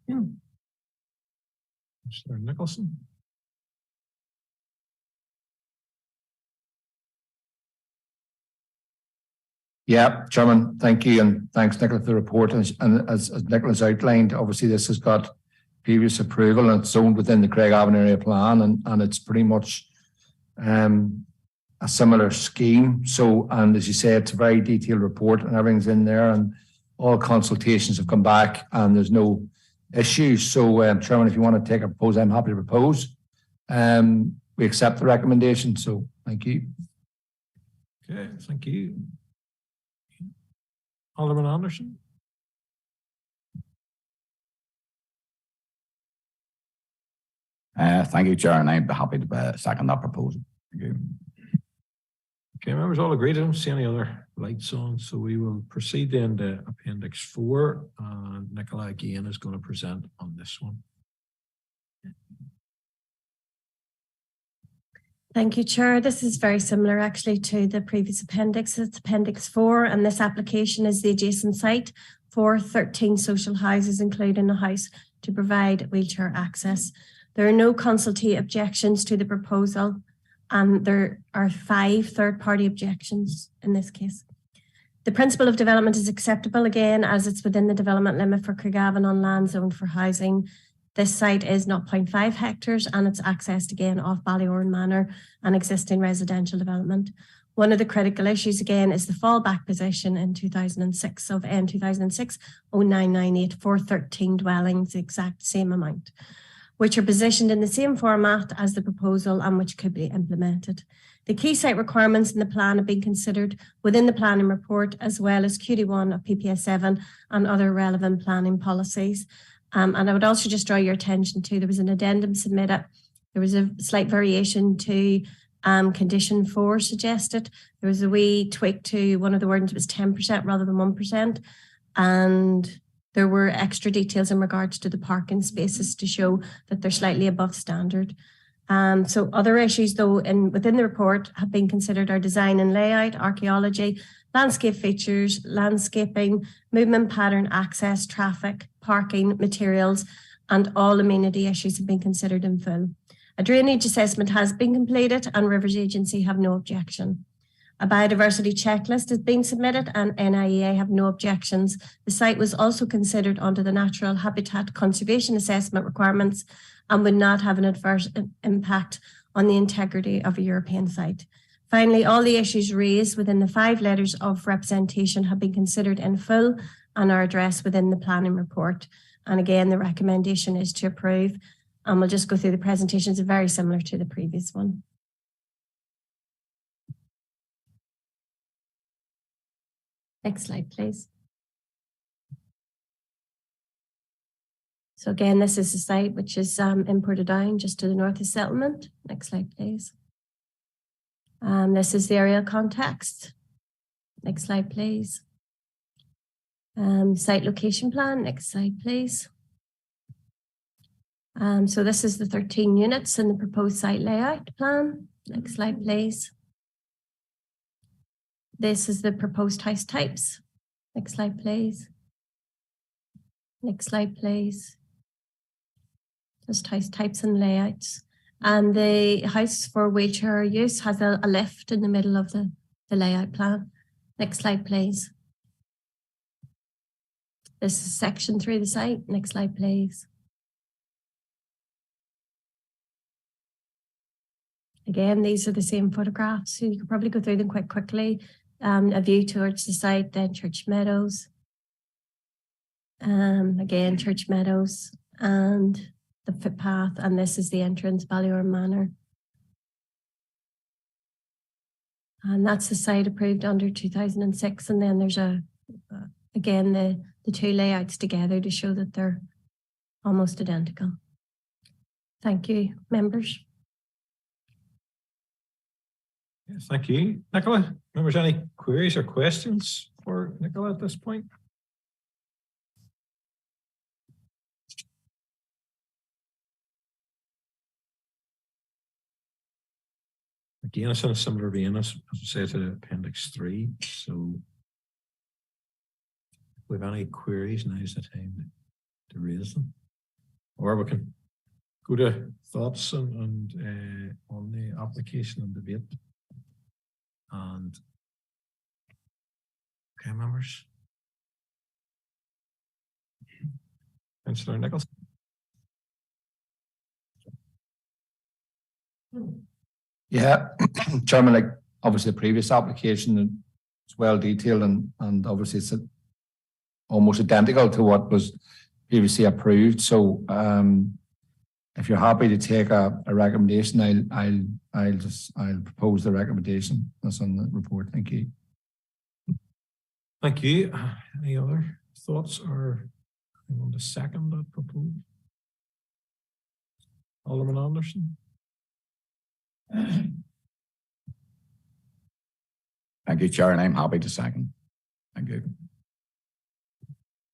Mr. Nicholson. Yeah, Chairman, thank you, and thanks, Nicola, for the report. And as Nicola's outlined, obviously this has got previous approval and it's zoned within the Craigavon area plan, and it's pretty much a similar scheme. So, and as you say, it's a very detailed report and everything's in there, and all consultations have come back and there's no issues. So, Chairman, if you want to take a propose, I'm happy to propose. We accept the recommendation. So, thank you. Okay, thank you. Alderman Anderson. Thank you, Chair, and I'd be happy to second that proposal. Thank you. Okay, members all agreed. I don't see any other lights on, so we will proceed then to Appendix 4. Nicola again is going to present on this one. Thank you, Chair. This is very similar actually to the previous appendix. It's Appendix 4, and this application is the adjacent site for 13 social houses, including a house to provide wheelchair access. There are no consultee objections to the proposal, and there are 5 third-party objections in this case. The principle of development is acceptable again, as it's within the development limit for Craigavon on land zoned for housing. This site is 0.5 hectares and it's accessed again off Ballyoran Manor, an existing residential development. One of the critical issues again is the fallback position in 2006 of N 2006-0998 for 13 dwellings, the exact same amount, which are positioned in the same format as the proposal and which could be implemented. The key site requirements in the plan have been considered within the planning report, as well as QD1 of PPS 7 and other relevant planning policies. And I would also just draw your attention to, there was an addendum submitted. There was a slight variation to condition 4 suggested. There was a wee tweak to one of the wordings, it was 10% rather than 1%. And there were extra details in regards to the parking spaces to show that they're slightly above standard. So other issues though within the report have been considered are design and layout, archaeology, landscape features, landscaping, movement pattern, access, traffic, parking, materials, and all amenity issues have been considered in full. A drainage assessment has been completed and Rivers Agency have no objection. A biodiversity checklist has been submitted and NIEA have no objections. The site was also considered under the Natural Habitat Conservation Assessment requirements and would not have an adverse impact on the integrity of a European site. Finally, all the issues raised within the 5 letters of representation have been considered in full and are addressed within the planning report. And again, the recommendation is to approve. And we'll just go through the presentations, very similar to the previous one. Next slide, please. So again, this is the site which is in Portadown, just to the north of settlement. Next slide, please. This is the aerial context. Next slide, please. Site location plan. Next slide, please. So this is the 13 units in the proposed site layout plan. Next slide, please. This is the proposed house types. Next slide, please. Next slide, please. Just house types and layouts. And the house for wheelchair use has a lift in the middle of the layout plan. Next slide, please. This is section through the site. Next slide, please. Again, these are the same photographs, so you can probably go through them quite quickly. A view towards the site, then Church Meadows. Again, Church Meadows and the footpath, and this is the entrance, Ballyoran Manor. And that's the site approved under 2006. And then there's again, the two layouts together to show that they're almost identical. Thank you, members. Yes, thank you. Nicola, members, any queries or questions for Nicola at this point? Again, it's in a similar vein as I say to Appendix 3. So if we have any queries, now's the time to raise them. Or we can go to thoughts and on the application and debate. And okay, members. Councillor Nicholson. Yeah, Chairman, like obviously the previous application is well detailed and obviously it's almost identical to what was previously approved. So if you're happy to take a recommendation, I'll propose the recommendation that's on the report. Thank you. Thank you. Any other thoughts or anyone to second that proposal? Alderman Anderson. Thank you, Chair, and I'm happy to second. Thank you.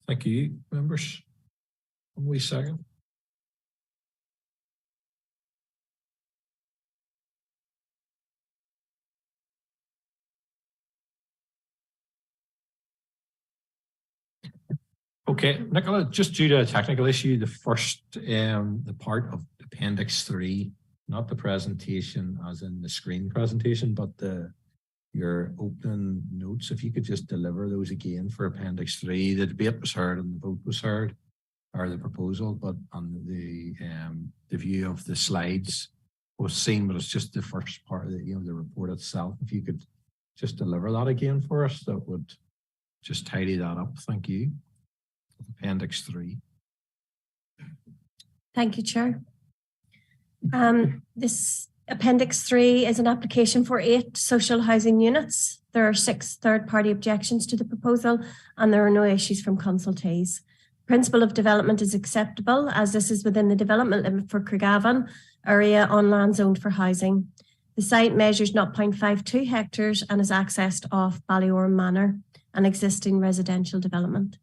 Thank you, members. One wee second. Okay, Nicola, just due to a technical issue, the first, the part of Appendix 3, not the presentation as in the screen presentation, but your opening notes, if you could just deliver those again for Appendix 3. The debate was heard and the vote was heard, or the proposal, but on the view of the slides was seen, but it's just the first part of the, the report itself. If you could just deliver that again for us, that would just tidy that up. Thank you. Appendix 3. Thank you, Chair. This Appendix 3 is an application for 8 social housing units. There are 6 third-party objections to the proposal and there are no issues from consultees. Principle of development is acceptable as this is within the development limit for Craigavon area on land zoned for housing. The site measures 0.52 hectares and is accessed off Ballyoran Manor, an existing residential development.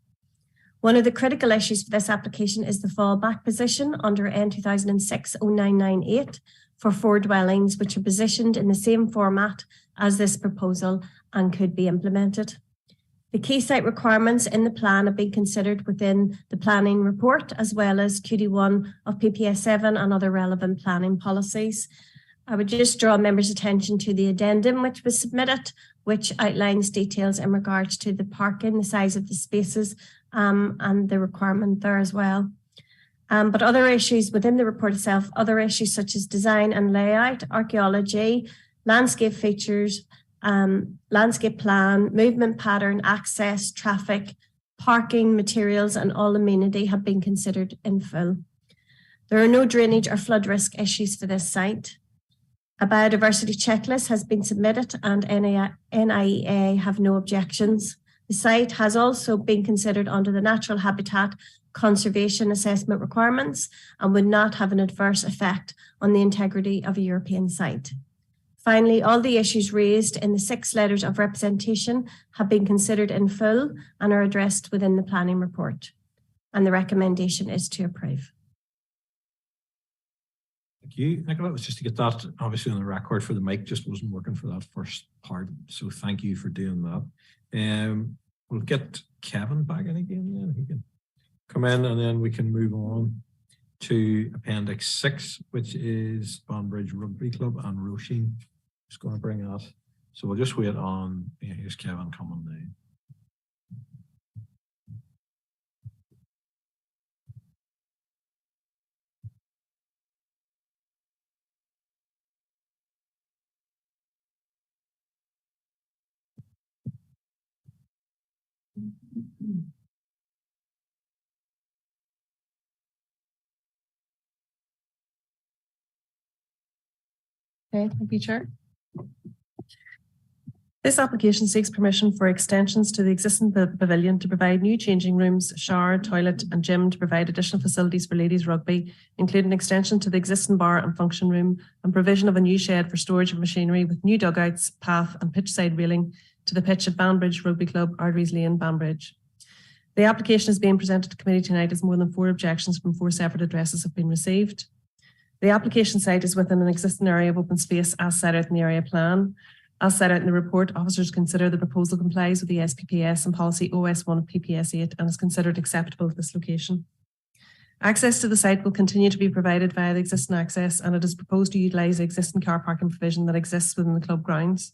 One of the critical issues for this application is the fallback position under N 2006-0998 for 4 dwellings, which are positioned in the same format as this proposal and could be implemented. The key site requirements in the plan have been considered within the planning report, as well as QD1 of PPS 7 and other relevant planning policies. I would just draw members' attention to the addendum which was submitted, which outlines details in regards to the parking, the size of the spaces, and the requirement there as well. But other issues within the report itself, other issues such as design and layout, archaeology, landscape features, landscape plan, movement pattern, access, traffic, parking, materials, and all amenity have been considered in full. There are no drainage or flood risk issues for this site. A biodiversity checklist has been submitted and NIEA have no objections. The site has also been considered under the Natural Habitat Conservation Assessment requirements and would not have an adverse effect on the integrity of a European site. Finally, all the issues raised in the 6 letters of representation have been considered in full and are addressed within the planning report. And the recommendation is to approve. Thank you, Nicola. It was just to get that obviously on the record for the mic, just wasn't working for that first part. So thank you for doing that. We'll get Kevin back in again then. He can come in and then we can move on to Appendix 6, which is Banbridge Rugby Club and Roisin. Just going to bring that. So we'll just wait on, here's Kevin coming now. Okay, thank you, Chair. This application seeks permission for extensions to the existing pavilion to provide new changing rooms, shower, toilet and gym to provide additional facilities for ladies rugby, including extension to the existing bar and function room and provision of a new shed for storage of machinery with new dugouts, path and pitch side railing to the pitch at Banbridge Rugby Club, Arteries Lane, Banbridge. The application is being presented to committee tonight as more than 4 objections from 4 separate addresses have been received. The application site is within an existing area of open space as set out in the area plan. As set out in the report, officers consider the proposal complies with the SPPS and policy OS1 of PPS 8 and is considered acceptable at this location. Access to the site will continue to be provided via the existing access and it is proposed to utilise the existing car parking provision that exists within the club grounds.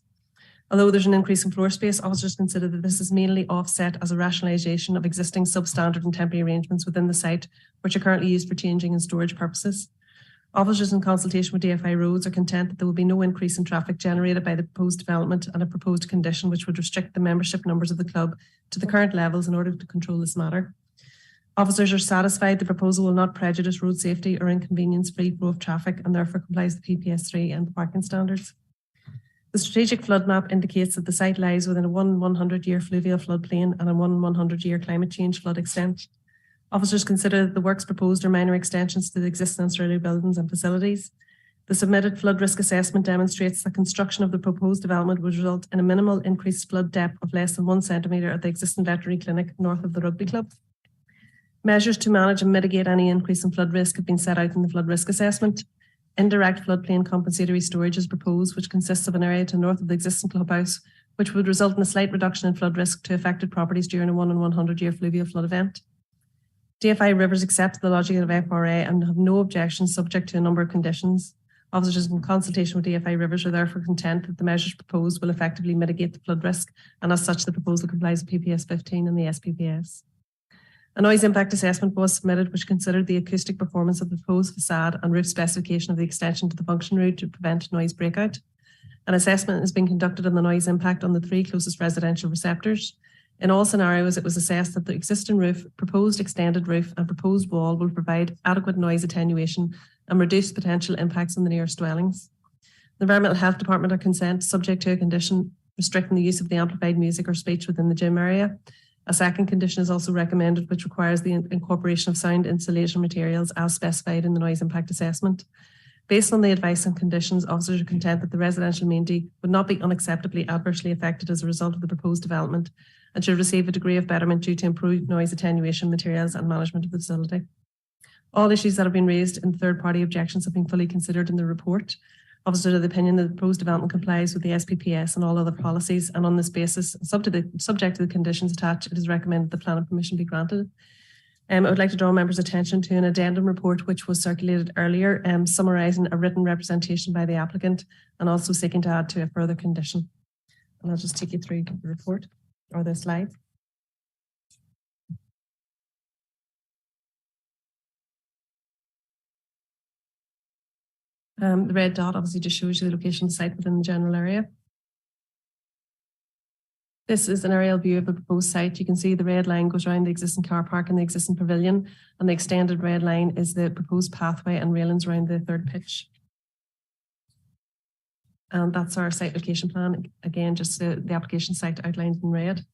Although there's an increase in floor space, officers consider that this is mainly offset as a rationalisation of existing substandard and temporary arrangements within the site, which are currently used for changing and storage purposes. Officers in consultation with DFI Roads are content that there will be no increase in traffic generated by the proposed development and a proposed condition which would restrict the membership numbers of the club to the current levels in order to control this matter. Officers are satisfied the proposal will not prejudice road safety or inconvenience free flow of traffic and therefore complies with PPS 3 and the parking standards. The strategic flood map indicates that the site lies within a 100-year fluvial floodplain and a 100-year climate change flood extent. Officers consider that the works proposed are minor extensions to the existing ancillary buildings and facilities. The submitted flood risk assessment demonstrates that construction of the proposed development would result in a minimal increased flood depth of less than 1 centimetre at the existing veterinary clinic north of the rugby club. Measures to manage and mitigate any increase in flood risk have been set out in the flood risk assessment. Indirect floodplain compensatory storage is proposed, which consists of an area to the north of the existing clubhouse, which would result in a slight reduction in flood risk to affected properties during a 1 in 100-year fluvial flood event. DFI Rivers accept the logic of FRA and have no objections subject to a number of conditions. Officers in consultation with DFI Rivers are therefore content that the measures proposed will effectively mitigate the flood risk and as such the proposal complies with PPS 15 and the SPPS. A noise impact assessment was submitted which considered the acoustic performance of the proposed facade and roof specification of the extension to the function room to prevent noise breakout. An assessment is being conducted on the noise impact on the 3 closest residential receptors. In all scenarios, it was assessed that the existing roof, proposed extended roof and proposed wall will provide adequate noise attenuation and reduce potential impacts on the nearest dwellings. The Environmental Health Department are consent subject to a condition restricting the use of the amplified music or speech within the gym area. A second condition is also recommended which requires the incorporation of sound insulation materials as specified in the noise impact assessment. Based on the advice and conditions, officers are content that the residential amenity would not be unacceptably adversely affected as a result of the proposed development and should receive a degree of betterment due to improved noise attenuation materials and management of the facility. All issues that have been raised in third-party objections have been fully considered in the report. Officers are of the opinion that the proposed development complies with the SPPS and all other policies, and on this basis, subject to the conditions attached, it is recommended the planning permission be granted. I would like to draw members' attention to an addendum report which was circulated earlier, summarising a written representation by the applicant and also seeking to add to a further condition. And I'll just take you through the report or the slide. The red dot obviously just shows you the location of the site within the general area. This is an aerial view of the proposed site. You can see the red line goes around the existing car park and the existing pavilion, and the extended red line is the proposed pathway and railings around the third pitch. And that's our site location plan. Again, just the application site outlined in red.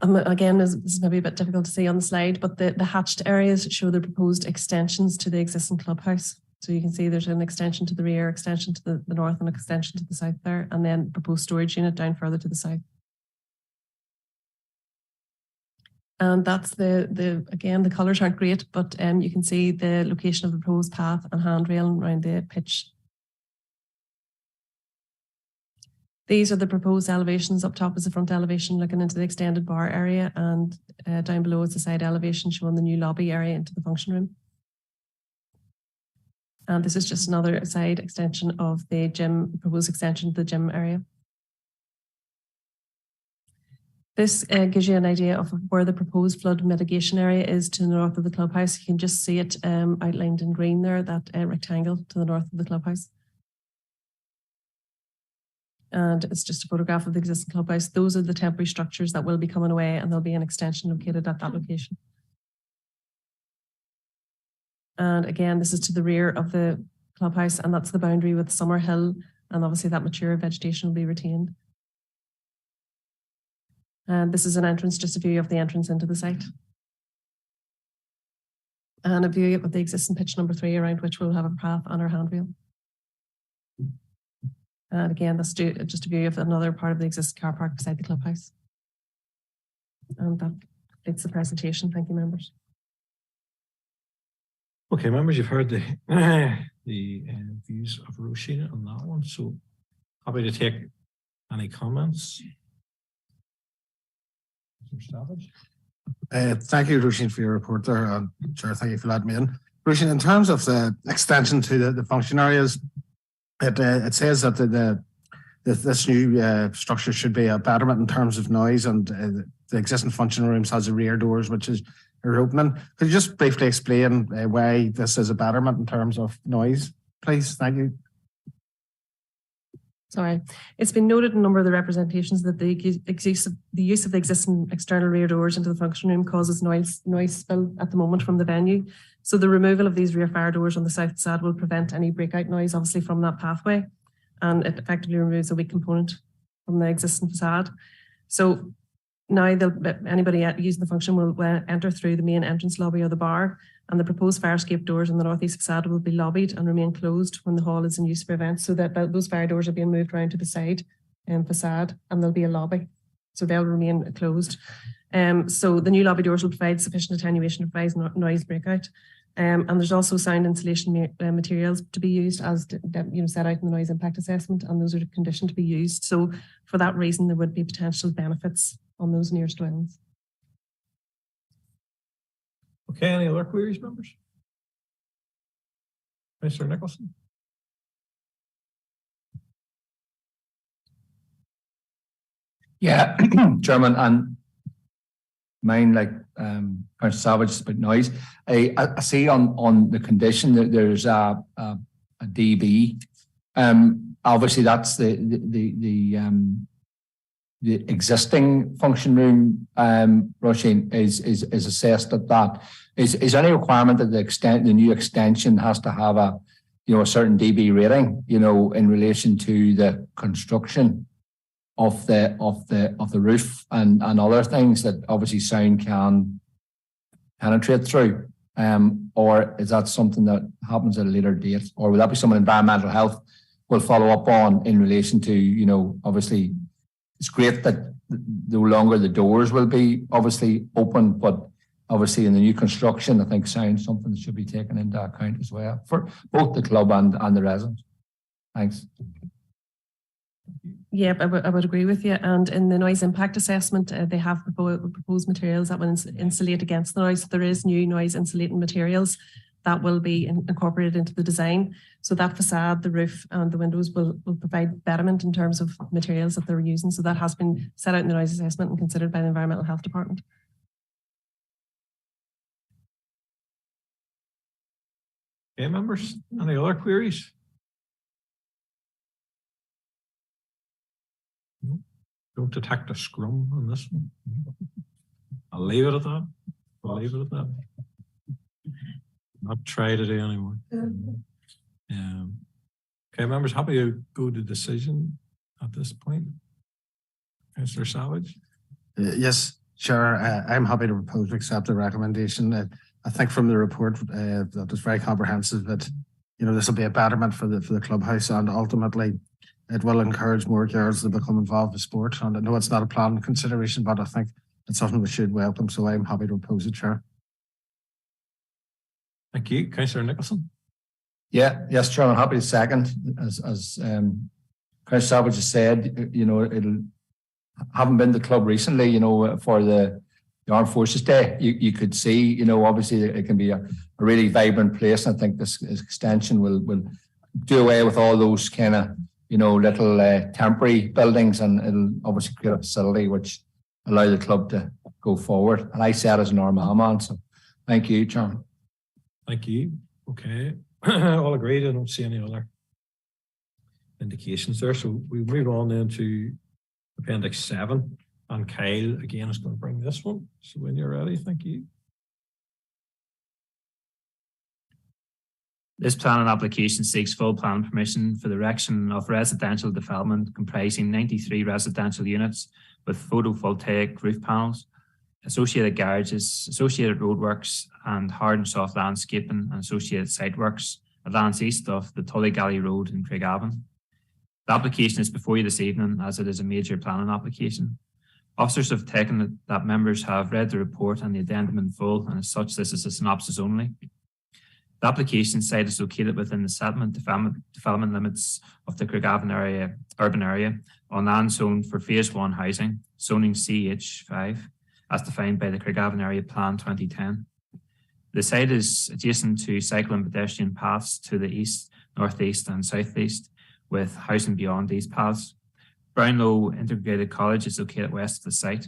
Again, this is maybe a bit difficult to see on the slide, but the hatched areas show the proposed extensions to the existing clubhouse. So you can see there's an extension to the rear, extension to the north and extension to the south there, and then proposed storage unit down further to the south. And that's again, the colours aren't great, but you can see the location of the proposed path and handrail around the pitch. These are the proposed elevations. Up top is the front elevation looking into the extended bar area, and down below is the side elevation showing the new lobby area into the function room. And this is just another side extension of the gym, proposed extension to the gym area. This gives you an idea of where the proposed flood mitigation area is to the north of the clubhouse. You can just see it outlined in green there, that rectangle to the north of the clubhouse. And it's just a photograph of the existing clubhouse. Those are the temporary structures that will be coming away, and there'll be an extension located at that location. And again, this is to the rear of the clubhouse, and that's the boundary with Summer Hill, and obviously that mature vegetation will be retained. And this is an entrance, just a view of the entrance into the site. And a view of the existing pitch number 3, around which we'll have a path and our handrail. And again, that's just a view of another part of the existing car park beside the clubhouse. And that completes the presentation. Thank you, members. Okay, members, you've heard the views of Roisin on that one. So happy to take any comments. Thank you, Roisin, for your report there. Chair, thank you for letting me in. Roisin, in terms of the extension to the function areas, it says that this new structure should be a betterment in terms of noise, and the existing function rooms has the rear doors, which are opening. Could you just briefly explain why this is a betterment in terms of noise, please? Thank you. Sorry. It's been noted in a number of the representations that the use of the existing external rear doors into the function room causes noise spill at the moment from the venue. So the removal of these rear fire doors on the south facade will prevent any breakout noise, obviously, from that pathway. And it effectively removes a weak component from the existing facade. So now anybody using the function will enter through the main entrance lobby or the bar, and the proposed fire escape doors on the northeast facade will be lobbied and remain closed when the hall is in use for events, so that those fire doors are being moved around to the side facade, and there'll be a lobby. So they'll remain closed. So the new lobby doors will provide sufficient attenuation to prevent noise breakout. And there's also sound insulation materials to be used as set out in the noise impact assessment, and those are conditioned to be used. So for that reason, there would be potential benefits on those nearest dwellings. Okay, any other queries, members? Mr. Nicholson? Yeah, Chairman, and mine, like Councillor Savage, about noise. I see on the condition that there's a dB. Obviously, that's the existing function room. Roisin is assessed at that. Is there any requirement that the new extension has to have a certain dB rating, in relation to the construction of the roof and other things that obviously sound can penetrate through, or is that something that happens at a later date, or will that be something environmental health will follow up on in relation to, obviously it's great that no longer the doors will be obviously open, but obviously in the new construction, I think sound something that should be taken into account as well for both the club and the residents. Thanks. Yeah, I would agree with you. And in the noise impact assessment, they have proposed materials that will insulate against the noise. There is new noise insulating materials that will be incorporated into the design. So that facade, the roof and the windows will provide betterment in terms of materials that they're using. So that has been set out in the noise assessment and considered by the Environmental Health Department. Okay, members, any other queries? No, don't detect a scrum on this one. I'll leave it at that. Not try to do anymore. Okay, members, happy to go to decision at this point. Councillor Savage? Yes, Chair, I'm happy to propose to accept the recommendation. I think from the report that is very comprehensive that this will be a betterment for the clubhouse, and ultimately it will encourage more girls to become involved with sport. And I know it's not a planned consideration, but I think it's something we should welcome. So I'm happy to propose it, Chair. Thank you. Councillor Nicholson. Yeah, yes, Chairman, happy to second. As Councillor Savage has said, you know, having been to the club recently, you know, for the Armed Forces Day, you could see, you know, obviously it can be a really vibrant place. And I think this extension will do away with all those kind of, you know, little temporary buildings, and it'll obviously create a facility which allow the club to go forward. And I said as an Armagh man, so thank you, Chairman. Thank you. Okay. All agreed. I don't see any other indications there. So we move on then to Appendix 7. And Kyle again is going to bring this one. So when you're ready, thank you. This planning application seeks full plan permission for the erection of residential development comprising 93 residential units with photovoltaic roof panels, associated garages, associated roadworks, and hard and soft landscaping and associated site works at lands east of the Tullygalley Road in Craigavon. The application is before you this evening as it is a major planning application. Officers have taken it that members have read the report and the addendum in full, and as such this is a synopsis only. The application site is located within the settlement development limits of the Craigavon urban area on land zoned for Phase 1 housing, zoning CH5, as defined by the Craigavon Area Plan 2010. The site is adjacent to cycle and pedestrian paths to the east, northeast and southeast, with housing beyond these paths. Brownlow Integrated College is located west of the site.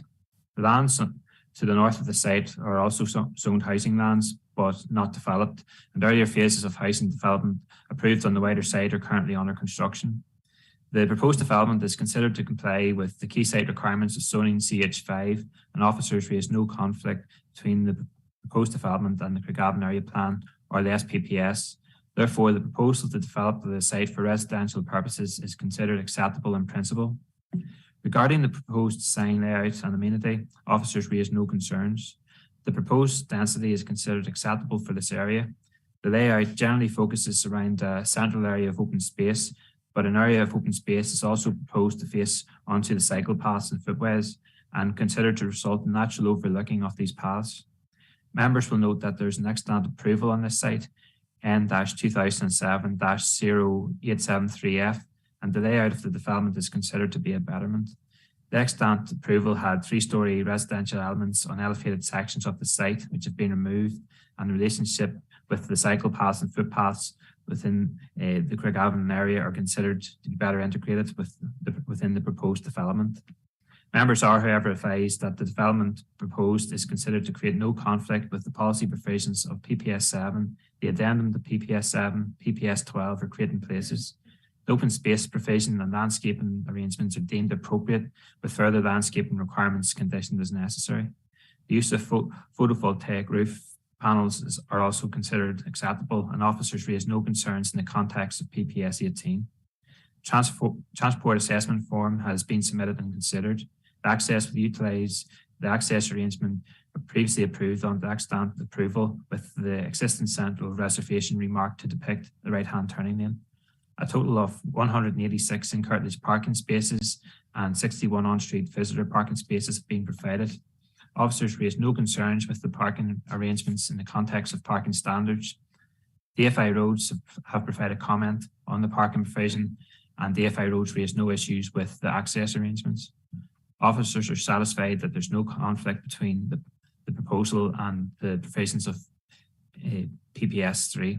The lands to the north of the site are also zoned housing lands, but not developed, and earlier phases of housing development approved on the wider site are currently under construction. The proposed development is considered to comply with the key site requirements of zoning CH5, and officers raise no conflict between the proposed development and the Craigavon Area Plan or the SPPS. Therefore, the proposal to develop the site for residential purposes is considered acceptable in principle. Regarding the proposed sign layout and amenity, officers raise no concerns. The proposed density is considered acceptable for this area. The layout generally focuses around a central area of open space, but an area of open space is also proposed to face onto the cycle paths and footways and considered to result in natural overlooking of these paths. Members will note that there is an extant approval on this site, N-2007-0873F, and the layout of the development is considered to be a betterment. The extant approval had 3-story residential elements on elevated sections of the site, which have been removed, and the relationship with the cycle paths and footpaths within the Craigavon area are considered to be better integrated within the proposed development. Members are, however, advised that the development proposed is considered to create no conflict with the policy provisions of PPS 7, the addendum to PPS 7, PPS 12 are creating places. The open space provision and landscaping arrangements are deemed appropriate, with further landscaping requirements conditioned as necessary. The use of photovoltaic roof panels are also considered acceptable, and officers raise no concerns in the context of PPS 18. Transport assessment form has been submitted and considered. The access will utilise the access arrangement previously approved on the extant approval, with the existing central reservation remarked to depict the right-hand turning lane. A total of 186 in curtilage parking spaces and 61 on-street visitor parking spaces have been provided. Officers raised no concerns with the parking arrangements in the context of parking standards. DFI Roads have provided comment on the parking provision, and DFI Roads raised no issues with the access arrangements. Officers are satisfied that there's no conflict between the proposal and the provisions of PPS 3.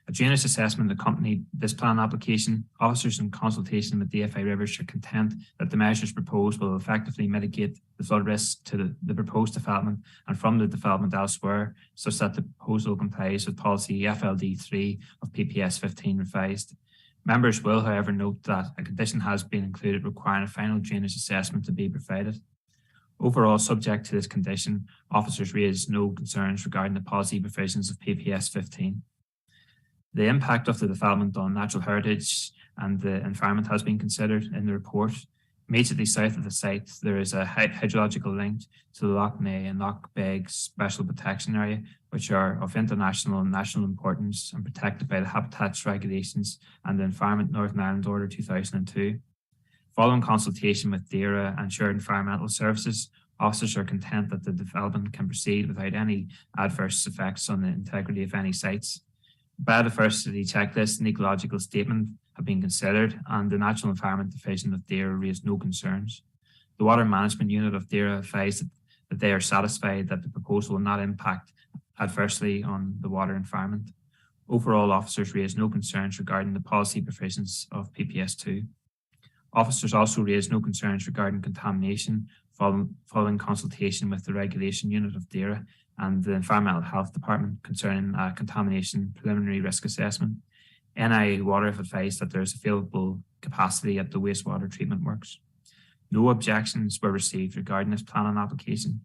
A drainage assessment accompanied this plan application. Officers in consultation with DFI Rivers are content that the measures proposed will effectively mitigate the flood risk to the proposed development and from the development elsewhere, such that the proposal complies with policy FLD 3 of PPS 15 revised. Members will, however, note that a condition has been included requiring a final drainage assessment to be provided. Overall, subject to this condition, officers raised no concerns regarding the policy provisions of PPS 15. The impact of the development on natural heritage and the environment has been considered in the report. Immediately south of the site, there is a hydrological link to the Loch Ness and Loch Beg Special Protection Area, which are of international and national importance and protected by the Habitats Regulations and the Environment Northern Ireland Order 2002. Following consultation with DERA and Shared Environmental Services, Officers are content that the development can proceed without any adverse effects on the integrity of any sites. Biodiversity checklist and ecological statement have been considered, and the Natural Environment Division of DAERA raised no concerns. The Water Management Unit of DAERA advised that they are satisfied that the proposal will not impact adversely on the water environment. Overall, officers raised no concerns regarding the policy provisions of PPS2. Officers also raised no concerns regarding contamination following consultation with the Regulation Unit of DAERA and the Environmental Health Department concerning a contamination preliminary risk assessment. NI Water have advised that there is available capacity at the wastewater treatment works. No objections were received regarding this planning application.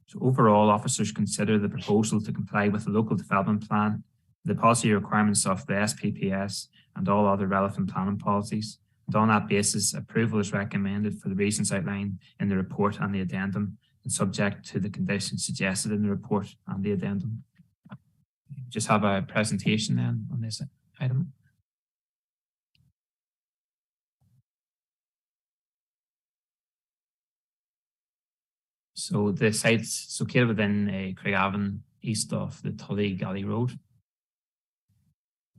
So overall, officers consider the proposal to comply with the local development plan, the policy requirements of the SPPS, and all other relevant planning policies. And on that basis, approval is recommended for the reasons outlined in the report and the addendum, and subject to the conditions suggested in the report and the addendum. Just have a presentation then on this item. So the site's located within Craigavon, east of the Tullygalley Road.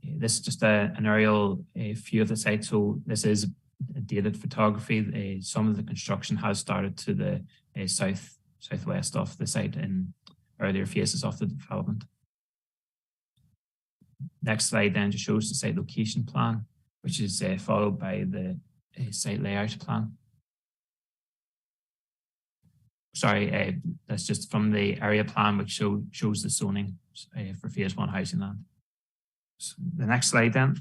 This is just an aerial view of the site. So this is dated photography. Some of the construction has started to the southwest of the site in earlier phases of the development. Next slide then just shows the site location plan, which is followed by the site layout plan. Sorry, that's just from the area plan, which shows the zoning for phase 1 housing land. So the next slide then.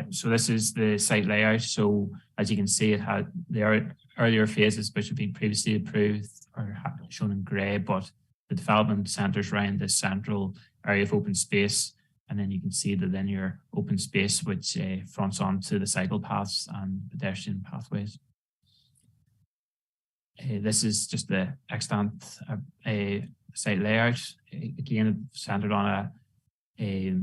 So this is the site layout. So as you can see, it had the earlier phases which have been previously approved are shown in grey, but the development centres around this central area of open space. And then you can see the linear open space which fronts onto the cycle paths and pedestrian pathways. This is just the extant site layout. Again, centred on a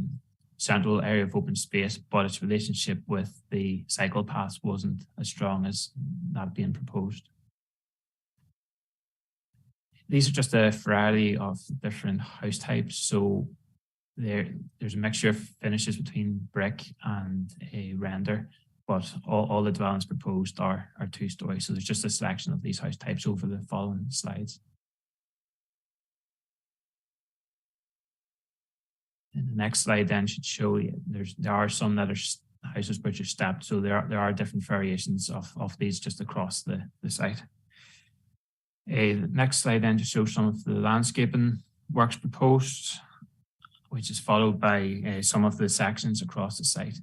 central area of open space, but its relationship with the cycle paths wasn't as strong as that being proposed. These are just a variety of different house types. So there's a mixture of finishes between brick and a render, but all the dwellings proposed are 2-story. So there's just a selection of these house types over the following slides. And the next slide then should show you there are some that are houses which are stepped. So there are different variations of these just across the site. The next slide then just shows some of the landscaping works proposed, which is followed by some of the sections across the site.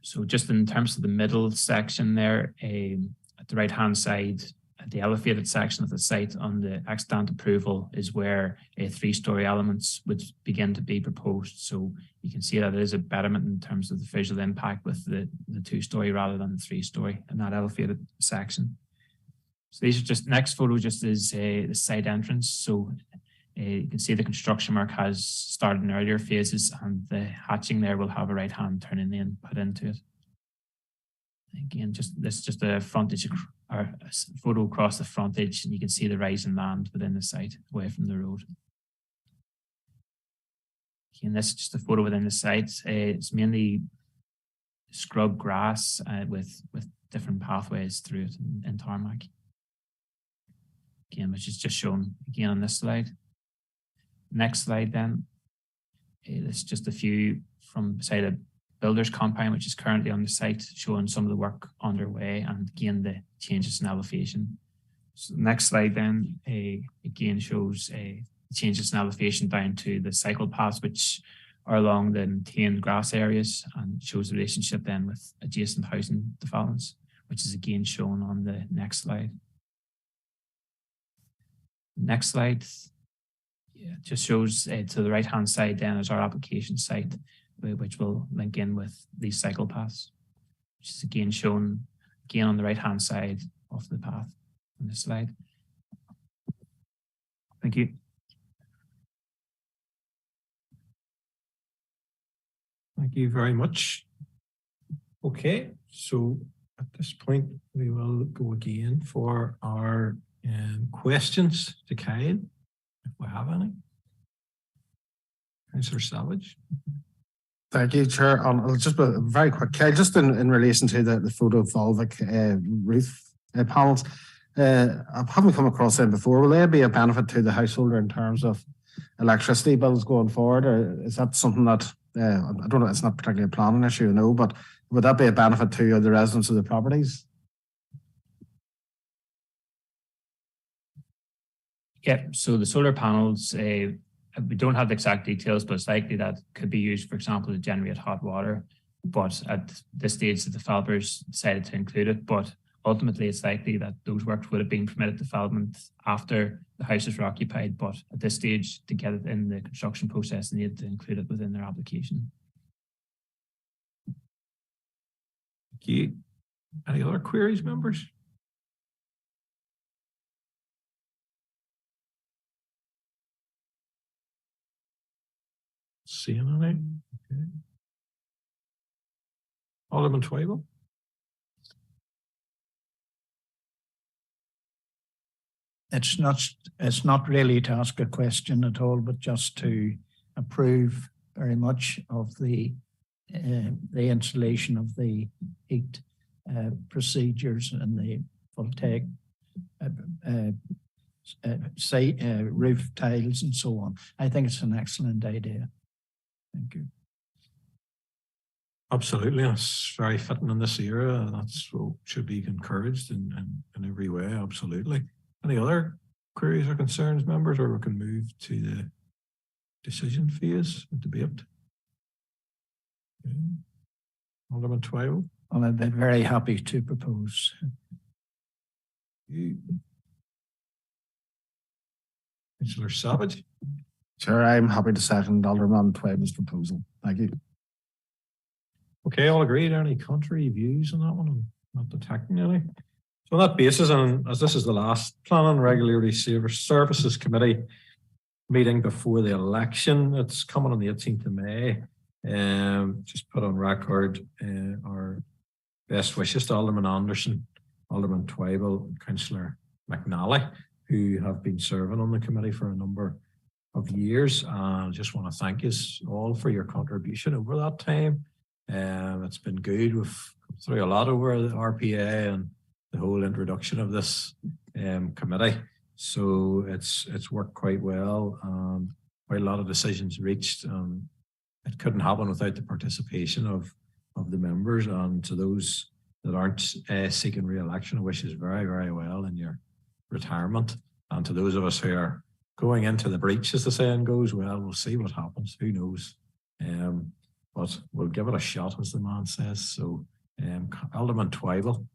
So just in terms of the middle section there, at the right-hand side, the elevated section of the site on the extant approval is where 3-story elements would begin to be proposed. So you can see that it is a betterment in terms of the visual impact with the 2-story rather than the 3-story in that elevated section. So these are just, next photo just is the site entrance. So you can see the construction work has started in earlier phases, and the hatching there will have a right-hand turning lane put into it. Again, this is just a frontage or a photo across the frontage, and you can see the rising land within the site away from the road. Again, this is just a photo within the site. It's mainly scrub grass with different pathways through it in tarmac. Again, which is just shown again on this slide. Next slide then. It's just a few from beside a builder's compound, which is currently on the site, showing some of the work underway and again the changes in elevation. So the next slide then again shows changes in elevation down to the cycle paths, which are along the maintained grass areas, and shows the relationship then with adjacent housing developments, which is again shown on the next slide. Next slide just shows to the right-hand side then is our application site, which will link in with these cycle paths, which is again shown again on the right-hand side of the path on this slide. Thank you. Thank you very much. Okay, so At this point, we will go again for our questions to Kyle, if we have any. Councillor Savage. Thank you, Chair. Just a very quick, just in relation to the photovoltaic roof panels, I haven't come across them before. Will they be a benefit to the householder in terms of electricity bills going forward, or is that something that I don't know? It's not particularly a planning issue, no, but would that be a benefit to the residents of the properties? Yeah, so the solar panels, we don't have the exact details, but it's likely that could be used, for example, to generate hot water. But at this stage, the developers decided to include it. But ultimately, it's likely that those works would have been permitted development after the houses were occupied. But at this stage, to get it in the construction process, they needed to include it within their application. Thank you. Any other queries, members? Seeing any? Okay. Alderman Twyvell. It's not really to ask a question at all, but just to approve very much of the installation of the heat procedures and the voltaic roof tiles and so on. I think it's an excellent idea. Thank you. Absolutely, it's very fitting in this era. That's what should be encouraged in every way. Absolutely. Any other queries or concerns, members, or we can move to the decision phase of debate? Okay. Alderman Twyvell. Well, I've been very happy to propose. Councillor Savage. Chair, I'm happy to second Alderman Twyvell's proposal. Thank you. Okay, all agreed. Any contrary views on that one? I'm not detecting any. So on that basis, and as this is the last Planning Regulatory Services Committee meeting before the election, it's coming on the 18th of May. Just put on record our best wishes to Alderman Anderson, Alderman Twyvell, and Councillor McNally, who have been serving on the committee for a number of years. I just want to thank you all for your contribution over that time. It's been good. We've come through a lot over the RPA and the whole introduction of this committee. So it's worked quite well. Quite a lot of decisions reached. It couldn't happen without the participation of the members, and to those that aren't seeking re-election, I wish you very, very well in your retirement. And to those of us who are going into the breach, as the saying goes, well, we'll see what happens. Who knows? But we'll give it a shot, as the man says. So, Alderman Twyvell.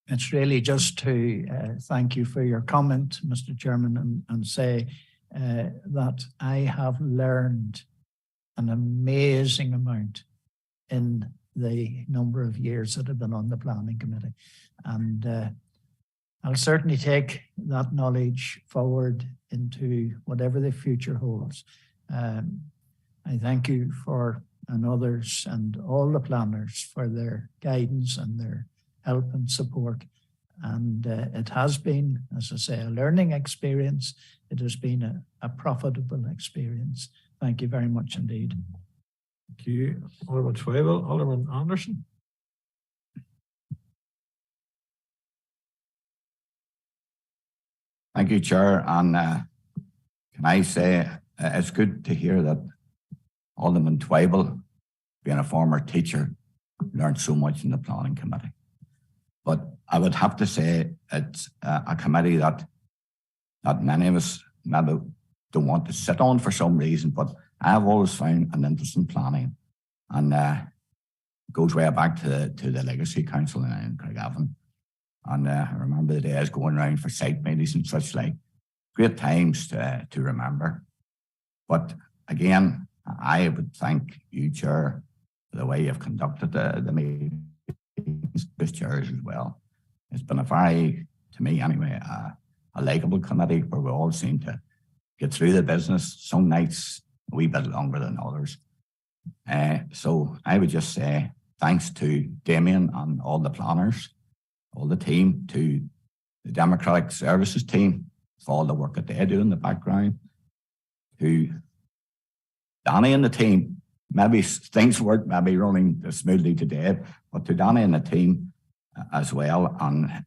It's really just to thank you for your comment, Mr. Chairman, and say that I have learned an amazing amount in the number of years that I've been on the Planning Committee. And I'll certainly take that knowledge forward into whatever the future holds. I thank you and others and all the planners for their guidance and their help and support. And it has been, as I say, a learning experience. It has been a profitable experience. Thank you very much indeed. Thank you, Alderman Twyvell. Alderman Anderson. Thank you, Chair. And can I say it's good to hear that Alderman Twyvell, being a former teacher, learned so much in the Planning Committee. But I would have to say it's a committee that many of us maybe don't want to sit on for some reason, but I've always found an interest in planning, and goes way back to the Legacy Council in Craigavon. And I remember the days going around for site meetings and such like. Great times to remember. But again, I would thank you, Chair, for the way you've conducted the meetings, this chairs as well. It's been a very, to me anyway, a likeable committee where we all seem to get through the business. Some nights a wee bit longer than others. So I would just say thanks to Damien and all the planners, all the team, to the Democratic Services team for all the work that they do in the background, to Danny and the team. Maybe things weren't maybe running smoothly today, but to Danny and the team as well, and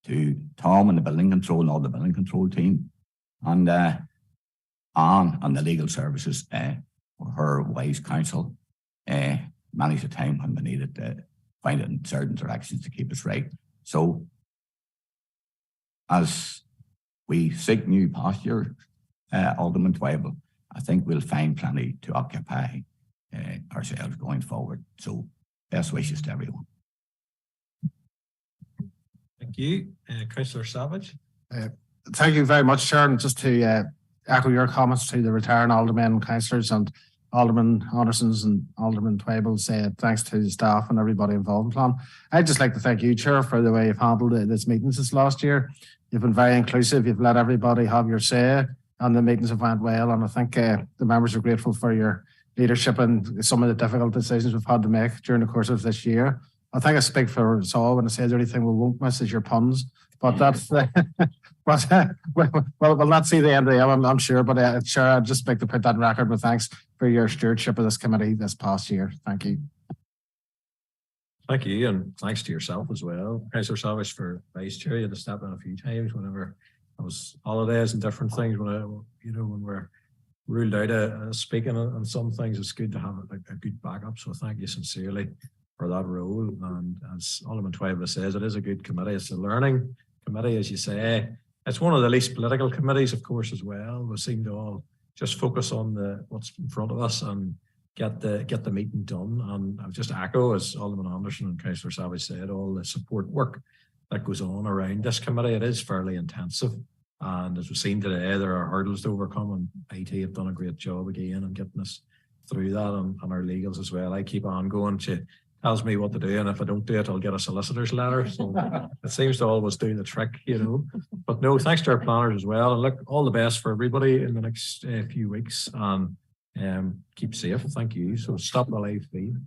to Tom and the building control and all the building control team, and Anne and the legal services, her wise counsel, many's the time when we needed to find it in certain directions to keep us right. So as we seek new pasture, Alderman Twyble, I think we'll find plenty to occupy ourselves going forward. So best wishes to everyone. Thank you. Councillor Savage. Thank you very much, Chair. And just to echo your comments to the retiring aldermen and councillors and Alderman Anderson's and Alderman Twyble's, thanks to the staff and everybody involved in the plan. I'd just like to thank you, Chair, for the way you've handled this meeting since last year. You've been very inclusive. You've let everybody have your say, and the meetings have went well. And I think the members are grateful for your leadership and some of the difficult decisions we've had to make during the course of this year. I think I speak for us all when I say the only thing we won't miss is your puns, but that's we'll not see the end of the year, I'm sure. But sure, I'd just like to put that in record with thanks for your stewardship of this committee this past year. Thank you. Thank you, and thanks to yourself as well, Councillor Savage, for vice chair. You had to step in a few times whenever it was holidays and different things. When when we're ruled out speaking on some things, it's good to have a good backup. So thank you sincerely for that role. And as Alderman Twyble says, it is a good committee. It's a learning committee, as you say. It's one of the least political committees, of course, as well. We seem to all just focus on what's in front of us and get the meeting done. And I'll just echo, as Alderman Anderson and Councillor Savage said, all the support work that goes on around this committee. It is fairly intensive. And as we've seen today, there are hurdles to overcome, and IT have done a great job again in getting us through that, and our legals as well. I keep on going. She tells me what to do, and if I don't do it, I'll get a solicitor's letter. So it seems to always do the trick, But no, thanks to our planners as well. And look, all the best for everybody in the next few weeks, and keep safe. Thank you. So stop the live feed.